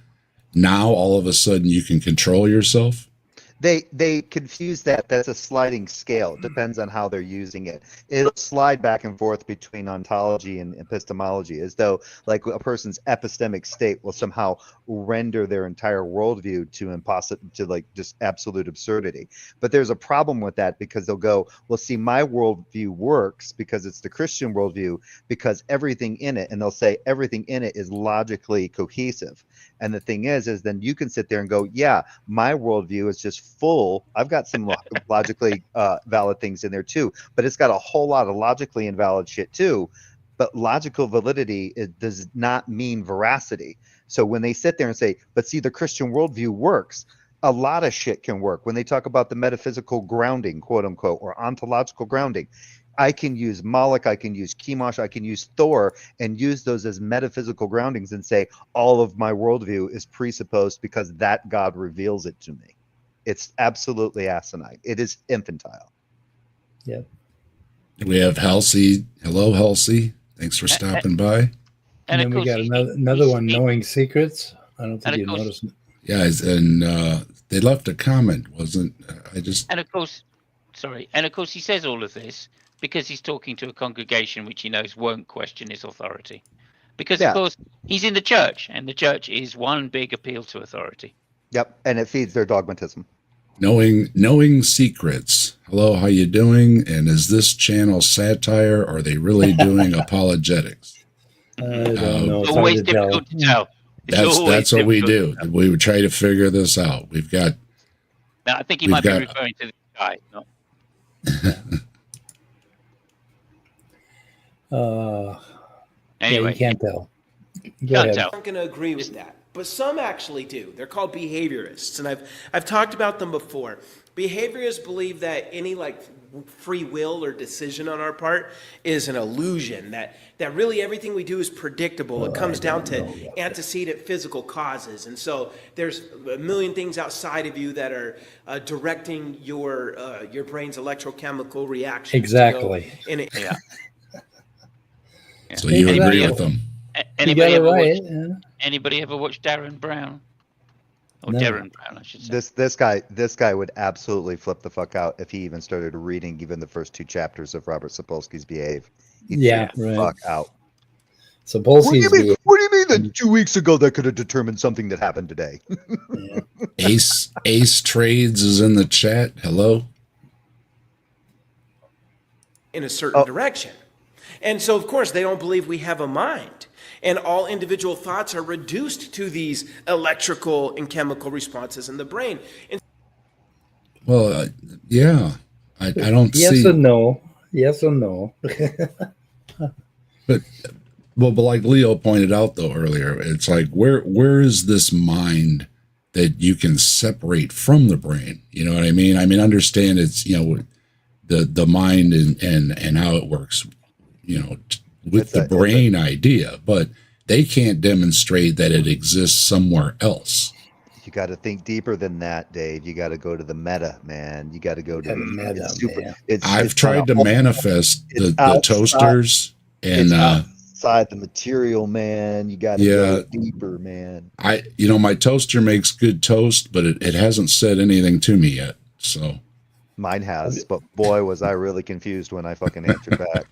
Now all of a sudden you can control yourself. They confuse that. That's a sliding scale. It depends on how they're using it. It'll slide back and forth between ontology and epistemology, as though like a person's epistemic state will somehow render their entire worldview to like just absolute absurdity. But there's a problem with that, because they'll go, well, see, my worldview works because it's the Christian worldview, because everything in it, and they'll say everything in it is logically cohesive. And the thing is then you can sit there and go, yeah, my worldview is just full. I've got some logically valid things in there too, but it's got a whole lot of logically invalid shit too. But logical validity, it does not mean veracity. So when they sit there and say, but see, the Christian worldview works, a lot of shit can work. When they talk about the metaphysical grounding, quote unquote, or ontological grounding, I can use Moloch, I can use Chemosh, I can use Thor, and use those as metaphysical groundings and say all of my worldview is presupposed because that God reveals it to me. It's absolutely asinine. It is infantile. Yeah. We have Halsey. Hello, Halsey. Thanks for stopping by. And then we got another one, Knowing Secrets. I don't think you noticed it. Yeah, and they left a comment, wasn't I just... And of course, he says all of this because he's talking to a congregation which he knows won't question his authority. Because, of course, he's in the church, and the church is one big appeal to authority. Yep, and it feeds their dogmatism. Knowing Secrets. Hello, how you doing? And is this channel satire, or are they really doing apologetics? I don't know. It's always difficult to tell. That's what we do. We would try to figure this out. We've got... Now, I think he might be referring to the guy. No? Yeah, Anyway, you can't tell. Can't tell. I'm not going to agree with that, but some actually do. They're called behaviorists, and I've talked about them before. Behaviorists believe that any like free will or decision on our part is an illusion, that really everything we do is predictable. It comes down to antecedent physical causes, and so there's a million things outside of you that are directing your brain's electrochemical reactions. Exactly. So you agree Exactly. with them? You Anybody got it ever right. watch, Yeah. anybody ever watch Darren Brown? Or No. Darren Brown, I should say. This guy would absolutely flip the fuck out if he even started reading even the first 2 chapters of Robert Sapolsky's Behave. He'd Yeah, flip the right. fuck out. Sapolsky's What do you mean that 2 weeks ago that could have determined something that happened today? Ace Trades is in the chat. Hello. In a certain direction. And so, of course, they don't believe we have a mind. And all individual thoughts are reduced to these electrical and chemical responses in the brain. And Well, yeah. I don't yes see. and no. Yes and no. But like Leo pointed out though earlier, it's like where is this mind that you can separate from the brain? You know what I mean? I mean, understand it's the mind and how it works. With the brain idea, but they can't demonstrate that it exists somewhere else. You got to think deeper than that, Dave. You got to go to the meta, man. You got to go to the meta, super. man. I've tried to manifest the toasters and outside the material, man. You got to go deeper, man. My toaster makes good toast, but it hasn't said anything to me yet. So mine has, but boy, was I really confused when I fucking answered back.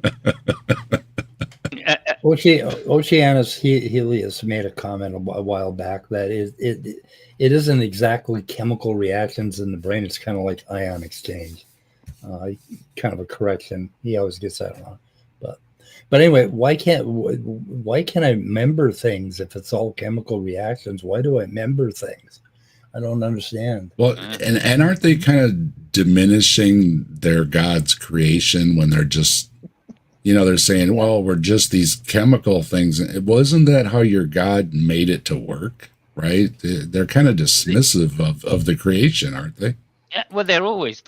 Oceanus Helios made a comment a while back that it isn't exactly chemical reactions in the brain. It's kind of like ion exchange. Kind of a correction. He always gets that wrong. But anyway, why can't I remember things if it's all chemical reactions? Why do I remember things? I don't understand. Well, and aren't they kind of diminishing their God's creation when they're just, they're saying, well, we're just these chemical things. Well, isn't that how your God made it to work, right? They're kind of dismissive of the creation, aren't they? Yeah, well, they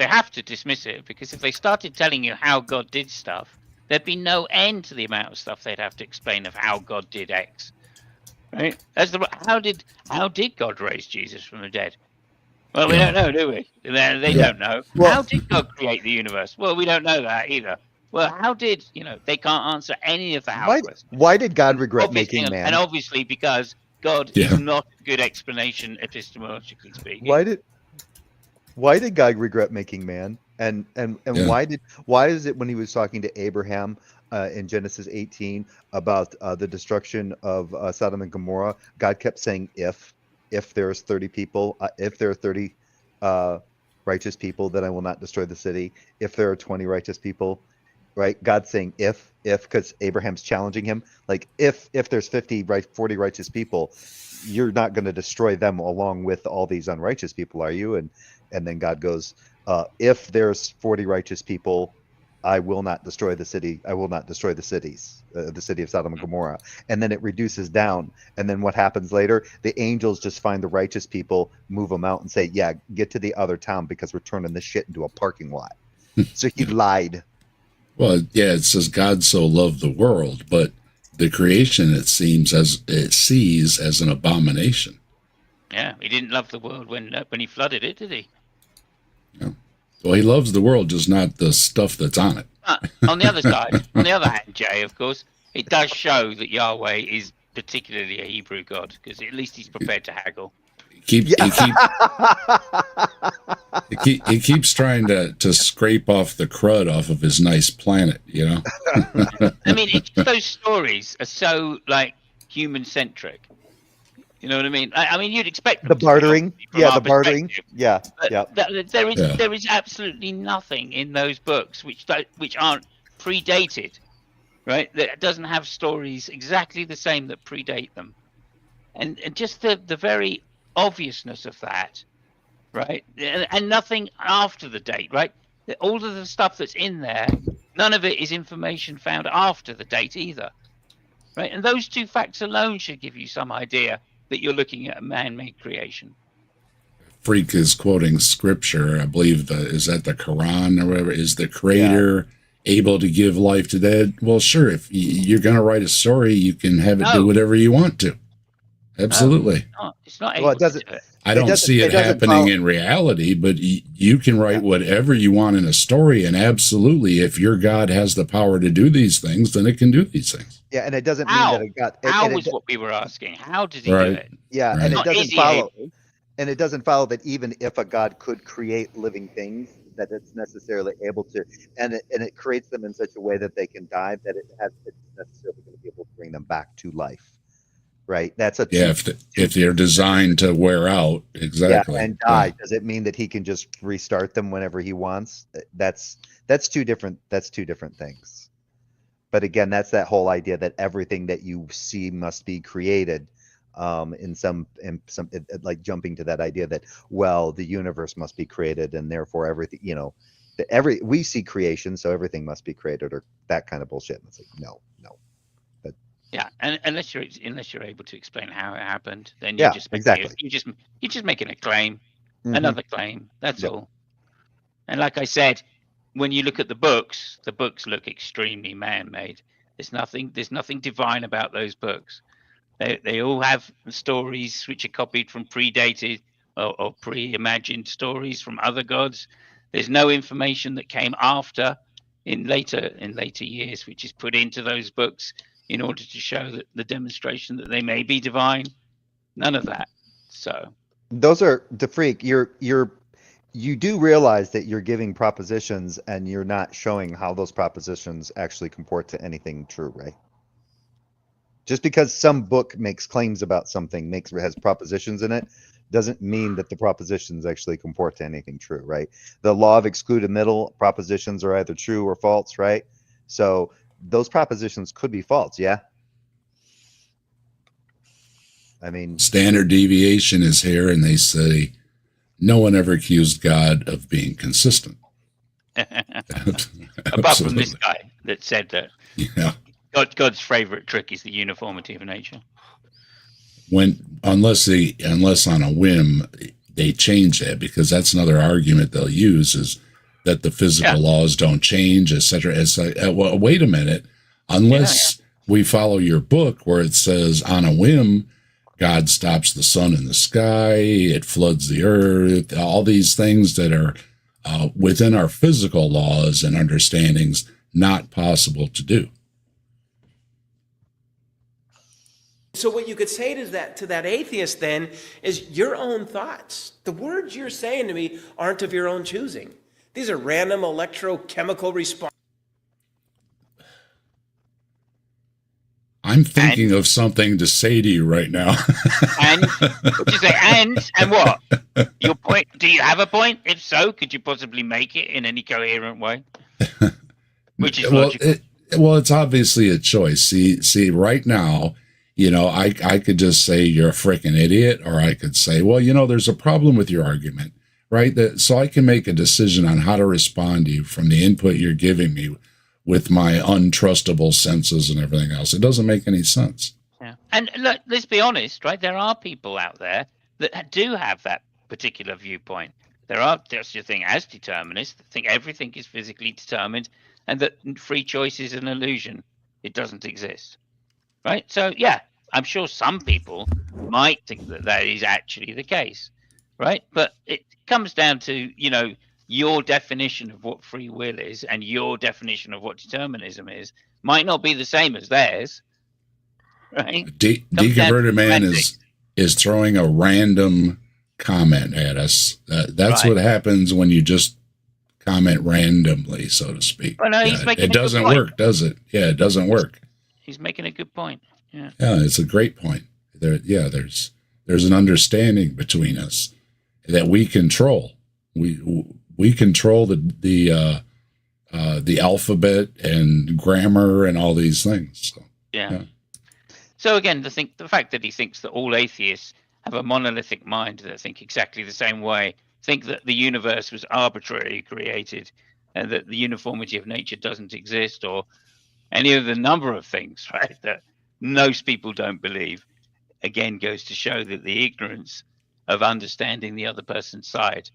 have to dismiss it, because if they started telling you how God did stuff, there'd be no end to the amount of stuff they'd have to explain of how God did X. Right? How did God raise Jesus from the dead? Well, we don't know, do we? They don't know. Well, how did God create the universe? Well, we don't know that either. Well, how did they can't answer any of the how questions. Why did God regret Obviously, making man? And obviously because God is not a good explanation epistemologically speaking. Why did God regret making man? And why is it when he was talking to Abraham in Genesis 18 about the destruction of Sodom and Gomorrah, God kept saying if there's 30 people, if there are 30 righteous people, then I will not destroy the city. If there are 20 righteous people, right? God's saying if because Abraham's challenging him, like if there's 40 righteous people, you're not going to destroy them along with all these unrighteous people, are you? And then God goes, if there's 40 righteous people, I will not destroy the city. I will not destroy the cities, the city of Sodom and Gomorrah. And then it reduces down. And then what happens later? The angels just find the righteous people, move them out and say, yeah, get to the other town because we're turning this shit into a parking lot. So he lied. Well, yeah, it says God so loved the world, but the creation, it seems, it sees as an abomination. Yeah, he didn't love the world when he flooded it, did he? Yeah. Well, he loves the world, just not the stuff that's on it. On the other hand, Jay, of course, it does show that Yahweh is particularly a Hebrew God, because at least he's prepared to haggle. He keeps trying to scrape off the crud off of his nice planet, I mean, those stories are so human-centric. You know what I mean? I mean, you'd expect them the bartering, the bartering, There is absolutely nothing in those books which aren't predated, right? That doesn't have stories exactly the same that predate them, and just the very obviousness of that, right? And nothing after the date, right? All of the stuff that's in there, none of it is information found after the date either, right? And those two facts alone should give you some idea that you're looking at a man-made creation. Freak is quoting scripture. I believe is that the Quran or whatever. Is the creator able to give life to dead? Well, sure. If you're going to write a story, you can have it do whatever you want to. Absolutely. It's not. Well, it doesn't. I don't see it happening in reality, but you can write whatever you want in a story, and absolutely, if your God has the power to do these things, then it can do these things. Yeah, and it doesn't mean How? that it got. How And was it, what we were asking. How did he do Right. it? yeah, Right. and it Not doesn't is he follow. able? And it doesn't follow that even if a God could create living things, that it's necessarily able to, and it creates them in such a way that they can die, that it's necessarily going to be able to bring them back to life. Right? That's a Yeah, if they're designed to wear out, exactly. Yeah, and die. Does it mean that he can just restart them whenever he wants? That's two different things. But again, that's that whole idea that everything that you see must be created. In some like jumping to that idea that, well, the universe must be created and therefore everything, we see creation, so everything must be created, or that kind of bullshit. And it's like, no. Yeah, and unless you're able to explain how it happened, then Yeah, you're just exactly. you're just making a claim, Mhm. another claim. That's Yep. all. And like I said, when you look at the books look extremely man-made. There's nothing divine about those books. They all have stories which are copied from predated or pre-imagined stories from other gods. There's no information that came after in later years which is put into those books in order to show that the demonstration that they may be divine. None of that. So Those are the freak. You do realize that you're giving propositions and you're not showing how those propositions actually comport to anything true, right? Just because some book makes claims about something, has propositions in it, doesn't mean that the propositions actually comport to anything true, right? The law of excluded middle propositions are either true or false, right? So those propositions could be false, yeah? I mean, Standard deviation is here, and they say no one ever accused God of being consistent. apart from this guy that said that Yeah. God's favorite trick is the uniformity of nature. Unless on a whim they change that, because that's another argument they'll use, is that the physical laws don't change, etc. It's like, well, wait a minute. Unless we follow your book where it says on a whim, God stops the sun in the sky, it floods the earth, all these things that are within our physical laws and understandings not possible to do. So what you could say to that atheist then is your own thoughts. The words you're saying to me aren't of your own choosing. These are random electrochemical responses. I'm thinking of something to say to you right now. And what you say? And what? Your point? Do you have a point? If so, could you possibly make it in any coherent way? Which is logical. It's obviously a choice. See, right now, I could just say you're a freaking idiot, or I could say, well, there's a problem with your argument, right? So I can make a decision on how to respond to you from the input you're giving me with my untrustable senses and everything else. It doesn't make any sense. Yeah. And look, let's be honest, right? There are people out there that do have that particular viewpoint. There's such a thing as determinists that think everything is physically determined and that free choice is an illusion. It doesn't exist. Right? So, yeah, I'm sure some people might think that is actually the case. Right? But it comes down to, your definition of what free will is and your definition of what determinism is might not be the same as theirs. Right? Deconverted Man is throwing a random comment at us. That's Right. what happens when you just comment randomly, so to speak. Well, no, he's making a it good doesn't point. work, does it? Yeah, it doesn't work. He's making a good point. Yeah. Yeah, it's a great point. There's an understanding between us that we control. We control the alphabet and grammar and all these things. So, Yeah. So again, the fact that he thinks that all atheists have a monolithic mind that think exactly the same way, think that the universe was arbitrarily created, and that the uniformity of nature doesn't exist, or any of the number of things, right, that most people don't believe, again goes to show that the ignorance of understanding the other person's side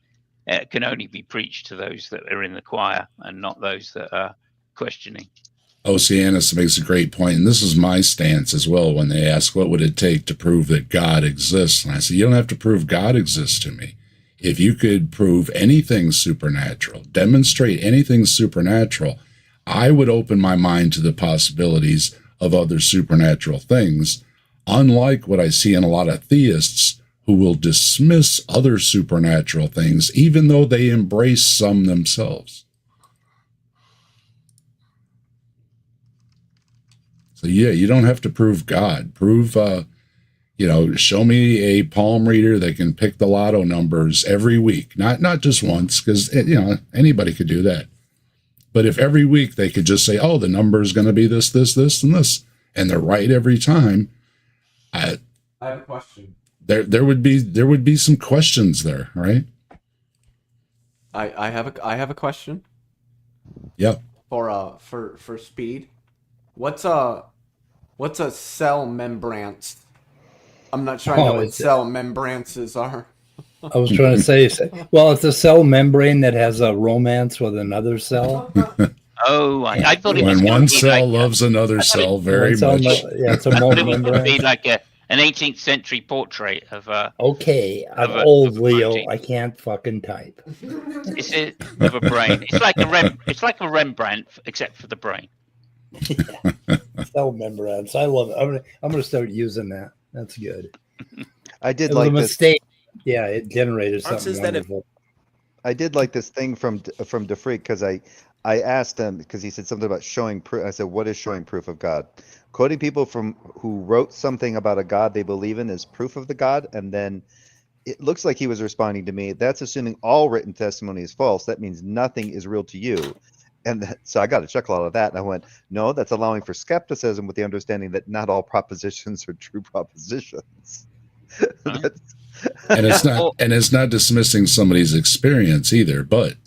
can only be preached to those that are in the choir and not those that are questioning. Oceanus makes a great point, and this is my stance as well when they ask what would it take to prove that God exists. And I say, you don't have to prove God exists to me. If you could prove anything supernatural, demonstrate anything supernatural, I would open my mind to the possibilities of other supernatural things, unlike what I see in a lot of theists who will dismiss other supernatural things, even though they embrace some themselves. So yeah, you don't have to prove God. Prove, show me a palm reader that can pick the lotto numbers every week. Not just once, because, anybody could do that. But if every week they could just say, oh, the number is going to be this, this, this, and this, and they're right every time, I have a question. There would be some questions there, right? I have a question. Yep. For speed. What's a cell membrance? I'm not sure I know what cell membrances are. I was trying to say, well, it's a cell membrane that has a romance with another cell. Oh, I thought it was When gonna one be cell like loves another cell very much. Yeah, it's a I thought it was going to membrane. be like an 18th century portrait of Okay, I'm of a- old, of a Leo. protein. I can't fucking type. of a brain. It's like a Rembrandt, except for the brain. Cell membranes. I love it. I'm gonna start using that. That's good. I did It was like a this. mistake. Yeah, it generated Answers something that have- wonderful. I did like this thing from DeFreak because I asked him because he said something about showing proof. I said, "What is showing proof of God?" Quoting people from who wrote something about a God they believe in as proof of the God, and then it looks like he was responding to me. That's assuming all written testimony is false. That means nothing is real to you. And so I got a chuckle out of that. And I went, no, that's allowing for skepticism with the understanding that not all propositions are true propositions. And it's not dismissing somebody's experience either. But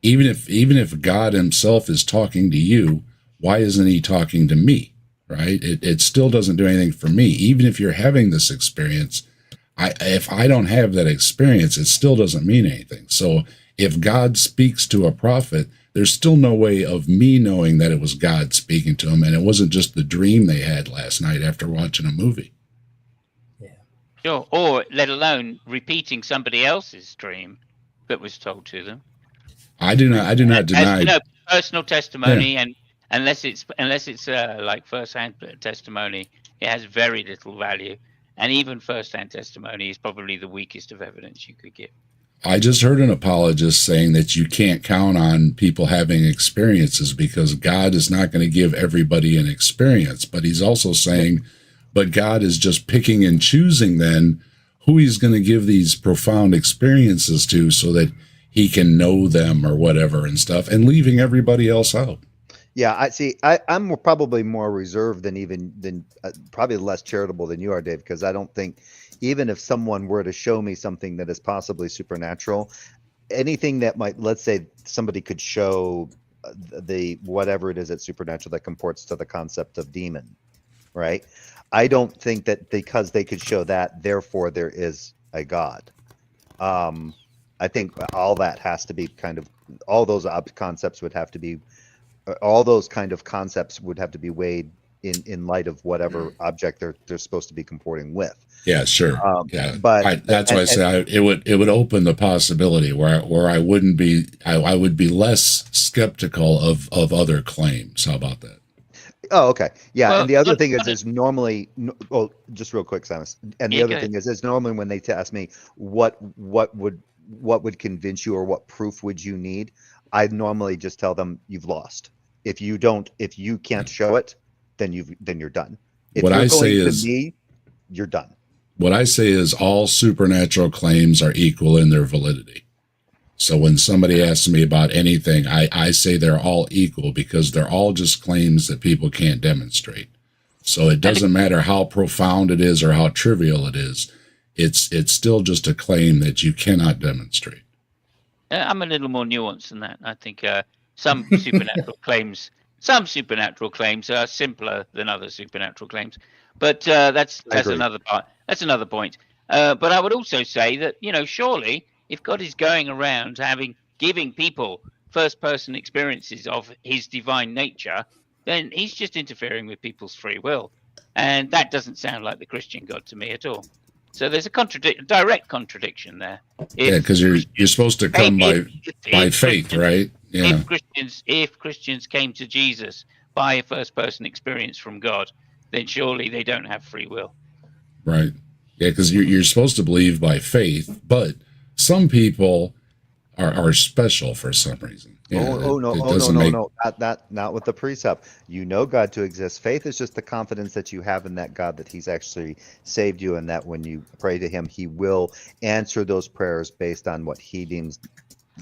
even if God himself is talking to you, why isn't he talking to me? Right? It still doesn't do anything for me. Even if you're having this experience, if I don't have that experience, it still doesn't mean anything. So if God speaks to a prophet, there's still no way of me knowing that it was God speaking to him, and it wasn't just the dream they had last night after watching a movie. Sure. Or let alone repeating somebody else's dream that was told to them. I do not deny. As, personal testimony, and unless it's like first-hand testimony, it has very little value. And even first-hand testimony is probably the weakest of evidence you could give. I just heard an apologist saying that you can't count on people having experiences because God is not going to give everybody an experience. But he's also saying, but God is just picking and choosing then who he's going to give these profound experiences to so that he can know them or whatever and stuff, and leaving everybody else out. Yeah, I see. I'm probably more reserved than probably less charitable than you are, Dave, because I don't think even if someone were to show me something that is possibly supernatural, anything that might, let's say somebody could show the whatever it is that's supernatural that comports to the concept of demon, right? I don't think that because they could show that, therefore there is a God. I think all that has to be kind of, all those concepts would have to be, all those kind of concepts would have to be weighed in light of whatever object they're supposed to be comporting with. Yeah, sure. But that's why I say it would open the possibility where I wouldn't be, I would be less skeptical of other claims. How about that? Oh, okay. Yeah. Well, and the other thing is normally, well, just real quick, Simus. And the Yeah, other go thing is normally when they ask me what would convince you or what proof would you need, I normally just tell them you've lost. If you can't show it, then you're done. If What you're I say going is- to me, you're done. What I say is all supernatural claims are equal in their validity. So when somebody asks me about anything, I say they're all equal because they're all just claims that people can't demonstrate. So it doesn't matter how profound it is or how trivial it is. It's still just a claim that you cannot demonstrate. I'm a little more nuanced than that. I think some supernatural claims are simpler than other supernatural claims, but that's agree. another part. That's another point. But I would also say that surely if God is going around giving people first-person experiences of His divine nature, then He's just interfering with people's free will, and that doesn't sound like the Christian God to me at all. So there's a direct contradiction there. Yeah, because you're supposed to come by faith, right? Yeah. If Christians came to Jesus by a first-person experience from God, then surely they don't have free will. Right. Yeah, because you're supposed to believe by faith, but some people are special for some reason. Yeah, Oh no! it Oh no! doesn't No! make- No! Not with the precept. You know God to exist. Faith is just the confidence that you have in that God, that He's actually saved you, and that when you pray to Him, He will answer those prayers based on what He deems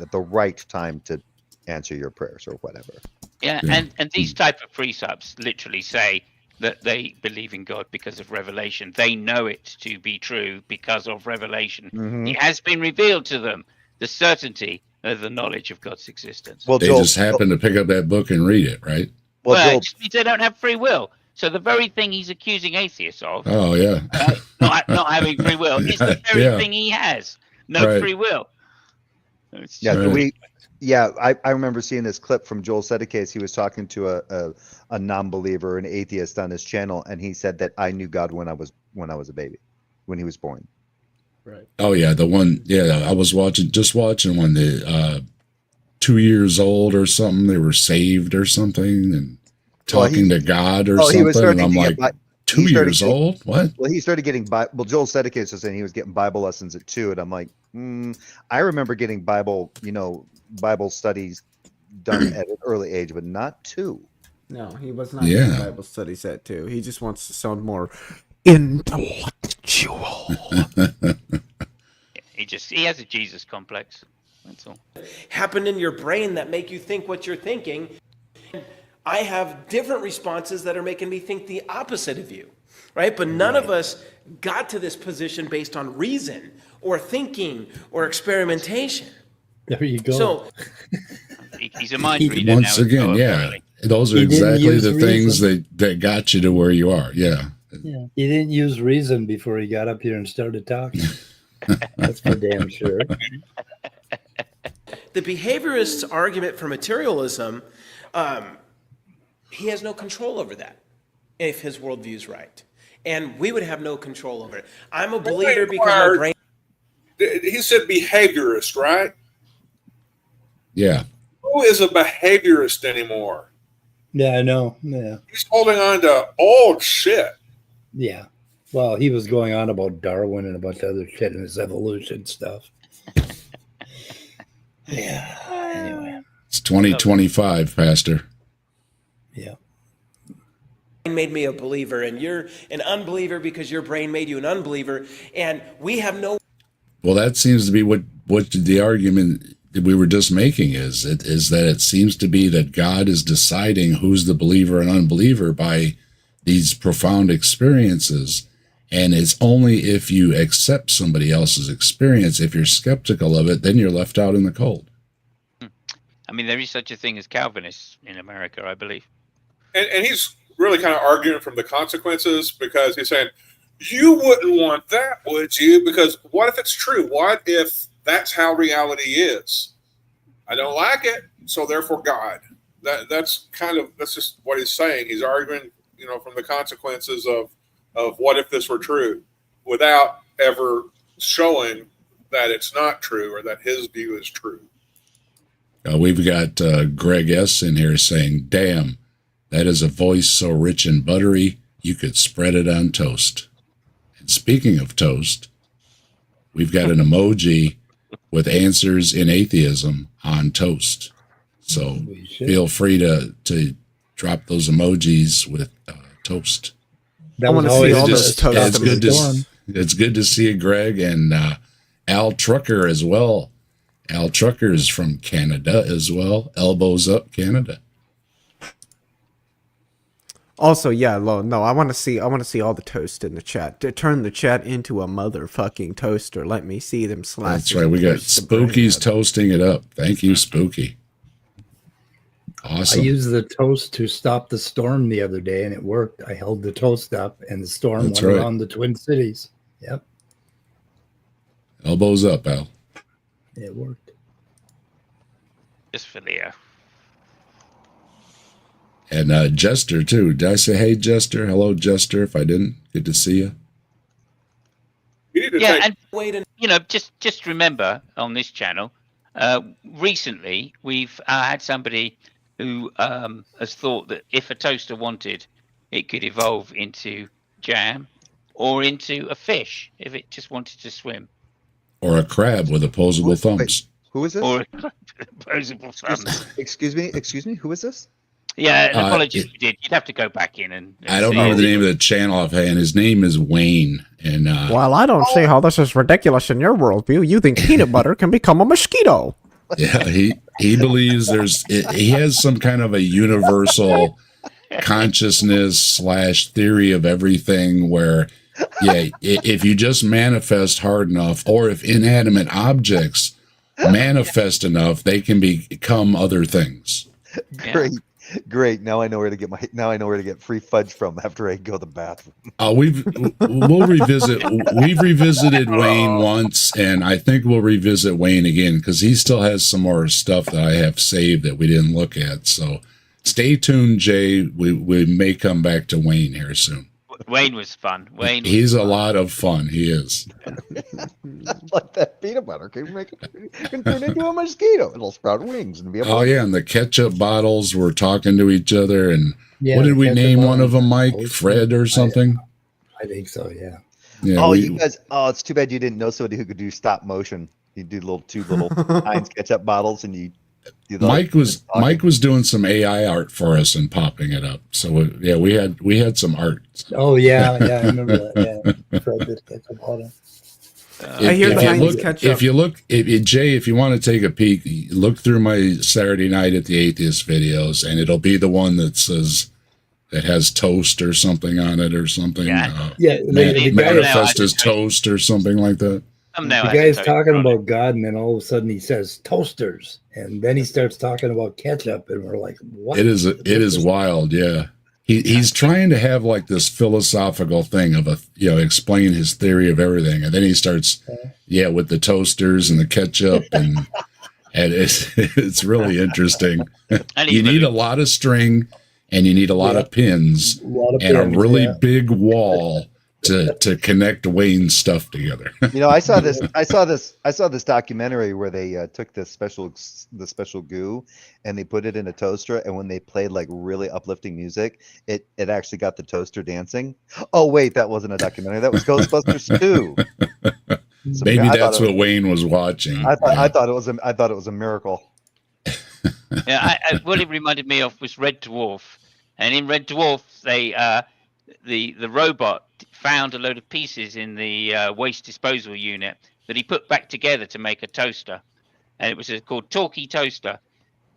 at the right time to answer your prayers or whatever. Yeah, Yeah. and these type of precepts literally say that they believe in God because of revelation. They know it to be true because of revelation. Mhm. It has been revealed to them, the certainty of the knowledge of God's existence. Well, they Joel, just happen to pick up that book and read it, right? well, Well, Joel, it just means they don't have free will. So the very thing he's accusing atheists of, Oh yeah. not having free will, is the very Yeah. thing he has. No Right. free will. It's yeah, just- Right. I remember seeing this clip from Joel Sedekase. He was talking to a non-believer, an atheist on his channel, and he said that I knew God when I was a baby, when he was born. Oh yeah, the one. Yeah, I was watching when the 2 years old or something. They were saved or something and talking to God or he was something. And starting I'm to like, get 2 he started years getting- old? What? Well, he started getting Joel Sedekase was saying he was getting Bible lessons at 2, and I'm like, I remember getting Bible studies done at an early age, but not 2. No, he was not Yeah. doing Bible studies at 2. He just wants to sound more intellectual. he has a Jesus complex. That's all. Happen in your brain that make you think what you're thinking. I have different responses that are making me think the opposite of you, right? But none of us got to this position based on reason or thinking or experimentation. There you go. So He's a mind reader Once now, again, so yeah. apparently. Those are He didn't exactly use the things reason. that got you to where you are. Yeah. Yeah. He didn't use reason before he got up here and started talking. That's for damn sure. the behaviorist's argument for materialism, he has no control over that if his worldview is right. And we would have no control over it. I'm a believer because my brain. He said behaviorist, right? Yeah. Who is a behaviorist anymore? Yeah, I know. Yeah. He's holding on to old shit. Yeah. Well, he was going on about Darwin and a bunch of other shit in his evolution stuff. Yeah. Anyway. It's 2025, Pastor. Yeah. Made me a believer, and you're an unbeliever because your brain made you an unbeliever, and we have no. Well, that seems to be what the argument that we were just making is that it seems to be that God is deciding who's the believer and unbeliever by these profound experiences. And it's only if you accept somebody else's experience, if you're skeptical of it, then you're left out in the cold. I mean, there is such a thing as Calvinists in America, I believe. And he's really kind of arguing from the consequences, because he's saying, you wouldn't want that, would you? Because what if it's true? What if that's how reality is? I don't like it, so therefore God. That's just what he's saying. He's arguing, from the consequences of what if this were true, without ever showing that it's not true or that his view is true. We've got Greg S. in here saying, damn, that is a voice so rich and buttery, you could spread it on toast. And speaking of toast, we've got an emoji with answers in atheism on toast. So feel free to drop those emojis with toast. I want to see all those toast it's emojis. it's good to see you, Greg, and Al Trucker as well. Al Trucker is from Canada as well. Elbows up, Canada. Also, yeah, no, I want to see all the toast in the chat. To turn the chat into a motherfucking toaster. Let me see them slash. That's right. We got Spooky's toasting it up. Thank you, Spooky. Awesome. I used the toast to stop the storm the other day, and it worked. I held the toast up, and the storm That's went right. around the Twin Cities. Yep, Elbows up, Al. it worked. Just for the And Jester, too. Did I say, hey, Jester? Hello, Jester. If I didn't, good to see you. You need to yeah, take and just remember on this channel, recently we've had somebody who has thought that if a toaster wanted it could evolve into jam or into a fish if it just wanted to swim. Or a crab with opposable thumbs. Who is this? Or opposable thumbs. Excuse me. Who is this? Yeah, an apology we did. You'd have to go back in and I don't see remember it. the name of the channel offhand. His name is Wayne. And Well, I don't see how this is ridiculous in your worldview. You think peanut butter can become a mosquito. yeah, he believes he has some kind of a universal consciousness / theory of everything where, yeah, if you just manifest hard enough, or if inanimate objects manifest enough, they can become other things. Great. Now I know where to get free fudge from after I go to the bathroom. We'll revisit. We've revisited Wayne once, and I think we'll revisit Wayne again because he still has some more stuff that I have saved that we didn't look at. So stay tuned, Jay. We may come back to Wayne here soon. Wayne was fun. He's a lot of fun. He is. Like that peanut butter can turn into a mosquito. It'll sprout wings and be Oh yeah, and the ketchup bottles were talking to each other. And what did we name one of them, Mike? Fred or something? I think so. Yeah. Yeah. You guys. Oh, it's too bad you didn't know somebody who could do stop motion. You do two little Heinz ketchup bottles, and you. Mike was doing some AI art for us and popping it up. So yeah, we had some art. Oh yeah, I remember that. Yeah, Fred did catch up on it. I hear the Heinz ketchup. Jay, if you want to take a peek, look through my Saturday Night at the Atheist videos, and it'll be the one that says that has toast or something on it or something. The manifest as toast or something like that. The guy's talking about God, and then all of a sudden he says toasters, and then he starts talking about ketchup, and we're like, "What?" It is wild, yeah. He's trying to have like this philosophical thing of explain his theory of everything, and then he starts, with the toasters and the ketchup, and it's really interesting. You need a lot of string, and you need a lot of pins, and a really big wall to connect Wayne's stuff together. I saw this documentary where they took the special goo and they put it in a toaster, and when they played like really uplifting music, it actually got the toaster dancing. Oh wait, that wasn't a documentary. That was Ghostbusters 2. Maybe that's what Wayne was watching. I thought it was a miracle. What it reminded me of was Red Dwarf, and in Red Dwarf they the robot found a load of pieces in the waste disposal unit that he put back together to make a toaster, and it was called Talkie Toaster,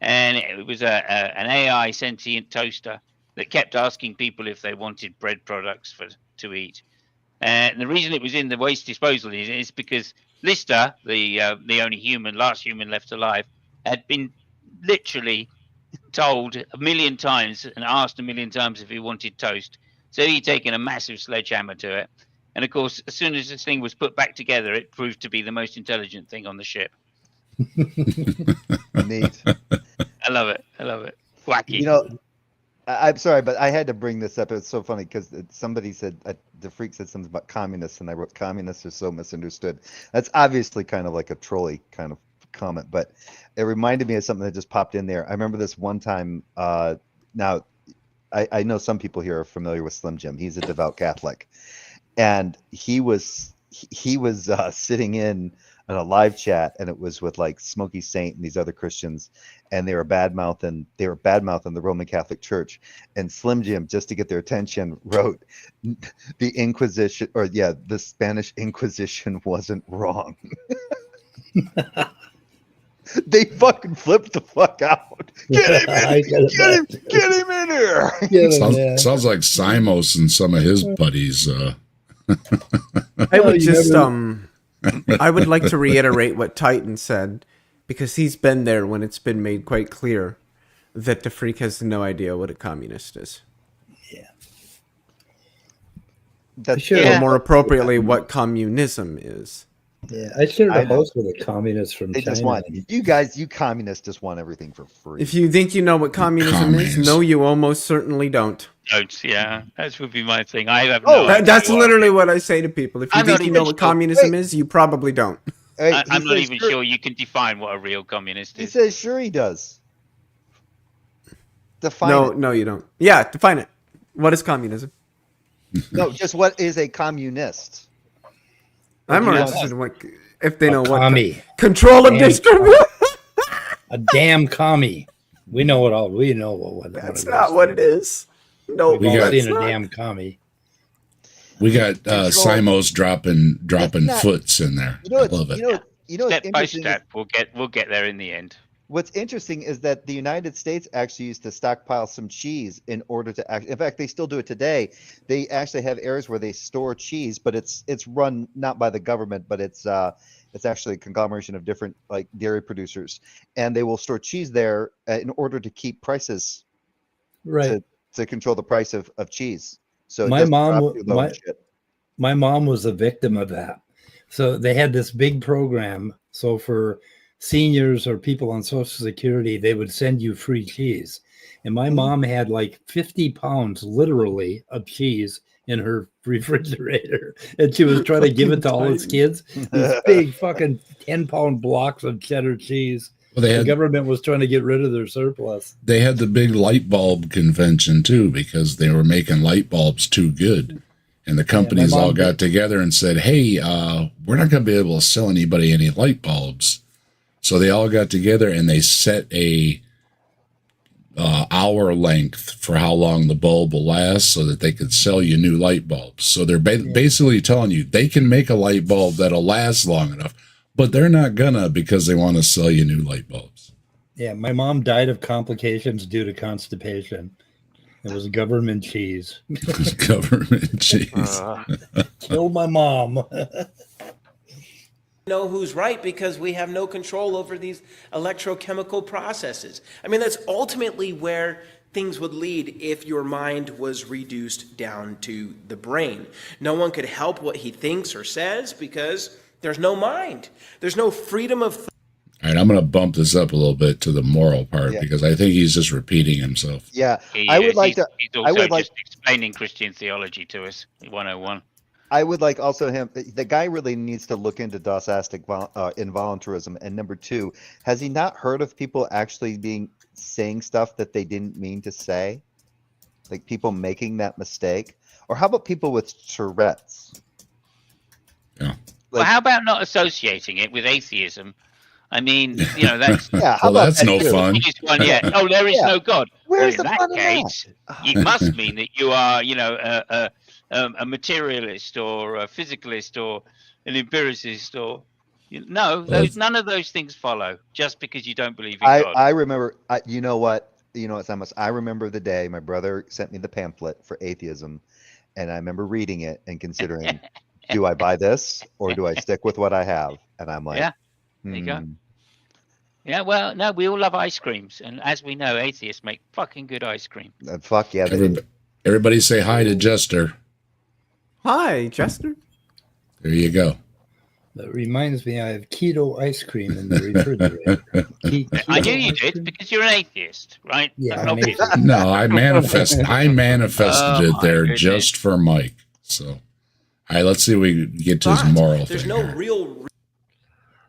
and it was an AI sentient toaster that kept asking people if they wanted bread products to eat. And the reason it was in the waste disposal is because Lister, the only last human left alive, had been literally told 1 million times and asked 1 million times if he wanted toast. So he'd taken a massive sledgehammer to it. And of course, as soon as this thing was put back together, it proved to be the most intelligent thing on the ship. Neat. I love it. Wacky. I'm sorry, but I had to bring this up. It's so funny because somebody said, the freak said something about communists, and I wrote, communists are so misunderstood. That's obviously kind of like a trolley kind of comment, but it reminded me of something that just popped in there. I remember this one time, now, I know some people here are familiar with Slim Jim. He's a devout Catholic, and he was sitting in a live chat, and it was with like Smokey Saint and these other Christians, and they were bad mouthing the Roman Catholic Church. And Slim Jim, just to get their attention, wrote, "The Inquisition, the Spanish Inquisition wasn't wrong." They fucking flipped the fuck out. Get him in here. Sounds like Simos and some of his buddies. I would like to reiterate what Titan said, because he's been there when it's been made quite clear that the freak has no idea what a communist is. Yeah. Or more appropriately, what communism is. Yeah, I shared a house with a communist from They China. just want you communists just want everything for free. If you think you know what communism is, no, you almost certainly don't. Yeah, that would be my thing. I have no idea. That's literally what I say to people. If you think you know what communism is, you probably don't. Hey, I'm not even sure you can define what a real communist is. He says, sure he does. Define it. No, you don't. Yeah, define it. What is communism? No, just what is a communist? I'm more Yeah. interested in what if they know what commie. control of Damn. distribution. A damn commie. We know it all. We know what That's it not is. what it is. No, We've all got- seen a not. damn commie. We got Simos dropping not- foots in there. You know, I what's, love it. you know what's Step by interesting is- step, we'll get there in the end. What's interesting is that the United States actually used to stockpile some cheese in order to in fact, they still do it today. They actually have areas where they store cheese, but it's run not by the government, but it's actually a conglomeration of different like dairy producers, and they will store cheese there in order to keep prices Right. to control the price of cheese. So it My doesn't mom drop wa- too low and my- shit. My mom was a victim of that. So they had this big program. So for seniors or people on Social Security, they would send you free cheese. And my mom had like 50 pounds literally of cheese in her refrigerator. And she was trying to give it to all its kids. These big fucking 10-pound blocks of cheddar cheese. Well, they The had government was trying to get rid of their surplus. they had the big light bulb convention too because they were making light bulbs too good. And the companies mom all got did- together and said, hey, we're not going to be able to sell anybody any light bulbs. So they all got together and they set a hour length for how long the bulb will last so that they could sell you new light bulbs. So they're basically telling you they can make a light bulb that'll last long enough, but they're not gonna because they want to sell you new light bulbs. Yeah, my mom died of complications due to constipation. It was government cheese. Government cheese. Killed my mom. Know who's right because we have no control over these electrochemical processes. I mean, that's ultimately where things would lead if your mind was reduced down to the brain. No one could help what he thinks or says because there's no mind. There's no freedom of thought. All right, I'm going to bump this up a little bit to the moral part Yeah. because I think he's just repeating himself. Yeah, He I would is. like to. He's I also would like. just explaining Christian theology to us, 101. I would like also him. The guy really needs to look into dosastic involuntarism. And number two, has he not heard of people actually saying stuff that they didn't mean to say, like people making that mistake? Or how about people with Tourette's? Yeah. Well, how about not associating it with atheism? I mean, that's Yeah, how Well, about that's that no too? fun. the biggest one yet. Oh, there is Yeah. no God. Where's well, the in fun that in that? case, it must mean that you are, a materialist or a physicalist or an empiricist or none of those things follow just because you don't believe in God. I remember. You know what, Samus? I remember the day my brother sent me the pamphlet for atheism, and I remember reading it and considering, do I buy this or do I stick with what I have? And I'm like, Yeah, there you go. hmm. Yeah, well, no, we all love ice creams, and as we know, atheists make fucking good ice cream. Fuck yeah, they do. Everybody say hi to Jester. Hi, Chester. There you go. That reminds me, I have keto ice cream in the refrigerator. I knew Keto you ice did cream? because you're an atheist, right? Yeah, That's I'm obvious. atheist. No, I manifested Oh, it my there goodness. just for Mike. So, all right, let's see if we can get to his But moral there's thing no here. real.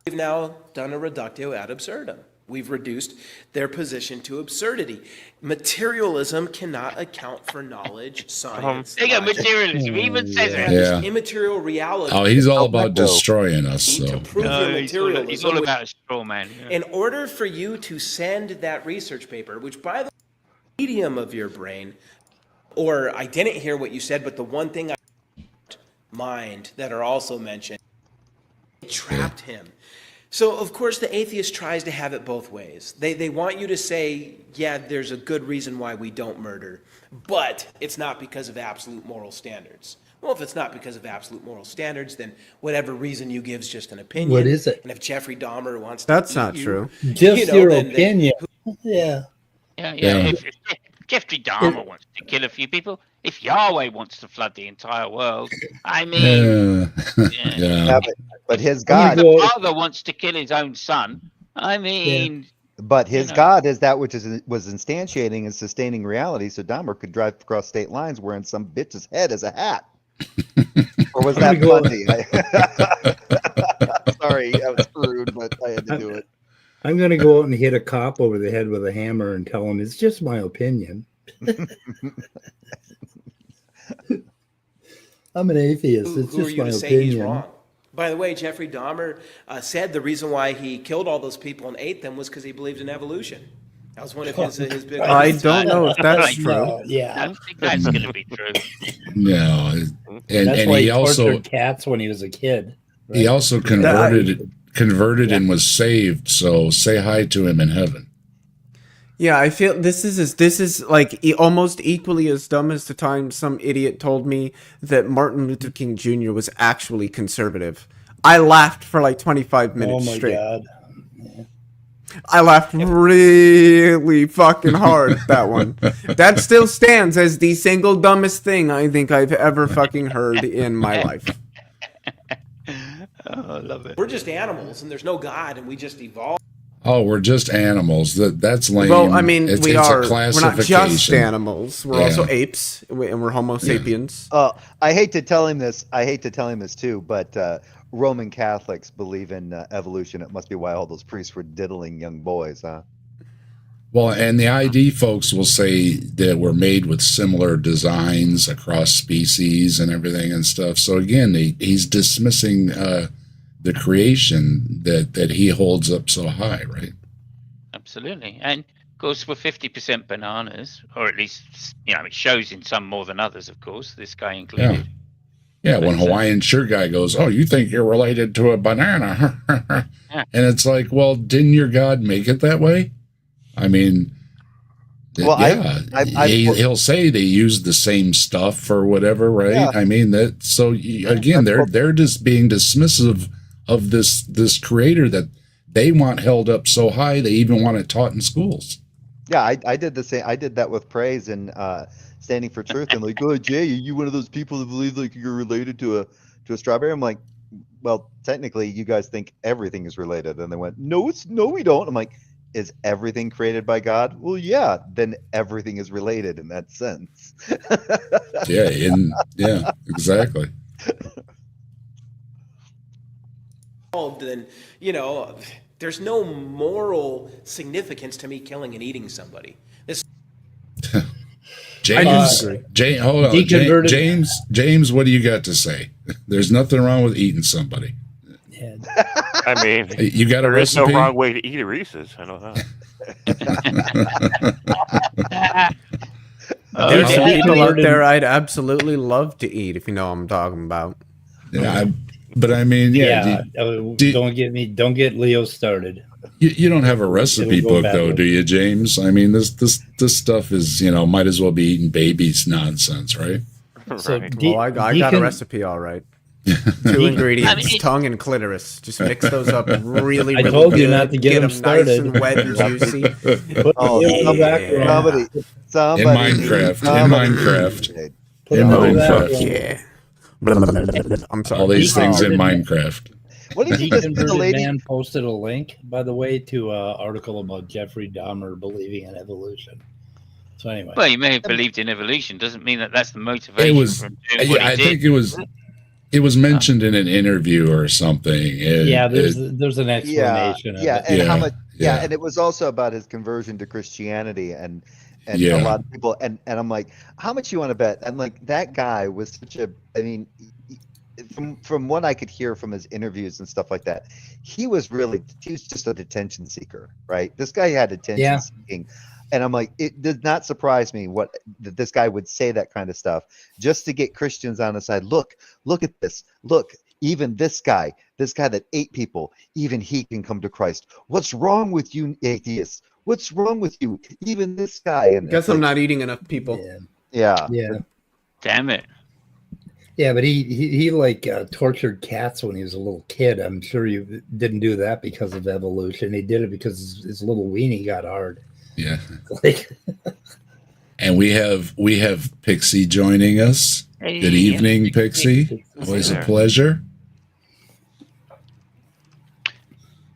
We've now done a reductio ad absurdum. We've reduced their position to absurdity. Materialism cannot account for knowledge, science. There you go, logic, materialism. He even says and it. Yeah. immaterial reality. Oh, he's all about Echo. destroying us. to So, prove No, your he's all materialism. about a straw man. Yeah. In order for you to send that research paper, which by the medium of your brain, or I didn't hear what you said, but the one thing I mind that are also mentioned, it trapped him. So of course the atheist tries to have it both ways. They want you to say, yeah, there's a good reason why we don't murder, but it's not because of absolute moral standards. Well, if it's not because of absolute moral standards, then whatever reason you give is just an opinion. What is it? And if Jeffrey Dahmer wants to That's eat not you, true. Just know, your then- opinion. Yeah. Yeah. Yeah. If Jeffrey Dahmer wants to kill a few people, if Yahweh wants to flood the entire world, I mean, yeah. Yeah, but his if God, the Well- father wants to kill his own son, I mean, but his you know. God is that which was instantiating and sustaining reality. So Dahmer could drive across state lines wearing some bitch's head as a hat. Or was that I'm gonna Bundy? Sorry, I was rude, but I had to do it. I'm going to go out and hit a cop over the head with a hammer and tell him it's just my opinion. I'm an atheist. It's Who are just you my to say he's opinion. wrong? By the way, Jeffrey Dahmer said the reason why he killed all those people and ate them was because he believed in evolution. That was one of his big. I don't know if that's true. No, yeah. I don't think that's going to be true. No, and That's and why he he also tortured cats when he was a kid. he right? also converted and was saved. So say hi to him in heaven. Yeah, I feel this is like almost equally as dumb as the time some idiot told me that Martin Luther King Jr. was actually conservative. I laughed for like 25 minutes Oh my straight. god. I laughed really fucking hard at that one. That still stands as the single dumbest thing I think I've ever fucking heard in my life. Oh, I love it. We're just animals, and there's no God, and we just evolved. Oh, we're just animals. That's lame. Well, I mean, it's we're a not just classification. animals. We're Yeah. also apes, and we're Homo sapiens. I hate to tell him this. Too, but Roman Catholics believe in evolution. It must be why all those priests were diddling young boys, huh? Well, and the ID folks will say that we're made with similar designs across species and everything and stuff. So again, he's dismissing the creation that he holds up so high, right? Absolutely. And of course, we're 50% bananas, or at least, it shows in some more than others, of course, this guy included. Yeah, when Hawaiian shirt guy goes, "Oh, you think you're related to a banana?" Yeah. And it's like, well, didn't your God make it that way? I mean, Well, he'll say they use the same stuff or whatever, right? Yeah. I mean that. So again, they're just being dismissive of this creator that they want held up so high they even want it taught in schools. Yeah, I did the same. I did that with praise and standing for truth. And like, oh, Jay, are you one of those people that believe like you're related to a strawberry? I'm like, well, technically, you guys think everything is related. And they went, no, we don't. I'm like, is everything created by God? Well, yeah. Then everything is related in that sense. Yeah, exactly. Then there's no moral significance to me killing and eating somebody. This James, hold on, Deconverted. James, what do you got to say? There's nothing wrong with eating somebody. Yeah. I mean, You got a there is recipe? no wrong way to eat a Reese's. I know that. There's some yeah. people out there I'd absolutely love to eat, if you know what I'm talking about. Yeah, but I mean, Don't get Leo started. you don't have a recipe It'll go book though, badly. do you, James? I mean, this stuff is might as well be eating babies nonsense, right? So Right. Well, I got a recipe all right. 2 ingredients, I mean, tongue and clitoris. Just mix those up really, I really told you good. not to get them nice started. and wet and juicy. Oh, Put the background. somebody. In Minecraft. Put In it on the Minecraft. background. Yeah. I'm sorry. All these things in Oh. Minecraft. What did you just do, the Deconverted lady? Man posted a link, by the way, to an article about Jeffrey Dahmer believing in evolution. So anyway, Well, you may have believed in evolution. Doesn't mean that that's the motivation. It was, for doing what he I did. think it was mentioned in an interview or something. there's an Yeah, explanation of yeah, it. and how Yeah, much? yeah. Yeah, and it was also about his conversion to Christianity, and Yeah. a lot of people, and I'm like, how much you want to bet? I'm like, that guy was such a. I mean, from what I could hear from his interviews and stuff like that, he was just a attention seeker, right? This guy had attention seeking. And I'm like, it did not surprise me that this guy would say that kind of stuff just to get Christians on the side. Look at this. Look, even this guy that ate people, even he can come to Christ. What's wrong with you, atheists? What's wrong with you? Even this guy. And Guess I'm not eating enough people. Yeah. Damn it. Yeah, but he tortured cats when he was a little kid. I'm sure you didn't do that because of evolution. He did it because his little weenie got hard. Yeah. Like, And we have Pixie joining us. Hey, Good evening, Pixie. Always a pleasure.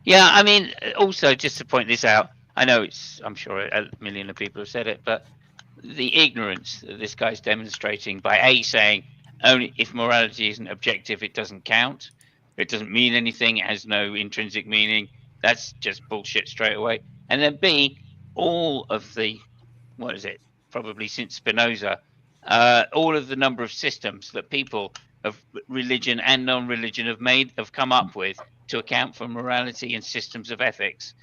Yeah, I mean, also just to point this out, I know I'm sure a million of people have said it, but the ignorance that this guy's demonstrating by saying only if morality isn't objective, it doesn't count. It doesn't mean anything. It has no intrinsic meaning. That's just bullshit straight away. And then B, all of the, probably since Spinoza, all of the number of systems that people of religion and non-religion have come up with to account for morality and systems of ethics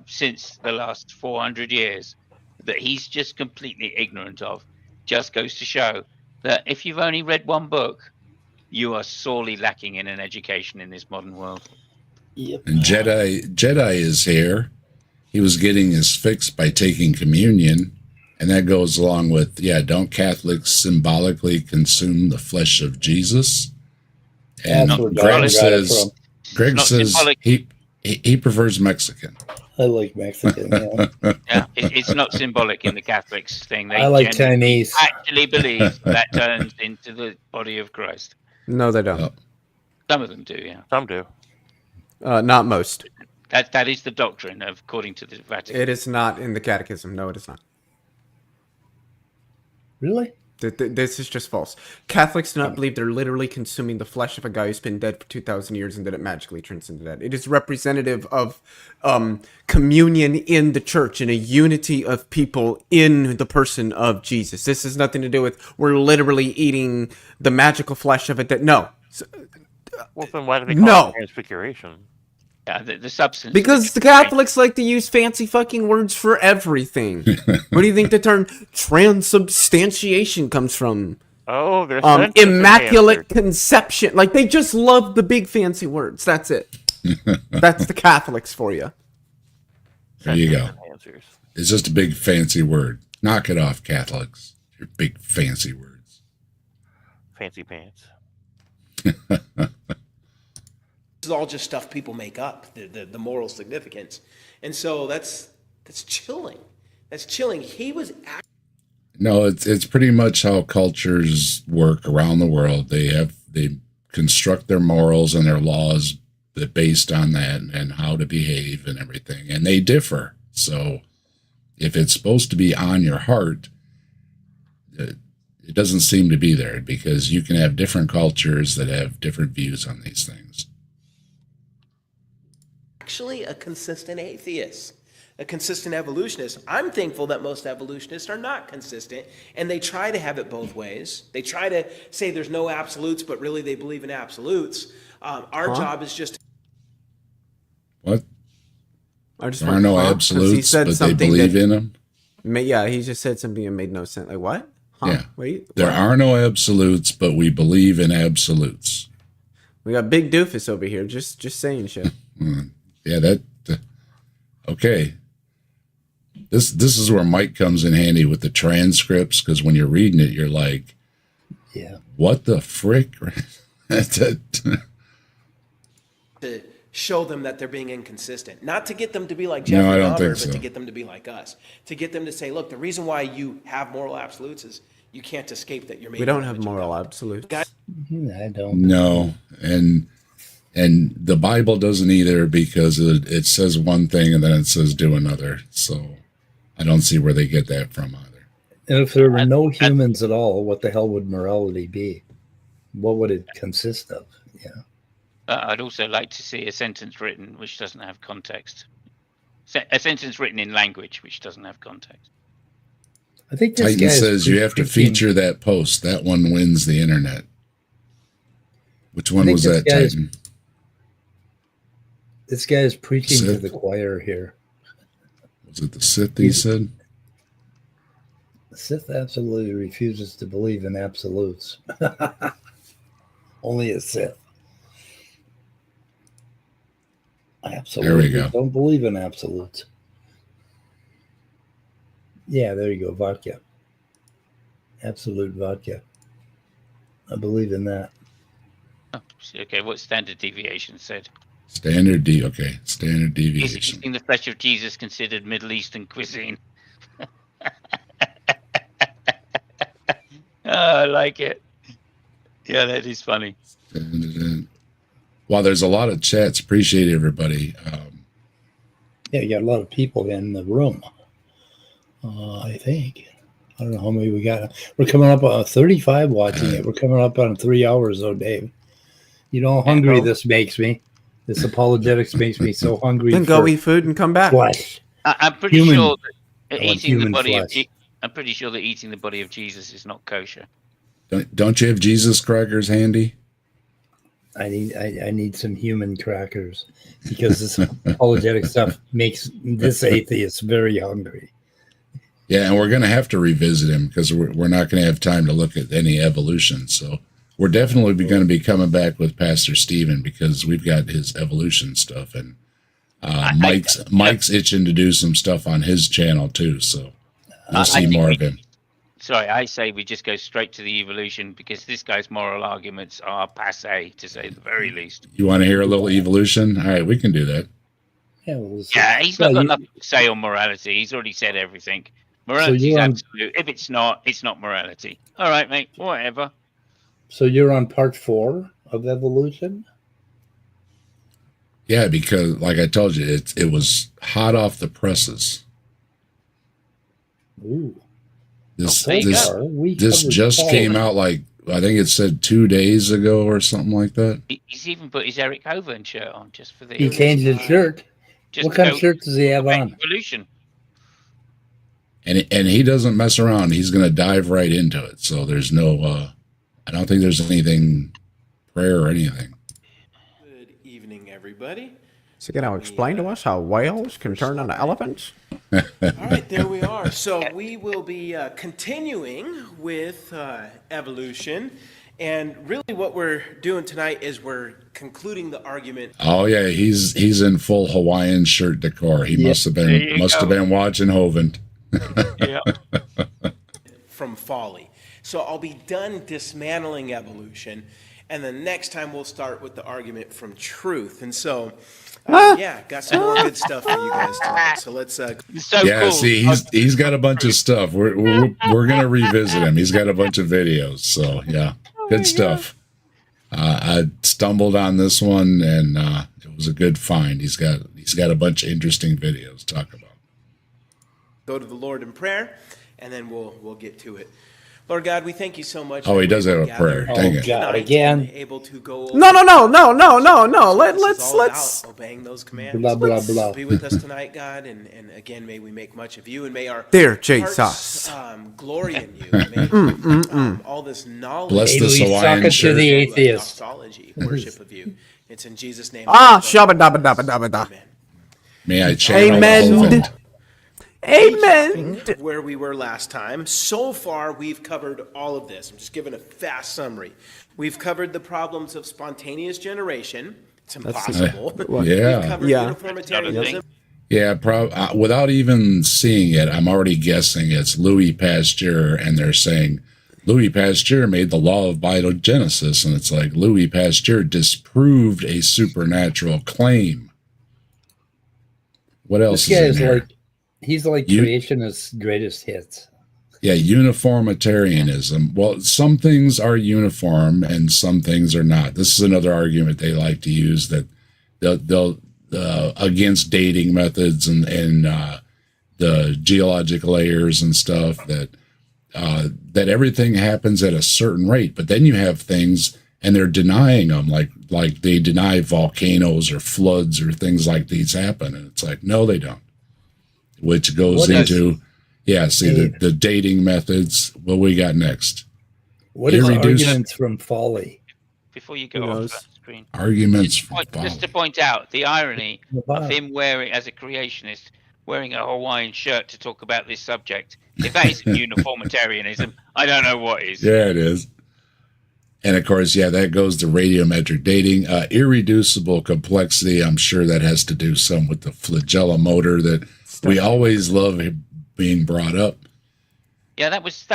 since the last 400 years that he's just completely ignorant of, just goes to show that if you've only read one book, you are sorely lacking in an education in this modern world. Yep. And Jedi is here. He was getting his fix by taking communion, and that goes along with, don't Catholics symbolically consume the flesh of Jesus? And That's where Greg Don got it from. says he prefers Mexican. I like Mexican. Yeah. Yeah, it's not symbolic in the Catholics thing. They I like genuinely Chinese. actually believe that turns into the body of Christ. No, they don't. Oh. Some of them do, yeah. Some do. Not most. That is the doctrine, according to the Vatican. It is not in the Catechism. No, it is not. Really? This is just false. Catholics do not believe they're literally consuming the flesh of a guy who's been dead for 2,000 years and that it magically turns into that. It is representative of communion in the church and a unity of people in the person of Jesus. This has nothing to do with we're literally eating the magical flesh of it. No. Well, then why do they call it transfiguration? Yeah, the substance. Because the Catholics like to use fancy fucking words for everything. Where do you think the term transubstantiation comes from? Oh, there's immaculate conception. Like, they just love the big fancy words. That's it. That's the Catholics for you. There you go. It's just a big fancy word. Knock it off, Catholics. Your big fancy words. Fancy pants. This is all just stuff people make up, the moral significance. And so that's chilling. That's chilling. He was No, it's pretty much how cultures work around the world. They construct their morals and their laws based on that and how to behave and everything. And they differ. So if it's supposed to be on your heart, it doesn't seem to be there, because you can have different cultures that have different views on these things. actually a consistent atheist, a consistent evolutionist. I'm thankful that most evolutionists are not consistent, and they try to have it both ways. They try to say there's no absolutes, but really they believe in absolutes. Our job is just... What? I just there are no absolutes, but they believe in them? Yeah, he just said something that made no sense. Like, what? Huh? Yeah. Wait. There are no absolutes, but we believe in absolutes. We got Big Doofus over here, just saying shit. Yeah, okay. This is where Mike comes in handy with the transcripts, because when you're reading it, you're like, yeah, what the frick? to show them that they're being inconsistent, not to get them to be like Jeffrey No, I don't Dahmer, think but so. to get them to be like us, to get them to say, look, the reason why you have moral absolutes is you can't escape that you're made. We don't have moral absolutes. I don't. No, and the Bible doesn't either, because it says one thing and then it says do another. So I don't see where they get that from either. And if there were no humans at all, what the hell would morality be? What would it consist of? Yeah. I'd also like to see a sentence written which doesn't have context. A sentence written in language which doesn't have context. I think this Titan guy says you have to feature that post. That one wins the internet. Which one was that, Titan? This guy is preaching Sith? to the choir here. Was it the Sith he said? The Sith absolutely refuses to believe in absolutes. Only a Sith. Absolutely. There we go. Don't believe in absolutes. Yeah, there you go. Vodka. Absolute vodka. I believe in that. Oh, okay, what standard deviation said? Standard Is deviation. eating the flesh of Jesus considered Middle Eastern cuisine? I like it. Yeah, that is funny. Well, there's a lot of chats. Appreciate everybody. Yeah, you got a lot of people in the room. I think. I don't know how many we got. We're coming up on 35 watching it. We're coming up on 3 hours, though, Dave. You know how hungry this makes me. This apologetics makes me so hungry. Then go eat food and come back. Flesh. I'm pretty sure that I want eating the human body flesh. I'm pretty sure that eating the body of Jesus is not kosher. Don't you have Jesus crackers handy? I need some human crackers because this apologetic stuff makes this atheist very hungry. Yeah, and we're going to have to revisit him because we're not going to have time to look at any evolution. So we're definitely going to be coming back with Pastor Stephen because we've got his evolution stuff, and Mike's itching to do some stuff on his channel too. So you'll see more of him. Sorry, I say we just go straight to the evolution because this guy's moral arguments are passé, to say the very least. You want to hear a little evolution? All right, we can do that. Yeah, He's not got nothing to say on morality. He's already said everything. Morality is absolute. If it's not morality. All right, mate, whatever. So you're on part 4 of evolution? Yeah, because like I told you, it was hot off the presses. Ooh. This just came out like, I think it said 2 days ago or something like that. He's even put his Eric Hovind shirt on just for the. He changed his shirt. What kind of shirt does he have on? Evolution. And he doesn't mess around. He's going to dive right into it. So there's no, I don't think there's anything, prayer or anything. Good evening, everybody. So you going to explain to us how whales can turn into elephants? All right, there we are. So we will be continuing with evolution. And really what we're doing tonight is we're concluding the argument. Oh, yeah, he's in full Hawaiian shirt decor. He must have been watching Hovind. Yeah. From folly. So I'll be done dismantling evolution, and the next time we'll start with the argument from truth. And so, got some more good stuff for you guys tonight. So let's. Cool. See, he's got a bunch of stuff. We're gonna revisit him. He's got a bunch of videos. So yeah, good stuff. I stumbled on this one, and it was a good find. He's got a bunch of interesting videos to talk about. Go to the Lord in prayer, and then we'll get to it. Lord God, we thank you so much. Oh, he does have a prayer. Dang it. God, again. Able to go No. Let's obeying those commands. Blah, blah, blah. Be with us tonight, God, and again, may we make much of you, and may our Dear hearts, Jesus. glory in you. May all this knowledge. Bless this Louis, Hawaiian suck it to shirt. the atheist. Doxology, worship of you. It's in Jesus' name. Shabba dabba dabba dabba da. Amen. May I channel Amen. Hovind. Amen. Where we were last time. So far, we've covered all of this. I'm just giving a fast summary. We've covered the problems of spontaneous generation. It's impossible. Yeah. We've covered uniformitarianism. Yeah, without even seeing it, I'm already guessing it's Louis Pasteur, and they're saying Louis Pasteur made the law of biogenesis, and it's like Louis Pasteur disproved a supernatural claim. What else This guy is in there? He's like creationist's greatest hits. Yeah, uniformitarianism. Well, some things are uniform and some things are not. This is another argument they like to use, that they'll against dating methods and the geologic layers and stuff, that everything happens at a certain rate. But then you have things, and they're denying them, like they deny volcanoes or floods or things like these happen, and it's like, no, they don't. Which goes into, the dating methods. What we got next? What is arguments from folly? Before you go off that screen. Arguments from folly. Just to point out the irony of him wearing, as a creationist, wearing a Hawaiian shirt to talk about this subject. If that isn't uniformitarianism, I don't know what is. Yeah, it is. And of course, that goes to radiometric dating. Irreducible complexity. I'm sure that has to do some with the flagella motor that we always love being brought up. Yeah, that was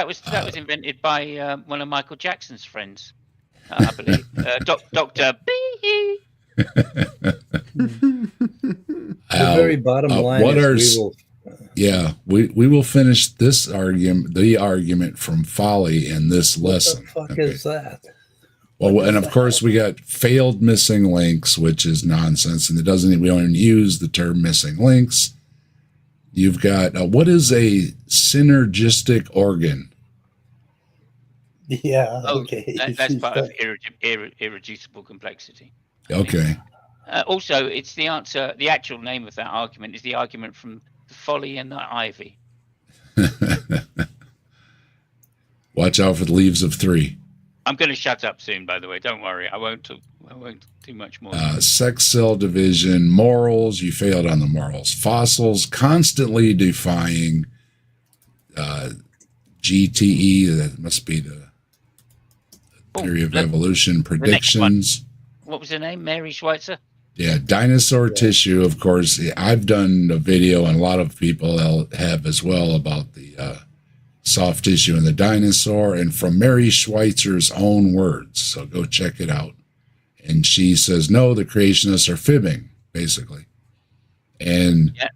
invented by one of Michael Jackson's friends, I believe, Dr. B. The very bottom line we will finish this argument, the argument from folly, in this lesson. What the fuck is that? Well, and of course we got failed missing links, which is nonsense, and we don't even use the term missing links. You've got what is a synergistic organ? Yeah, okay. That's part of irreducible complexity. Okay. Also, it's the answer. The actual name of that argument is the argument from the folly and the ivy. Watch out for the leaves of 3. I'm going to shut up soon, by the way. Don't worry. I won't do much more. Sex cell division, morals. You failed on the morals. Fossils, constantly defying. GTE, that must be the theory of evolution, predictions. What was her name? Mary Schweitzer? Yeah, dinosaur tissue, of course. I've done a video, and a lot of people have as well, about the soft tissue in the dinosaur, and from Mary Schweitzer's own words. So go check it out. And she says, no, the creationists are fibbing, basically. And yeah.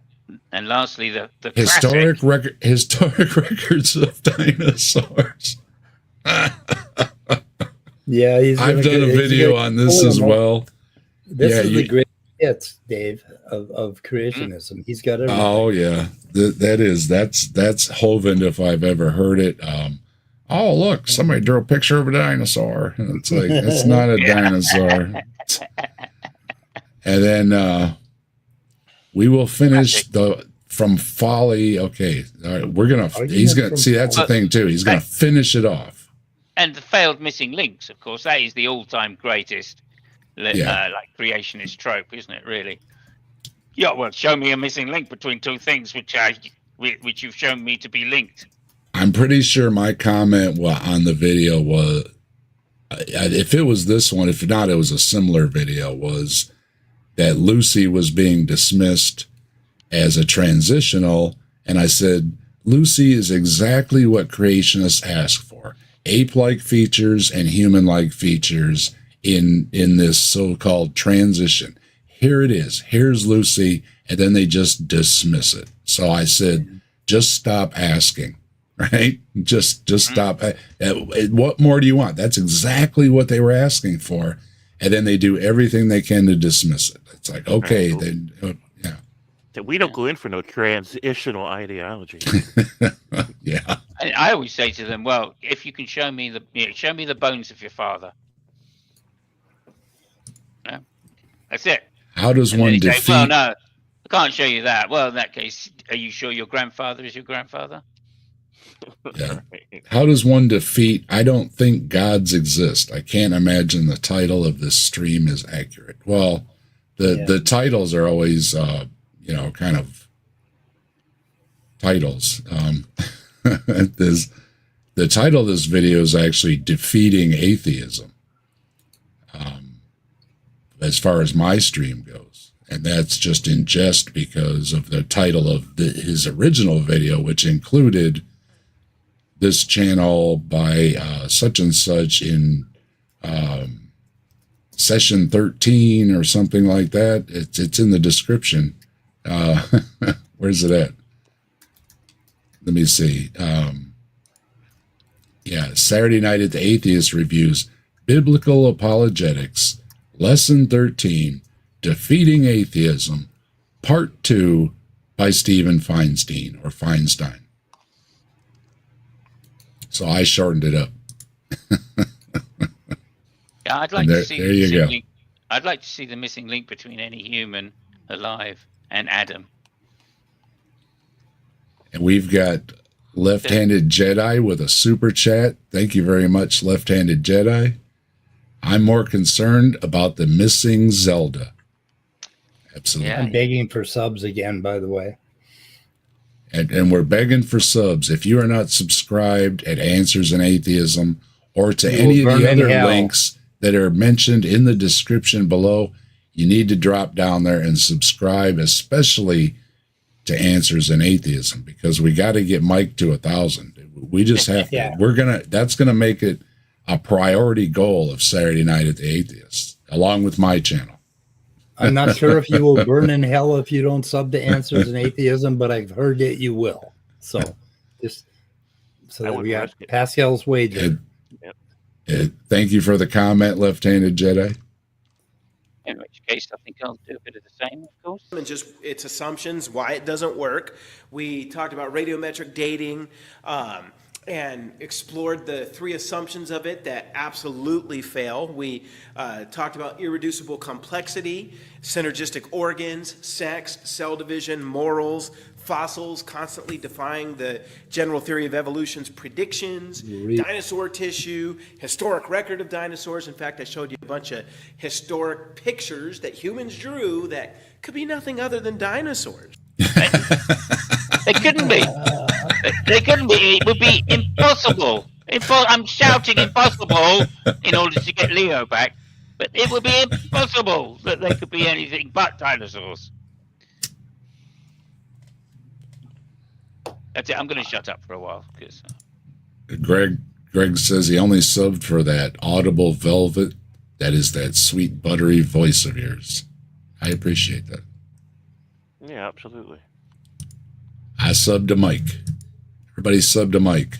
And lastly, the historic records of dinosaurs. Yeah, I've done a video on this as well. This is the great hits, Dave, of creationism. He's got everything. Oh yeah, that's Hovind if I've ever heard it. Oh look, somebody drew a picture of a dinosaur. And it's like, it's not a dinosaur. And then we will finish from folly. Okay, all right, he's gonna see, that's the thing too. He's gonna finish it off. And the failed missing links, of course, that is the all-time greatest. Like creationist trope, isn't it? Really? Yeah. Well, show me a missing link between two things which you've shown me to be linked. I'm pretty sure my comment on the video was, if it was this one, if not, it was a similar video, was that Lucy was being dismissed as a transitional, and I said Lucy is exactly what creationists ask for: ape-like features and human-like features in this so-called transition. Here it is. Here's Lucy, and then they just dismiss it. So I said, just stop asking, right? Just stop. What more do you want? That's exactly what they were asking for, and then they do everything they can to dismiss it. It's like, okay, then we don't go in for no transitional ideology. Yeah. I always say to them, well, if you can show me the bones of your father. Yeah. That's it. How does one defeat? Say, well, no, I can't show you that. Well, in that case, are you sure your grandfather is your grandfather? Yeah. How does one defeat? I don't think gods exist. I can't imagine the title of this stream is accurate. Well, the titles are always, kind of titles. The title of this video is actually Defeating Atheism, as far as my stream goes. And that's just in jest because of the title of his original video, which included this channel by such and such in session 13 or something like that. It's in the description. Where's it at? Let me see. Saturday Night at the Atheist reviews Biblical Apologetics, Lesson 13, Defeating Atheism, Part 2 by Stephen Feinstein or Feinstein. So I shortened it up. Yeah, I'd like to see. I'd like to see the missing link between any human alive and Adam. And we've got Left-Handed Jedi with a super chat. Thank you very much, Left-Handed Jedi. I'm more concerned about the missing Zelda. Absolutely. I'm begging for subs again, by the way. And we're begging for subs. If you are not subscribed at Answers in Atheism or to any of the other links that are mentioned in the description below, you need to drop down there and subscribe, especially to Answers in Atheism, because we got to get Mike to 1,000. We just have to. That's gonna make it a priority goal of Saturday Night at the Atheist, along with my channel. I'm not sure if you will burn in hell if you don't sub to Answers in Atheism, but I've heard that you will. So just so that we got Pascal's wager. Thank you for the comment, Left-Handed Jedi. In which case, I think I'll do a bit of the same, of course. And just its assumptions, why it doesn't work. We talked about radiometric dating and explored the 3 assumptions of it that absolutely fail. We talked about irreducible complexity, synergistic organs, sex, cell division, morals, fossils constantly defying the general theory of evolution's predictions, dinosaur tissue, historic record of dinosaurs. In fact, I showed you a bunch of historic pictures that humans drew that could be nothing other than dinosaurs. They couldn't be. They couldn't be. It would be impossible. I'm shouting impossible in order to get Leo back. But it would be impossible that they could be anything but dinosaurs. That's it. I'm going to shut up for a while. Cause... Greg says he only subbed for that audible velvet. That is that sweet buttery voice of yours. I appreciate that. Yeah, absolutely. I subbed to Mike. Everybody subbed to Mike.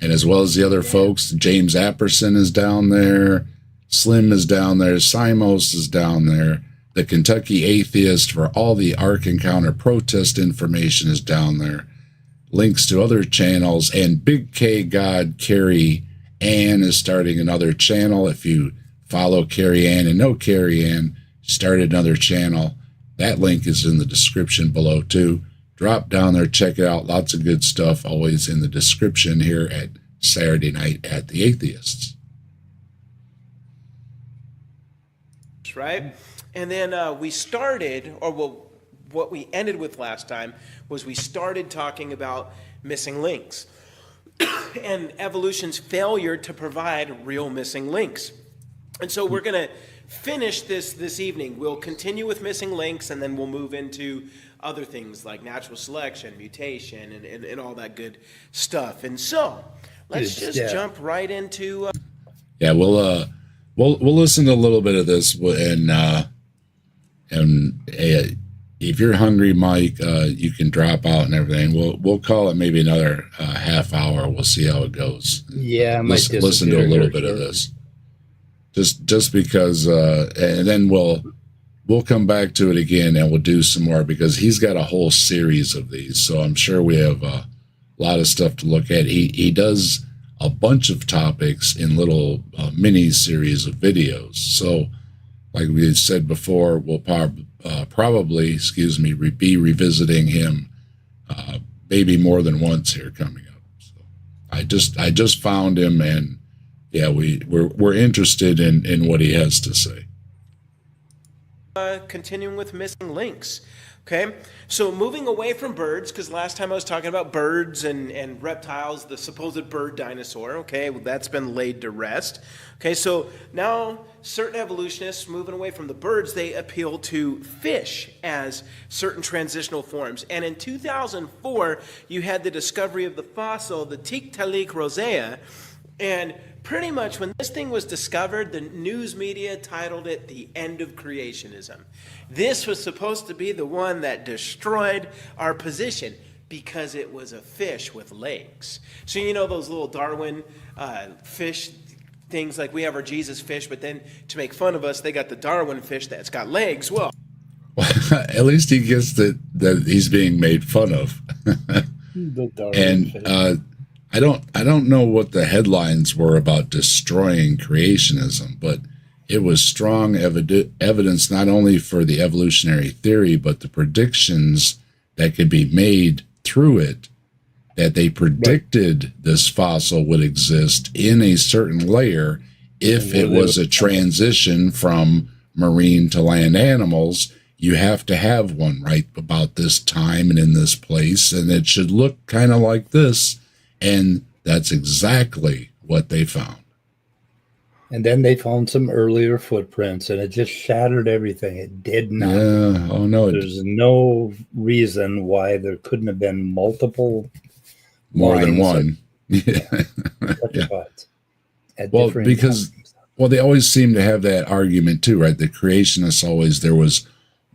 And as well as the other folks, James Apperson is down there. Slim is down there. Simos is down there. The Kentucky Atheist for all the Ark Encounter protest information is down there. Links to other channels. And Big K-God KariAnne is starting another channel. If you follow KariAnne and know KariAnne, started another channel. That link is in the description below too. Drop down there, check it out. Lots of good stuff always in the description here at Saturday Night at the Atheists. Right? And then we started, or well, what we ended with last time was we started talking about missing links and evolution's failure to provide real missing links. And so we're going to finish this evening. We'll continue with missing links, and then we'll move into other things like natural selection, mutation, and all that good stuff. And so let's just jump right into. Yeah, we'll listen to a little bit of this, and if you're hungry, Mike, you can drop out and everything. We'll call it maybe another half hour. We'll see how it goes. Yeah, I might listen to a little bit of this. Just because, and then we'll come back to it again and we'll do some more because he's got a whole series of these. So I'm sure we have a lot of stuff to look at. He does a bunch of topics in little mini series of videos. So like we had said before, we'll probably, be revisiting him maybe more than once here coming up. So I just found him, and yeah, we're interested in what he has to say. Continuing with missing links. Okay, so moving away from birds, because last time I was talking about birds and reptiles, the supposed bird dinosaur. Okay, well, that's been laid to rest. Okay, so now certain evolutionists moving away from the birds, they appeal to fish as certain transitional forms. And in 2004, you had the discovery of the fossil, the Tiktaalik rosea, and pretty much when this thing was discovered, the news media titled it The End of Creationism. This was supposed to be the one that destroyed our position because it was a fish with legs. So you know those little Darwin fish things, like we have our Jesus fish, but then to make fun of us, they got the Darwin fish that's got legs. Well, at least he gets that he's being made fun of. The Darwin and fish. I don't know what the headlines were about destroying creationism, but it was strong evidence not only for the evolutionary theory, but the predictions that could be made through it, that they predicted this fossil would exist in a certain layer if it was a transition from marine to land animals. You have to have one right about this time and in this place, and it should look kind of like this. And that's exactly what they found. And then they found some earlier footprints, and it just shattered everything. It did not. Yeah. Oh, no. There's no reason why there couldn't have been multiple. More than one. Yeah. Well, because times. Well, they always seem to have that argument too, right? The creationists always, there was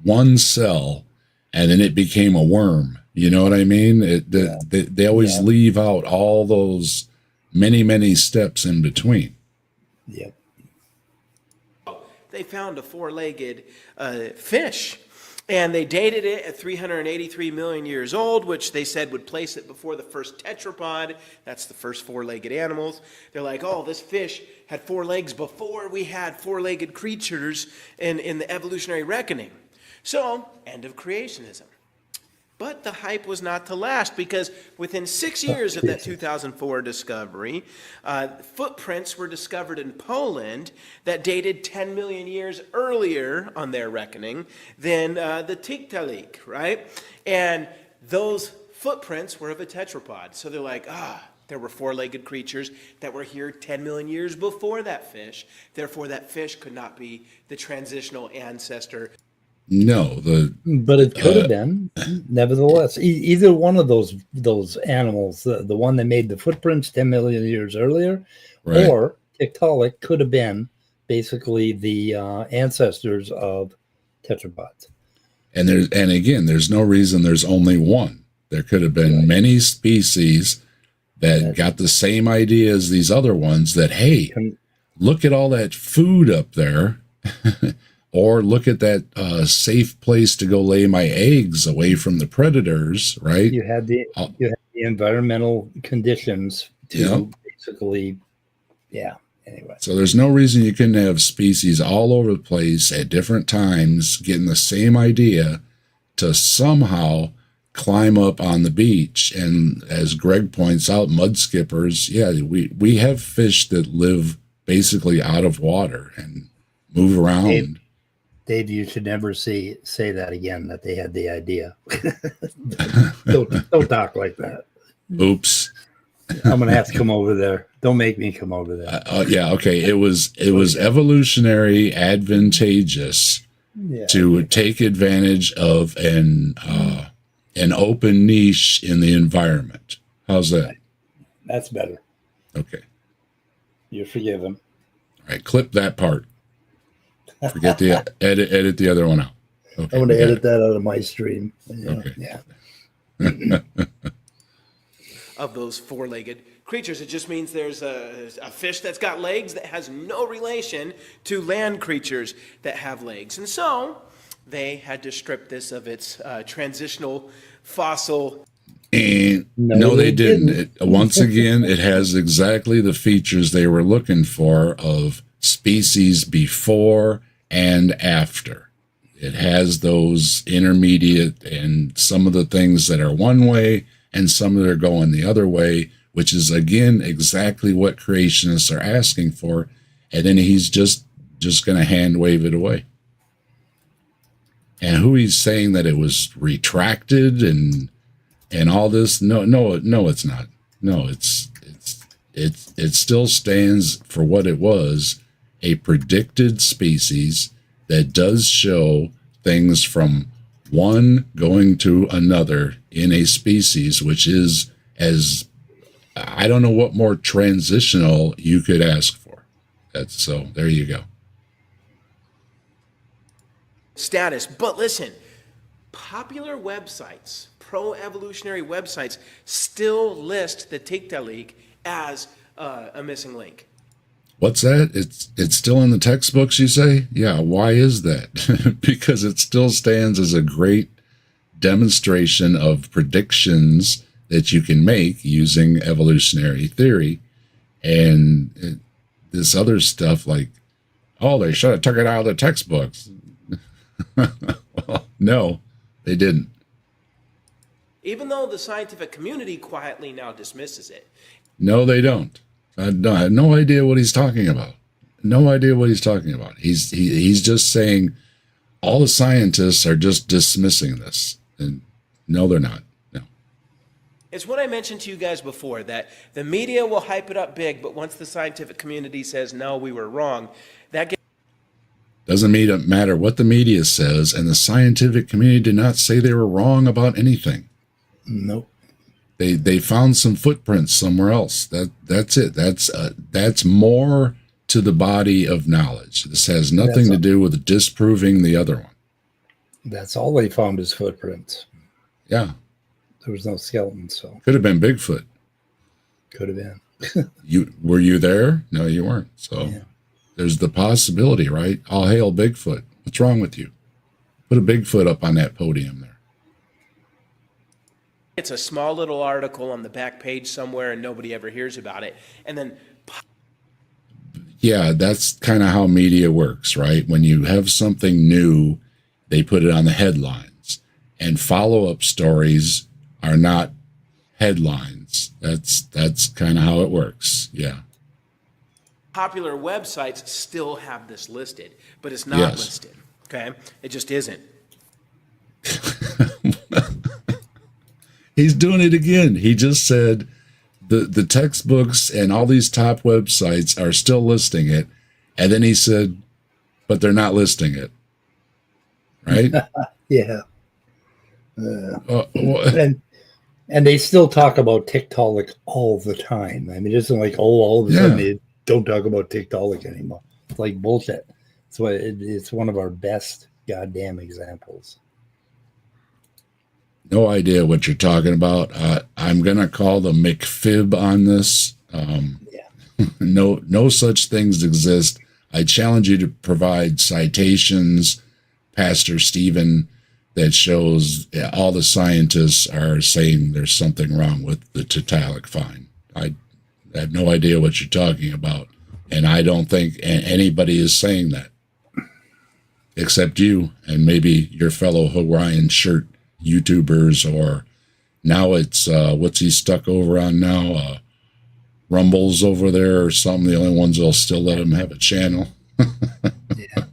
one cell and then it became a worm. You know what I mean? They always leave out all those many, many steps in between. Yep. They found a four-legged fish, and they dated it at 383 million years old, which they said would place it before the first tetrapod. That's the first four-legged animals. They're like, oh, this fish had four legs before we had four-legged creatures in the evolutionary reckoning. So, end of creationism. But the hype was not to last, because within 6 years of that 2004 discovery, footprints were discovered in Poland that dated 10 million years earlier on their reckoning than the Tiktaalik, right? And those footprints were of a tetrapod. So they're like, there were four-legged creatures that were here 10 million years before that fish. Therefore, that fish could not be the transitional ancestor. No, but it could have been. Nevertheless, either one of those animals, the one that made the footprints 10 million years earlier, right. or Tiktaalik, could have been basically the ancestors of tetrapods. And again, there's no reason there's only one. There could have been many species that got the same idea as these other ones, that, hey, look at all that food up there. Or look at that safe place to go lay my eggs away from the predators, right? You had the environmental conditions to basically, anyway. So there's no reason you couldn't have species all over the place at different times getting the same idea to somehow climb up on the beach. And as Greg points out, mud skippers, we have fish that live basically out of water and move around. Dave, you should never say that again, that they had the idea. don't talk like that. Oops. I'm going to have to come over there. Don't make me come over there. Okay. It was evolutionary advantageous to take advantage of an open niche in the environment. How's that? That's better. Okay. You're forgiven. All right. Clip that part. Forget the edit the other one out. Okay, I'm going to edit that out of my stream. Okay. Yeah. Of those four-legged creatures, it just means there's a fish that's got legs that has no relation to land creatures that have legs. And so they had to strip this of its transitional fossil. And no, they didn't. Once again, it has exactly the features they were looking for of species before and after. It has those intermediate and some of the things that are one way and some that are going the other way, which is again exactly what creationists are asking for. And then he's just going to hand wave it away. And who he's saying that it was retracted and all this? No, it's not. No, it still stands for what it was. A predicted species that does show things from one going to another in a species, which is, as I don't know what more transitional you could ask for. So there you go. Status. But listen, popular websites, pro-evolutionary websites, still list the Tiktaalik as a missing link. What's that? It's still in the textbooks, you say? Yeah, why is that? Because it still stands as a great demonstration of predictions that you can make using evolutionary theory. And this other stuff like, they should have took it out of the textbooks. Well, no, they didn't. Even though the scientific community quietly now dismisses it. No, they don't. I have no idea what he's talking about. No idea what he's talking about. He's just saying all the scientists are just dismissing this. And no, they're not. No. It's what I mentioned to you guys before, that the media will hype it up big, but once the scientific community says, no, we were wrong, that gets... Doesn't matter what the media says, and the scientific community did not say they were wrong about anything. Nope. They found some footprints somewhere else. That's it. That's more to the body of knowledge. This has nothing to do with disproving the other one. That's all they found is footprints. Yeah. There was no skeleton, so could have been Bigfoot. Could have been. Were you there? No, you weren't. So there's the possibility, right? All hail Bigfoot. What's wrong with you? Put a Bigfoot up on that podium there. It's a small little article on the back page somewhere and nobody ever hears about it. And then... Yeah, that's kind of how media works, right? When you have something new, they put it on the headlines. and follow-up stories are not headlines. That's kind of how it works. Yeah. Popular websites still have this listed, but it's not Yes. listed. Okay, it just isn't. He's doing it again. He just said the textbooks and all these top websites are still listing it, and then he said, but they're not listing it. Right? Yeah. Well, And they still talk about TikTok all the time. I mean, it's not like, oh, all of a sudden they don't talk about TikTok anymore. It's like bullshit. So it's one of our best goddamn examples. no idea what you're talking about. I'm gonna call the McFib on this. No such things exist. I challenge you to provide citations, Pastor Stephen, that shows all the scientists are saying there's something wrong with the totalic fine. I have no idea what you're talking about, and I don't think anybody is saying that except you and maybe your fellow Hawaiian shirt YouTubers, or now it's what's he stuck over on now? Rumbles over there or something. The only ones that'll still let him have a channel. Yeah.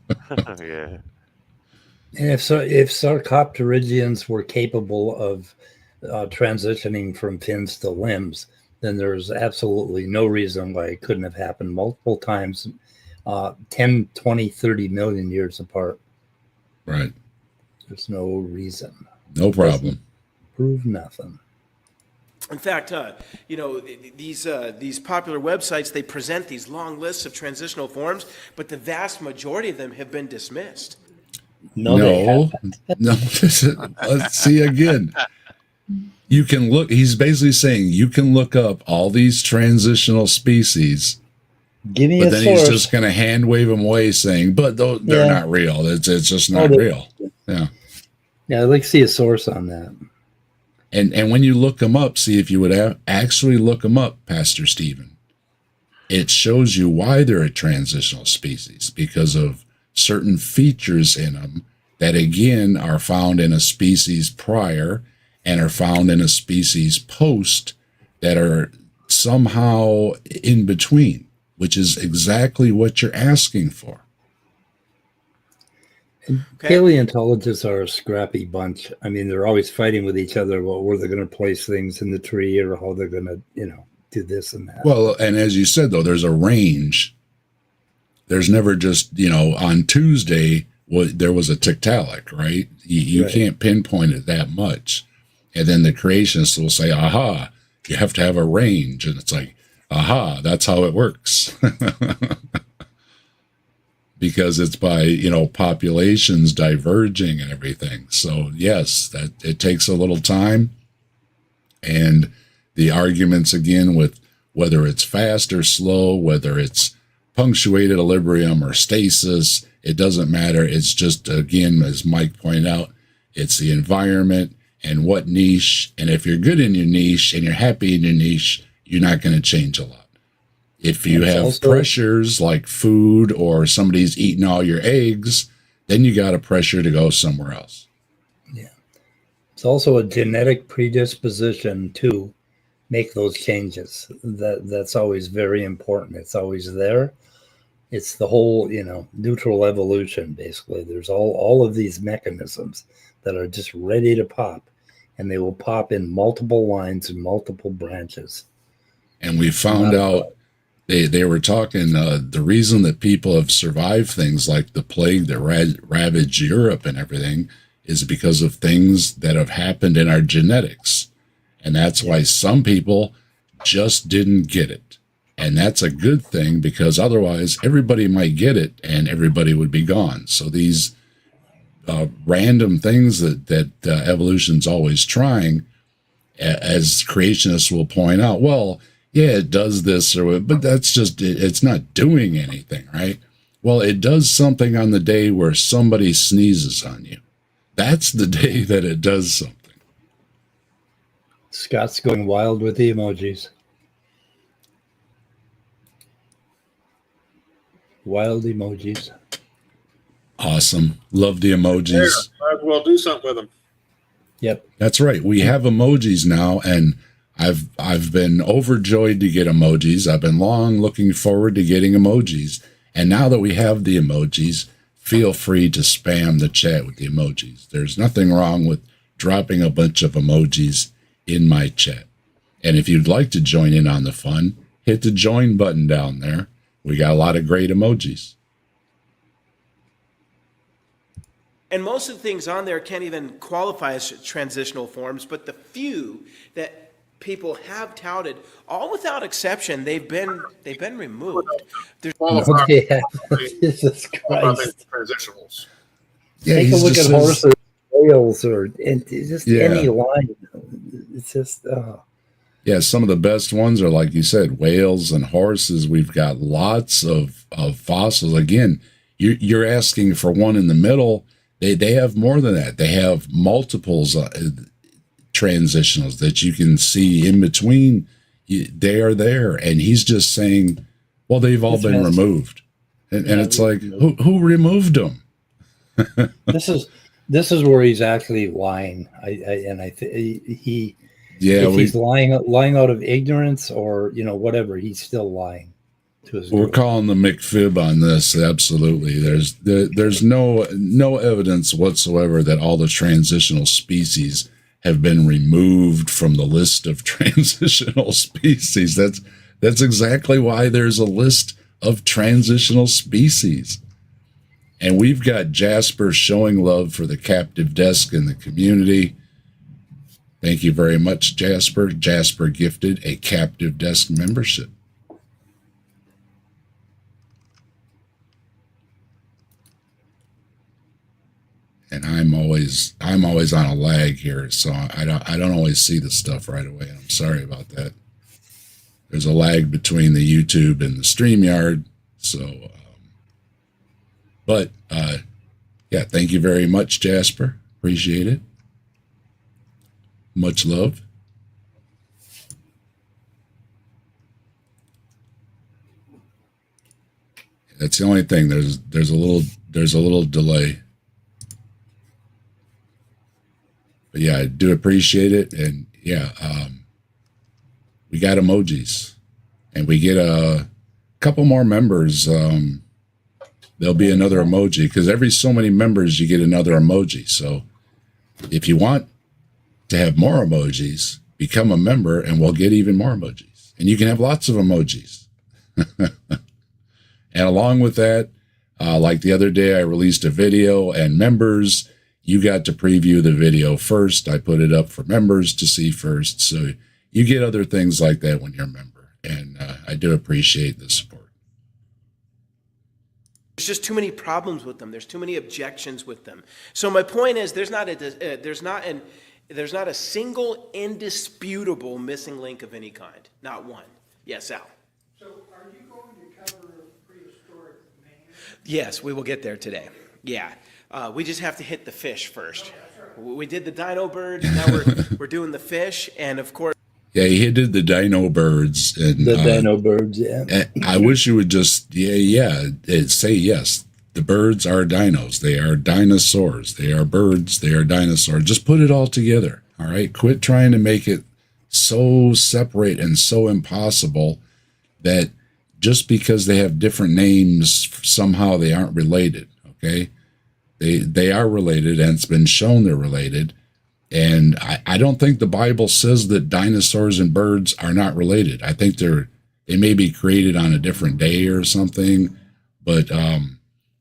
And if Sarcopterygians were capable of transitioning from fins to limbs, then there's absolutely no reason why it couldn't have happened multiple times, 10, 20, 30 million years apart. Right. There's no reason. No problem. Prove nothing. In fact, these popular websites, they present these long lists of transitional forms, but the vast majority of them have been dismissed. No. Let's see again. You can look. He's basically saying you can look up all these transitional species. Give me but a then source. he's just going to hand wave them away, saying, "But they're not real. It's just not real." Yeah. Yeah, I'd like to see a source on that. And when you look them up, see if you would actually look them up, Pastor Stephen. It shows you why they're a transitional species, because of certain features in them that, again, are found in a species prior and are found in a species post that are somehow in between, which is exactly what you're asking for. Paleontologists are a scrappy bunch. I mean, they're always fighting with each other about where they're going to place things in the tree or how they're going to, do this and that. Well, and as you said, though, there's a range. There's never just, on Tuesday, there was a Tiktaalik, right? You Right. can't pinpoint it that much. And then the creationists will say, aha, you have to have a range. And it's like, aha, that's how it works. Because it's by, populations diverging and everything. So, yes, that it takes a little time. And the arguments, again, with whether it's fast or slow, whether it's punctuated equilibrium or stasis, it doesn't matter. It's just, again, as Mike pointed out, it's the environment and what niche. And if you're good in your niche and you're happy in your niche, you're not going to change a lot. If you have pressures like food or somebody's eating all your eggs, then you got a pressure to go somewhere else. Yeah. It's also a genetic predisposition to make those changes. That's always very important. It's always there. It's the whole, neutral evolution, basically. There's all of these mechanisms that are just ready to pop, and they will pop in multiple lines and multiple branches. And we found out they were talking, the reason that people have survived things like the plague that ravaged Europe and everything is because of things that have happened in our genetics. And that's why some people just didn't get it. And that's a good thing, because otherwise everybody might get it and everybody would be gone. So these random things that evolution's always trying, as creationists will point out, well, yeah, it does this, but that's just, it's not doing anything, right? Well, it does something on the day where somebody sneezes on you. That's the day that it does something. Scott's going wild with the emojis. Wild emojis. Awesome. Love the emojis. Might as well do something with them. Yep. That's right. We have emojis now, and I've been overjoyed to get emojis. I've been long looking forward to getting emojis. And now that we have the emojis, feel free to spam the chat with the emojis. There's nothing wrong with dropping a bunch of emojis in my chat. And if you'd like to join in on the fun, hit the join button down there. We got a lot of great emojis. And most of the things on there can't even qualify as transitional forms, but the few that people have touted, all without exception, they've been removed. There's Yeah. Jesus I think Christ. transitionals. Yeah, Take a he's look just at horses, whales, or just Yeah. any line. It's just, Yeah, some of the best ones are, like you said, whales and horses. We've got lots of fossils. Again, you're asking for one in the middle. They have more than that. They have multiples transitionals that you can see in between. They are there, and he's just saying, well, they've all It's been messy. removed. And Yeah, it's like, who removed them? this is where he's actually lying. He Yeah, if he's lying out of ignorance or whatever, he's still lying to his we're group. calling the McFib on this. Absolutely. There's no evidence whatsoever that all the transitional species have been removed from the list of transitional species. That's exactly why there's a list of transitional species. And we've got Jasper showing love for the captive desk in the community. Thank you very much, Jasper. Jasper gifted a captive desk membership. And I'm always on a lag here, so I don't always see the stuff right away. I'm sorry about that. There's a lag between the YouTube and the StreamYard, so yeah, thank you very much, Jasper. Appreciate it. Much love. That's the only thing. There's a little delay. But yeah, I do appreciate it. And yeah, we got emojis, and we get a couple more members. There'll be another emoji because every so many members you get another emoji. So if you want to have more emojis, become a member and we'll get even more emojis. And you can have lots of emojis. And along with that, like the other day, I released a video, and members, you got to preview the video first. I put it up for members to see first. So you get other things like that when you're a member. And I do appreciate the support. There's just too many problems with them. There's too many objections with them. So my point is, there's not a single indisputable missing link of any kind. Not one. Yes, Al. So are you going to cover prehistoric man? Yes, we will get there today. Yeah. We just have to hit the fish first. We did the dino birds. Now we're doing the fish, and of course. Yeah, he did the dino birds. And, The dino birds, yeah. I wish you would just, say yes. The birds are dinos. They are dinosaurs. They are birds. They are dinosaurs. Just put it all together, all right? Quit trying to make it so separate and so impossible that just because they have different names, somehow they aren't related, okay? They are related, and it's been shown they're related. And I don't think the Bible says that dinosaurs and birds are not related. I think they may be created on a different day or something, but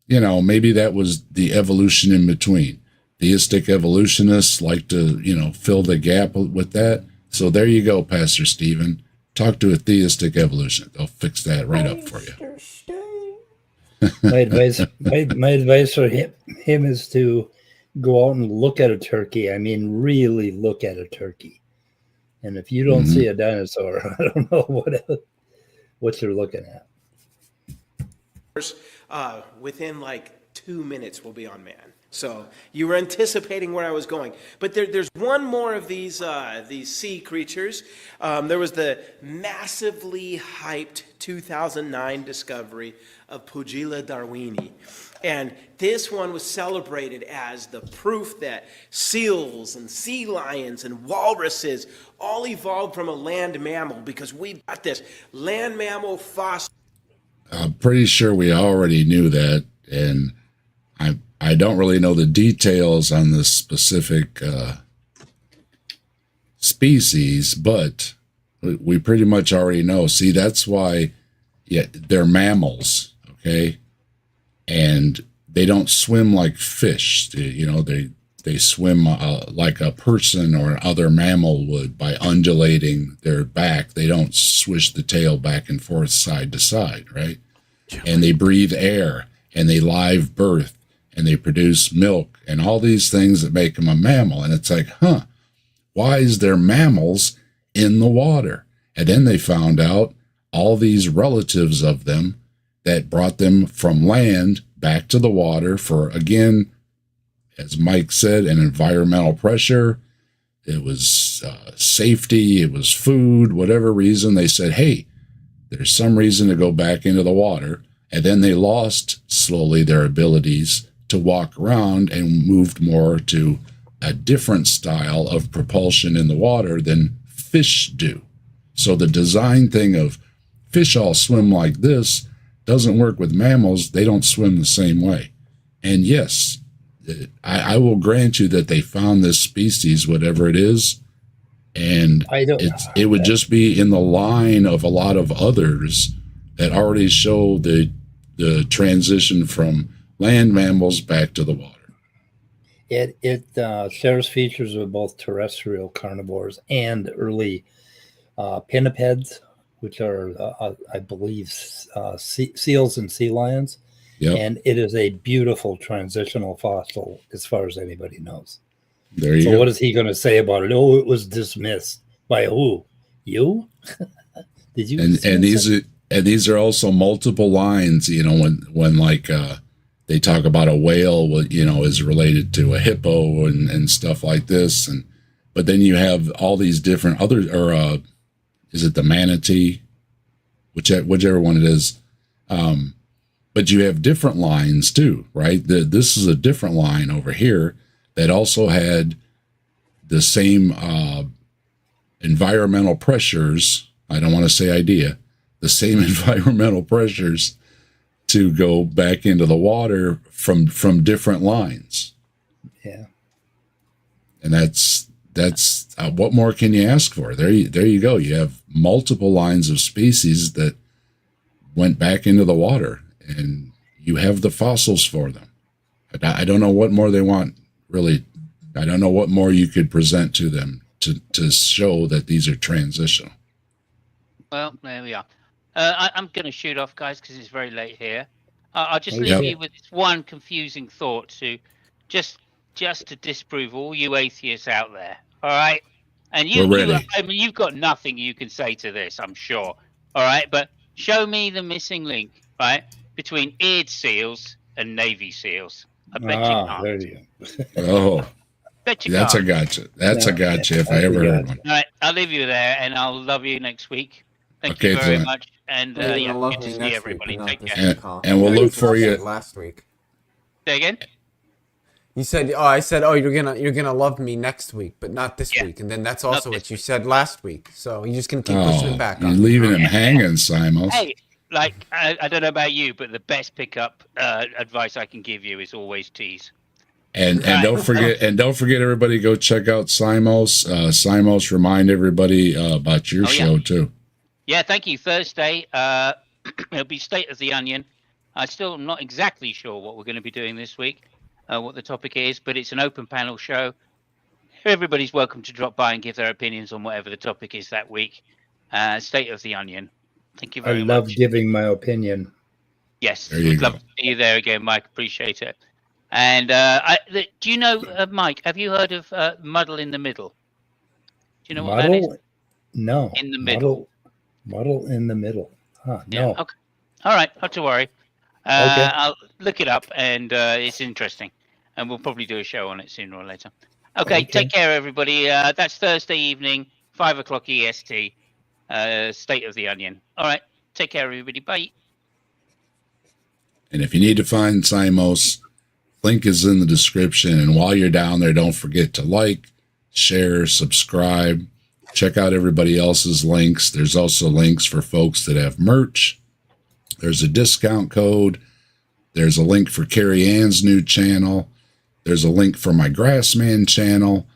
maybe that was the evolution in between. Theistic evolutionists like to, fill the gap with that. So there you go, Pastor Stephen. Talk to a theistic evolutionist. They'll fix that right up for you. My advice for him is to go out and look at a turkey. I mean, really look at a turkey. And if you don't see a dinosaur, I don't know what you're looking at. Within like 2 minutes, we'll be on man. So you were anticipating where I was going. But there's one more of these sea creatures. There was the massively hyped 2009 discovery of Pugila darwini. And this one was celebrated as the proof that seals and sea lions and walruses all evolved from a land mammal, because we've got this land mammal fossil. I'm pretty sure we already knew that, and I don't really know the details on the specific species, but we pretty much already know. See, that's why they're mammals, okay? And they don't swim like fish. They swim like a person or other mammal would by undulating their back. They don't swish the tail back and forth side to side, right? And they breathe air, and they live birth, and they produce milk and all these things that make them a mammal. And it's like, why is there mammals in the water? And then they found out all these relatives of them that brought them from land back to the water for, again, as Mike said, an environmental pressure. It was safety. It was food, whatever reason. They said, hey, there's some reason to go back into the water. And then they lost slowly their abilities to walk around and moved more to a different style of propulsion in the water than fish do. So the design thing of fish all swim like this doesn't work with mammals. They don't swim the same way. And yes, I will grant you that they found this species, whatever it is, and it would just be in the line of a lot of others that already show the transition from land mammals back to the water. It shares features of both terrestrial carnivores and early pinnipeds, which are, I believe, seals and sea lions. Yep. And it is a beautiful transitional fossil as far as anybody knows. There you go. What is he going to say about it? Oh, it was dismissed. By who? You? Did you? And these are also multiple lines, when like they talk about a whale, is related to a hippo and stuff like this. But then you have all these different other, or is it the manatee? Whichever one it is. But you have different lines too, right? This is a different line over here that also had the same environmental pressures. I don't want to say the same environmental pressures to go back into the water from different lines. Yeah. And that's what more can you ask for? There you go. You have multiple lines of species that went back into the water, and you have the fossils for them. I don't know what more they want, really. I don't know what more you could present to them to show that these are transitional. Well, there we are. I'm going to shoot off, guys, because it's very late here. I'll just leave you with this one confusing thought to just to disprove all you atheists out there. All right, and you've got nothing you can say to this, I'm sure. All right, but show me the missing link, right, between eared seals and Navy SEALs. I bet you can't. There you go. Oh, bet you that's can't. a gotcha. That's a gotcha if I ever heard one. All right, I'll leave you there, and I'll love you next week. Thank you very much, and good to see everybody. Take care. And we'll look for you last week. Say again. You said, I said, you're gonna love me next week, but not this week. And then that's also what you said last week. So you're just gonna keep pushing it back. You're leaving him hanging, Simos. Hey, I don't know about you, but the best pickup advice I can give you is always tease. And don't forget everybody, go check out Simos. Simos, remind everybody about your show too. Yeah, thank you. Thursday, it'll be State of the Onion. I'm still not exactly sure what we're going to be doing this week, what the topic is, but it's an open panel show. Everybody's welcome to drop by and give their opinions on whatever the topic is that week. State of the Onion. Thank you very much. I love giving my opinion. Yes, we'd love to see you there again, Mike. Appreciate it. And do you know, Mike, have you heard of Muddle in the Middle? Do you know what that is? No. In the middle. Muddle in the middle. Huh, no. Yeah, okay. All right. Not to worry. Okay. I'll look it up, and it's interesting. and we'll probably do a show on it sooner or later. Okay. Take care, everybody. That's Thursday evening, 5 o'clock EST. State of the Onion. All right. Take care, everybody. Bye. And if you need to find Simos, link is in the description. And while you're down there, don't forget to like, share, subscribe. Check out everybody else's links. There's also links for folks that have merch. There's a discount code. There's a link for KariAnne's new channel. There's a link for my Grassman channel.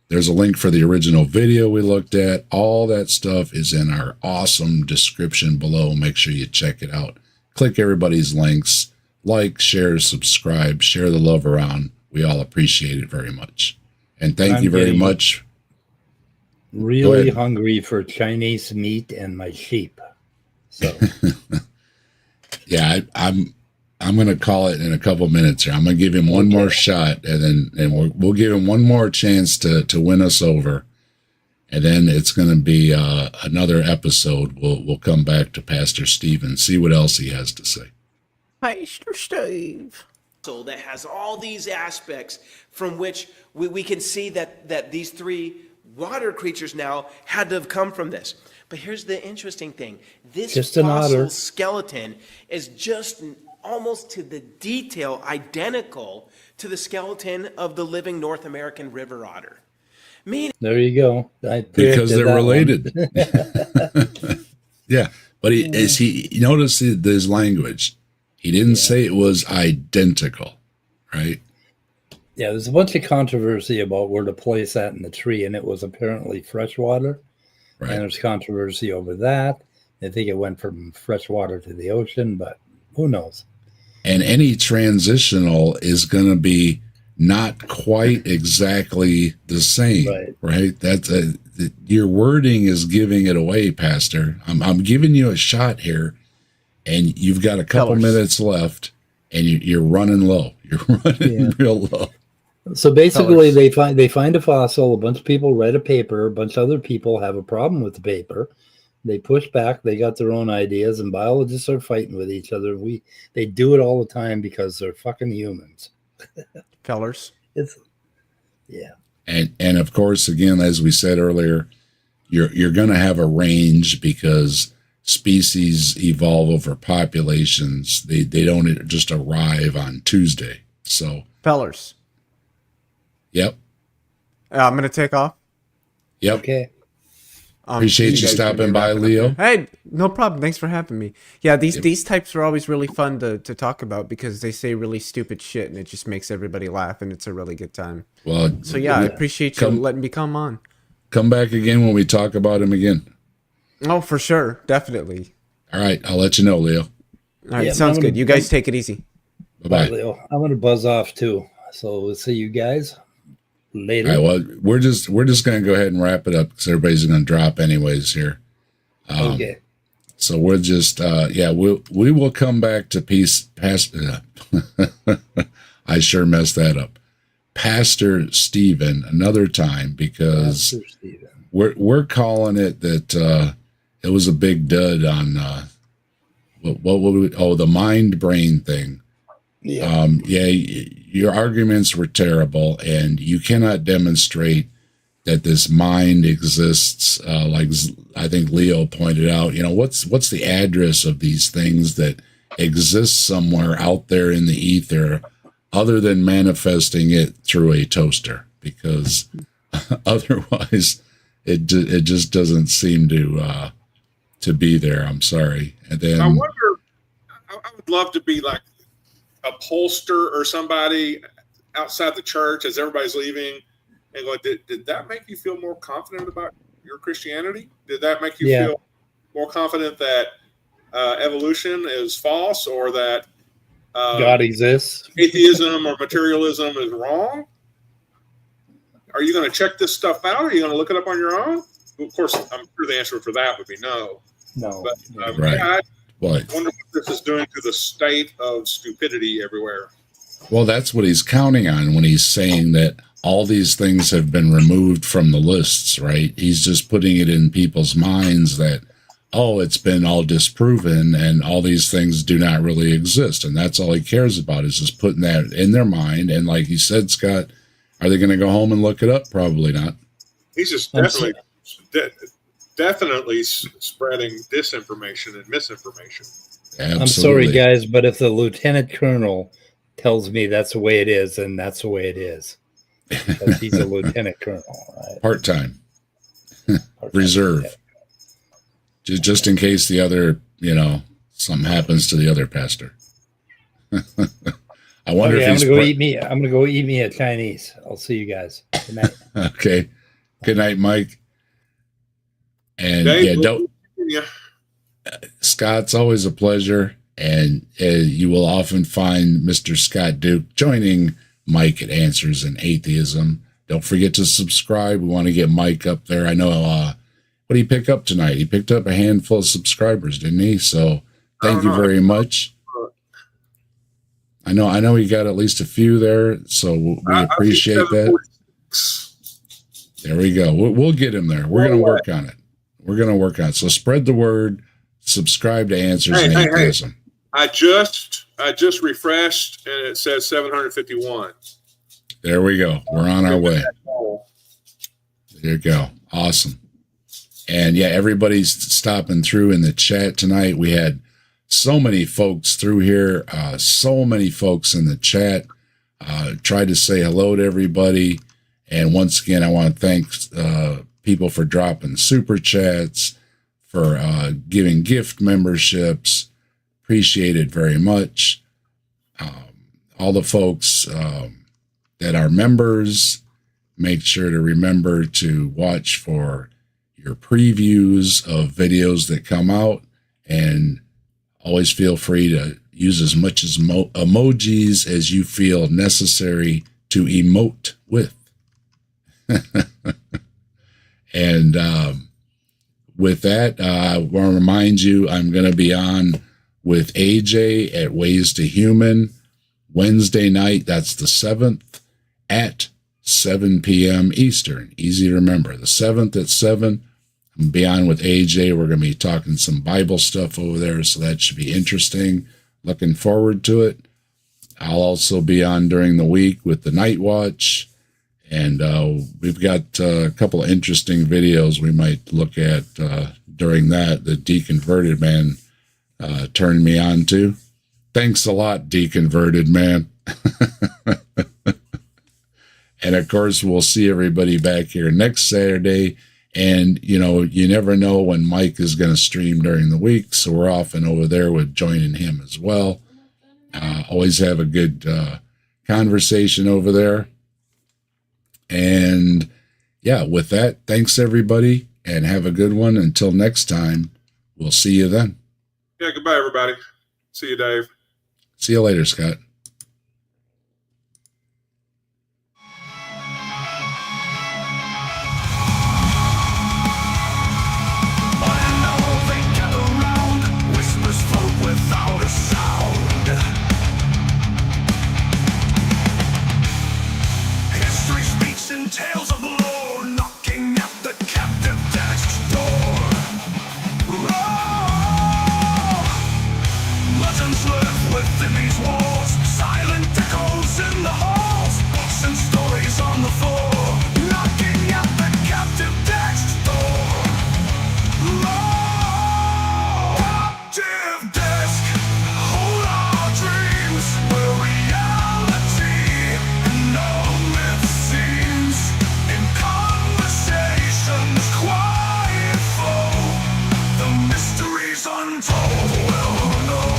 There's a link for the original video we looked at. All that stuff is in our awesome description below. Make sure you check it out. Click everybody's links. Like, share, subscribe, share the love around. We all appreciate it very much. And thank you very much. Really hungry for Chinese meat and my sheep. So yeah, I'm going to call it in a couple minutes here. I'm going to give him one more shot, and we'll give him one more chance to win us over. And then it's going to be another episode. We'll come back to Pastor Steve and see what else he has to say. Pastor Steve. So that has all these aspects from which we can see that these three water creatures now had to have come from this. But here's the interesting thing. This just an fossil otter skeleton is just almost to the detail identical to the skeleton of the living North American river otter. There you go. Because they're related. Yeah, but he noticed his language. He didn't say it was identical, right? Yeah, there's a bunch of controversy about where to place that in the tree, and it was apparently freshwater. Right. And there's controversy over that. I think it went from freshwater to the ocean, but who knows? And any transitional is going to be not quite exactly the same, right? That's your wording is giving it away, Pastor. I'm giving you a shot here, and you've got a couple minutes left, and you're running low. You're running real low. So basically, they find a fossil. A bunch of people read a paper. A bunch of other people have a problem with the paper. They push back. They got their own ideas, and biologists are fighting with each other. They do it all the time because they're fucking humans. Fellers. And of course, again, as we said earlier, you're going to have a range because species evolve over populations. They don't just arrive on Tuesday. So fellers. Yep. I'm going to take off. Yep. Okay. Appreciate you stopping by, Leo. Hey, no problem. Thanks for having me. Yeah, these types are always really fun to talk about because they say really stupid shit and it just makes everybody laugh and it's a really good time. Well, so yeah, I appreciate you letting me come on. Come back again when we talk about him again. Oh, for sure. Definitely. All right. I'll let you know, Leo. All right. Sounds good. You guys take it easy. Bye-bye. Leo. I'm going to buzz off too. So we'll see you guys later. All right, well, we're just going to go ahead and wrap it up because everybody's going to drop anyways here. Okay. So we're just we will come back to I sure messed that up. Pastor Stephen another time because we're calling it that it was a big dud on what would we, the mind brain thing. Yeah. Your arguments were terrible, and you cannot demonstrate that this mind exists. Like I think Leo pointed out, what's the address of these things that exist somewhere out there in the ether, other than manifesting it through a toaster? Because otherwise, it just doesn't seem to be there. I'm sorry. And then I wonder. I would love to be like a pollster or somebody outside the church as everybody's leaving and go, did that make you feel more confident about your Christianity? Did that make you feel more confident that evolution is false or that God exists? Atheism or materialism is wrong? Are you going to check this stuff out? Or are you going to look it up on your own? Of course, I'm sure the answer for that would be no. No. But, right. I wonder what this is doing to the state of stupidity everywhere. Well, that's what he's counting on when he's saying that all these things have been removed from the lists, right? He's just putting it in people's minds that oh, it's been all disproven and all these things do not really exist. And that's all he cares about, is just putting that in their mind. And like you said, Scott, are they going to go home and look it up? Probably not. He's just definitely spreading disinformation and misinformation. Absolutely. I'm sorry, guys, but if the lieutenant colonel tells me that's the way it is, then that's the way it is. Because he's a lieutenant colonel, right? Part-time. Reserve. Just in case the other, something happens to the other pastor. I wonder if I'm he's gonna go eat me a Chinese. I'll see you guys. Good night. Okay. Good night, Mike. And Dave, Scott's always a pleasure. And you will often find Mr. Scott Duke joining Mike at Answers in Atheism. Don't forget to subscribe. We want to get Mike up there. I know, what did he pick up tonight? He picked up a handful of subscribers, didn't he? So thank you very much. I know he got at least a few there, so we appreciate that. There we go. We'll get him there. We're going to work on it. We're going to work on it. So spread the word. Subscribe to Answers in Atheism. I just refreshed, and it says 751. There we go. We're on our way. There you go. Awesome. And yeah, everybody's stopping through in the chat tonight. We had so many folks through here, so many folks in the chat. Tried to say hello to everybody. And once again, I want to thank people for dropping super chats, for giving gift memberships. Appreciate it very much. All the folks that are members, make sure to remember to watch for your previews of videos that come out, and always feel free to use as much as emojis as you feel necessary to emote with. And with that, I want to remind you, I'm going to be on with AJ at Ways to Human Wednesday night. That's the 7th at 7 p.m. Eastern. Easy to remember. The 7th at 7. I'm be on with AJ. We're going to be talking some Bible stuff over there, so that should be interesting. Looking forward to it. I'll also be on during the week with the Night Watch, and we've got a couple of interesting videos we might look at during that. The Deconverted Man turned me on to. Thanks a lot, Deconverted Man. And of course, we'll see everybody back here next Saturday. And, you never know when Mike is going to stream during the week, so we're often over there with joining him as well. Always have a good conversation over there. And, yeah, with that, thanks, everybody, and have a good one. Until next time, we'll see you then. Yeah, goodbye, everybody. See you, Dave. See you later, Scott. Tales of lore knocking at the captive death's door. Oh, legends live within these walls, silent echoes in the halls, books and stories on the floor, knocking at the captive death's door. Oh, captive desk, hold our dreams, where reality and no myth seems. In conversations quiet flow, the mysteries untold will know.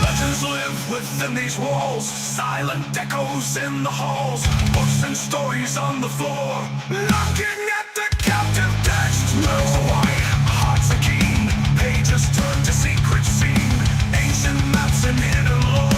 Legends live within these walls, silent echoes in the halls, books and stories on the floor, knocking at the captive text. Nerves are wide, hearts are keen, pages turn to secret scene, ancient maps and hidden lore.